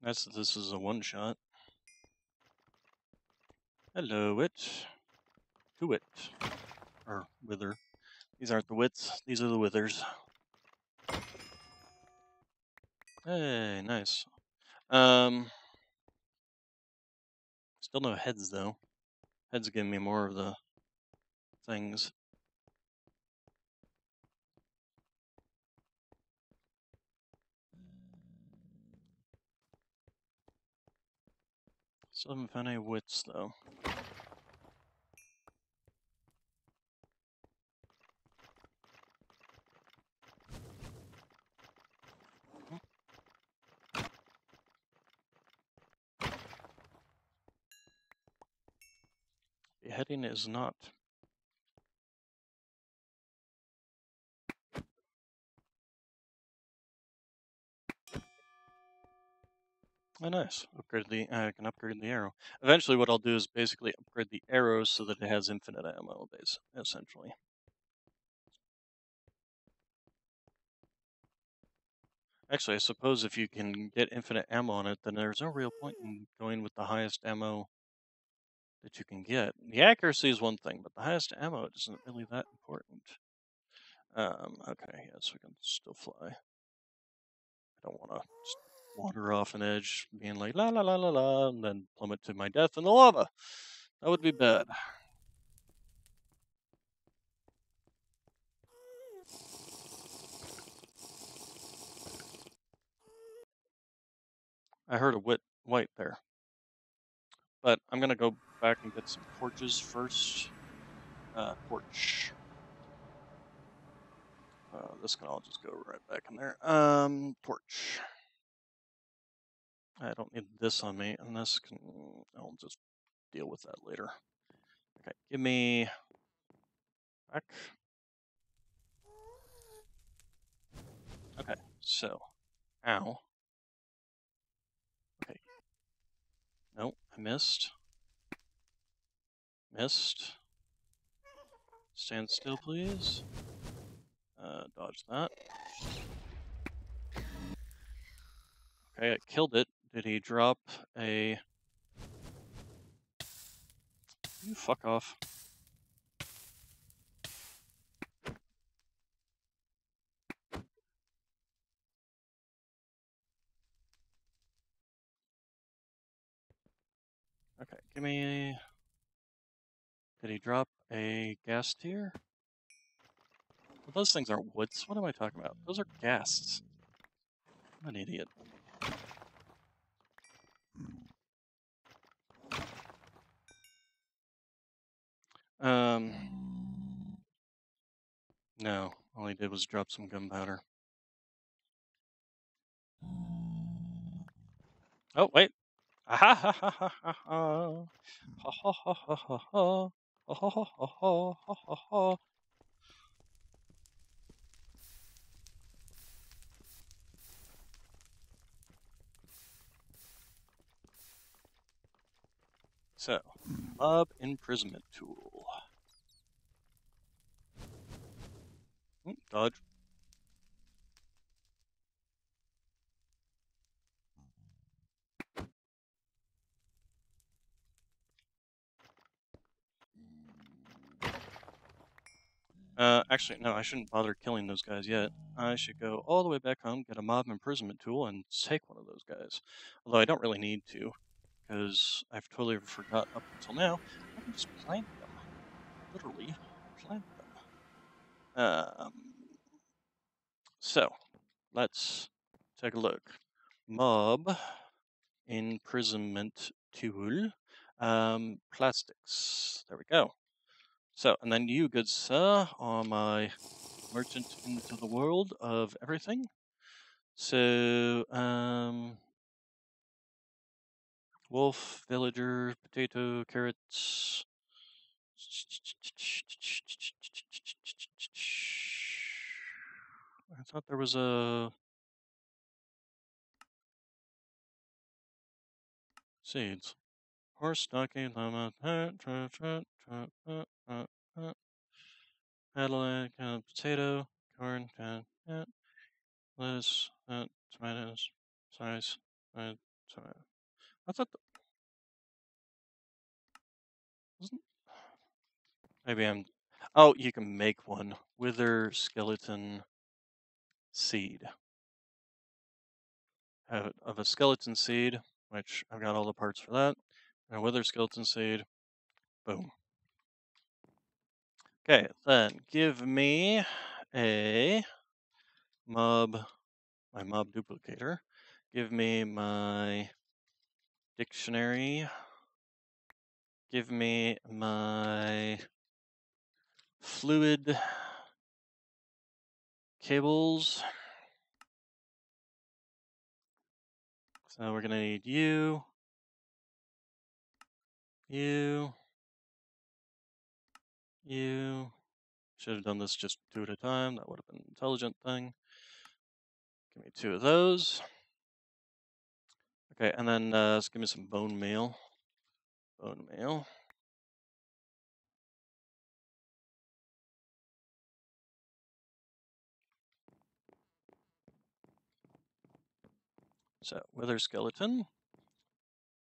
This is a one-shot. Hello, wit. To wit. Or wither. These aren't the wits, these are the withers. Hey, nice. Still no heads though. Heads give me more of the things. Still haven't found any wits though. Beheading is not. Oh, nice. I can upgrade the arrow. Eventually, what I'll do is basically upgrade the arrow so that it has infinite ammo, essentially. Actually, I suppose if you can get infinite ammo on it, then there's no real point in going with the highest ammo that you can get. The accuracy is one thing, but the highest ammo isn't really that important. Okay, yes, we can still fly. I don't want to just wander off an edge, being like la la la la la, and then plummet to my death in the lava. That would be bad. I heard a white there, but I'm gonna go back and get some torches first. Torch. This can all just go right back in there. Torch. I don't need this on me, and this can. I'll just deal with that later. Okay, give me back. Okay, so, ow. Okay, no, I missed. Missed. Stand still, please. Dodge that. Okay, I killed it. Did he drop a... You fuck off. Okay, give me... Did he drop a gas tier? Well, those things aren't woods. What am I talking about? Those are ghasts. I'm an idiot. Um... No, all he did was drop some gunpowder. Oh, wait. Ha ha ha ha ha ha. Ha ha ha ha ha ha. Ha ha ha ha ha ha ha ha. So, mob imprisonment tool. Dodge. Actually, no, I shouldn't bother killing those guys yet. I should go all the way back home, get a mob imprisonment tool, and take one of those guys. Although I don't really need to, because I've totally forgot up until now. I can just plant them. Literally, plant them. So, let's take a look. Mob imprisonment tool. Plastics. There we go. So, and then you, good sir, are my merchant into the world of everything. So, wolf, villager, potato, carrots. I thought there was a seeds. Horse, donkey, llama, Adelaide, potato, corn, lettuce, tomatoes, size, tomato. I thought wasn't maybe I'm. Oh, you can make one. Wither skeleton seed. of a skeleton seed, which I've got all the parts for that. And a wither skeleton seed. Boom. Okay, then give me a mob, my mob duplicator. Give me my dictionary. Give me my fluid cables. So we're gonna need you, you, you. Should have done this just 2 at a time. That would have been an intelligent thing. Give me 2 of those. Okay, and then let's give me some bone meal. Bone meal. So wither skeleton.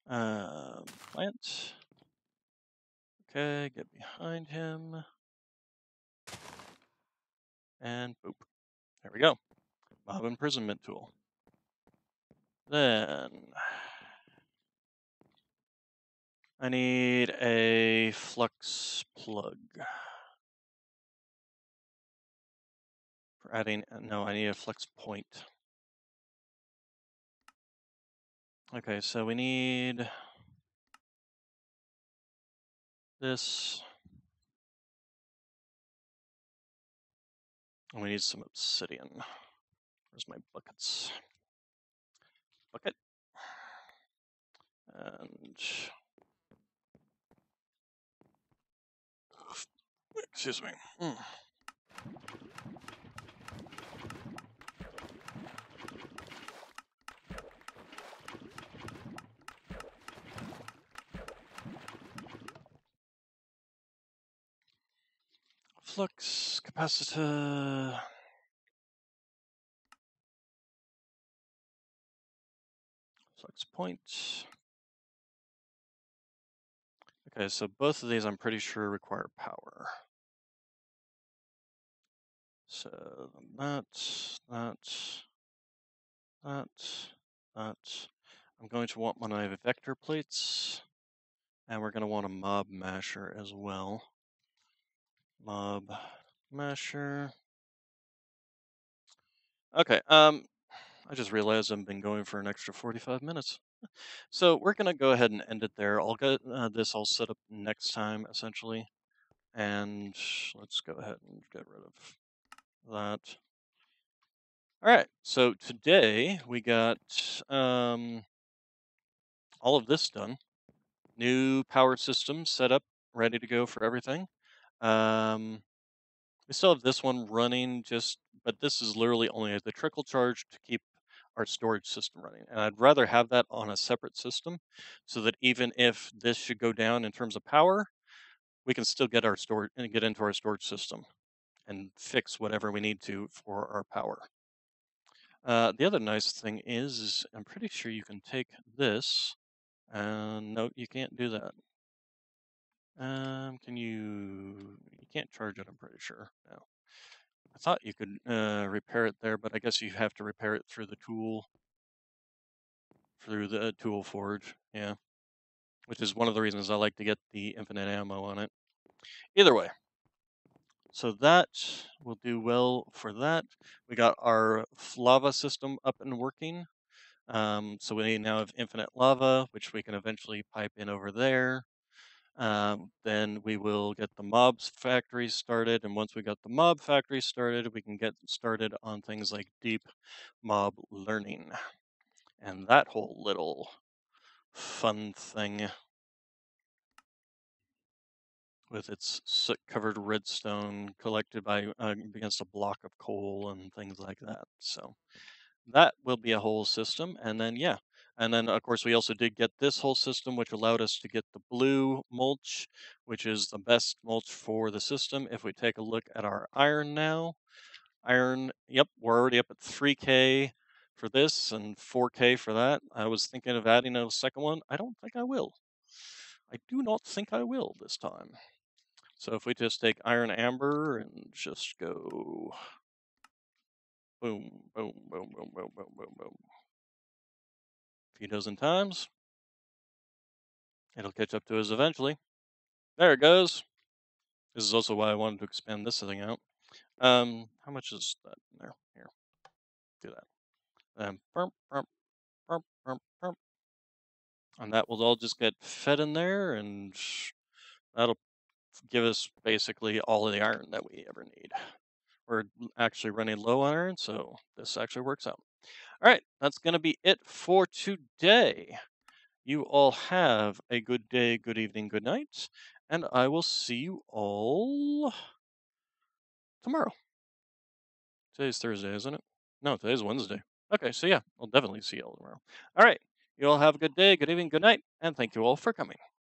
Plant. Okay, get behind him. And boop. There we go. Mob imprisonment tool. Then I need a flux plug. For adding, no, I need a flux point. Okay, so we need this. And we need some obsidian. Where's my buckets? Bucket. And excuse me. Flux capacitor. Flux point. Okay, so both of these I'm pretty sure require power. So that. I'm going to want one of my vector plates, and we're going to want a mob masher as well. Mob masher. Okay, I just realized I've been going for an extra 45 minutes. So we're going to go ahead and end it there. I'll get this all set up next time, essentially. And let's go ahead and get rid of that. All right, so today we got all of this done. New power system set up, ready to go for everything. We still have this one running, but this is literally only the trickle charge to keep our storage system running. And I'd rather have that on a separate system so that even if this should go down in terms of power, we can still get our storage and get into our storage system and fix whatever we need to for our power. The other nice thing is I'm pretty sure you can take this, and no, you can't do that. Can you? You can't charge it. I'm pretty sure. No. I thought you could repair it there, but I guess you have to repair it through the tool forge. Yeah, which is one of the reasons I like to get the infinite ammo on it. Either way, so that will do well for that. We got our lava system up and working. So we now have infinite lava, which we can eventually pipe in over there. Then we will get the mobs factory started, and once we got the mob factory started, we can get started on things like deep mob learning. And that whole little fun thing with its soot-covered redstone collected by against a block of coal and things like that. So that will be a whole system, and then yeah. And then, of course, we also did get this whole system, which allowed us to get the blue mulch, which is the best mulch for the system. If we take a look at our iron now, iron, yep, we're already up at 3K for this and 4K for that. I was thinking of adding a second one. I don't think I will. I do not think I will this time. So if we just take iron amber and just go boom, boom, boom, boom, boom, boom, boom, boom. few dozen times. It'll catch up to us eventually. There it goes. This is also why I wanted to expand this thing out. How much is that in there? Here, do that. Burp. And that will all just get fed in there, and that'll give us basically all of the iron that we ever need. We're actually running low on iron, so this actually works out. All right, that's going to be it for today. You all have a good day, good evening, good night, and I will see you all tomorrow. Today's Thursday, isn't it? No, today's Wednesday. Okay, so yeah, I'll definitely see you all tomorrow. All right, you all have a good day, good evening, good night, and thank you all for coming.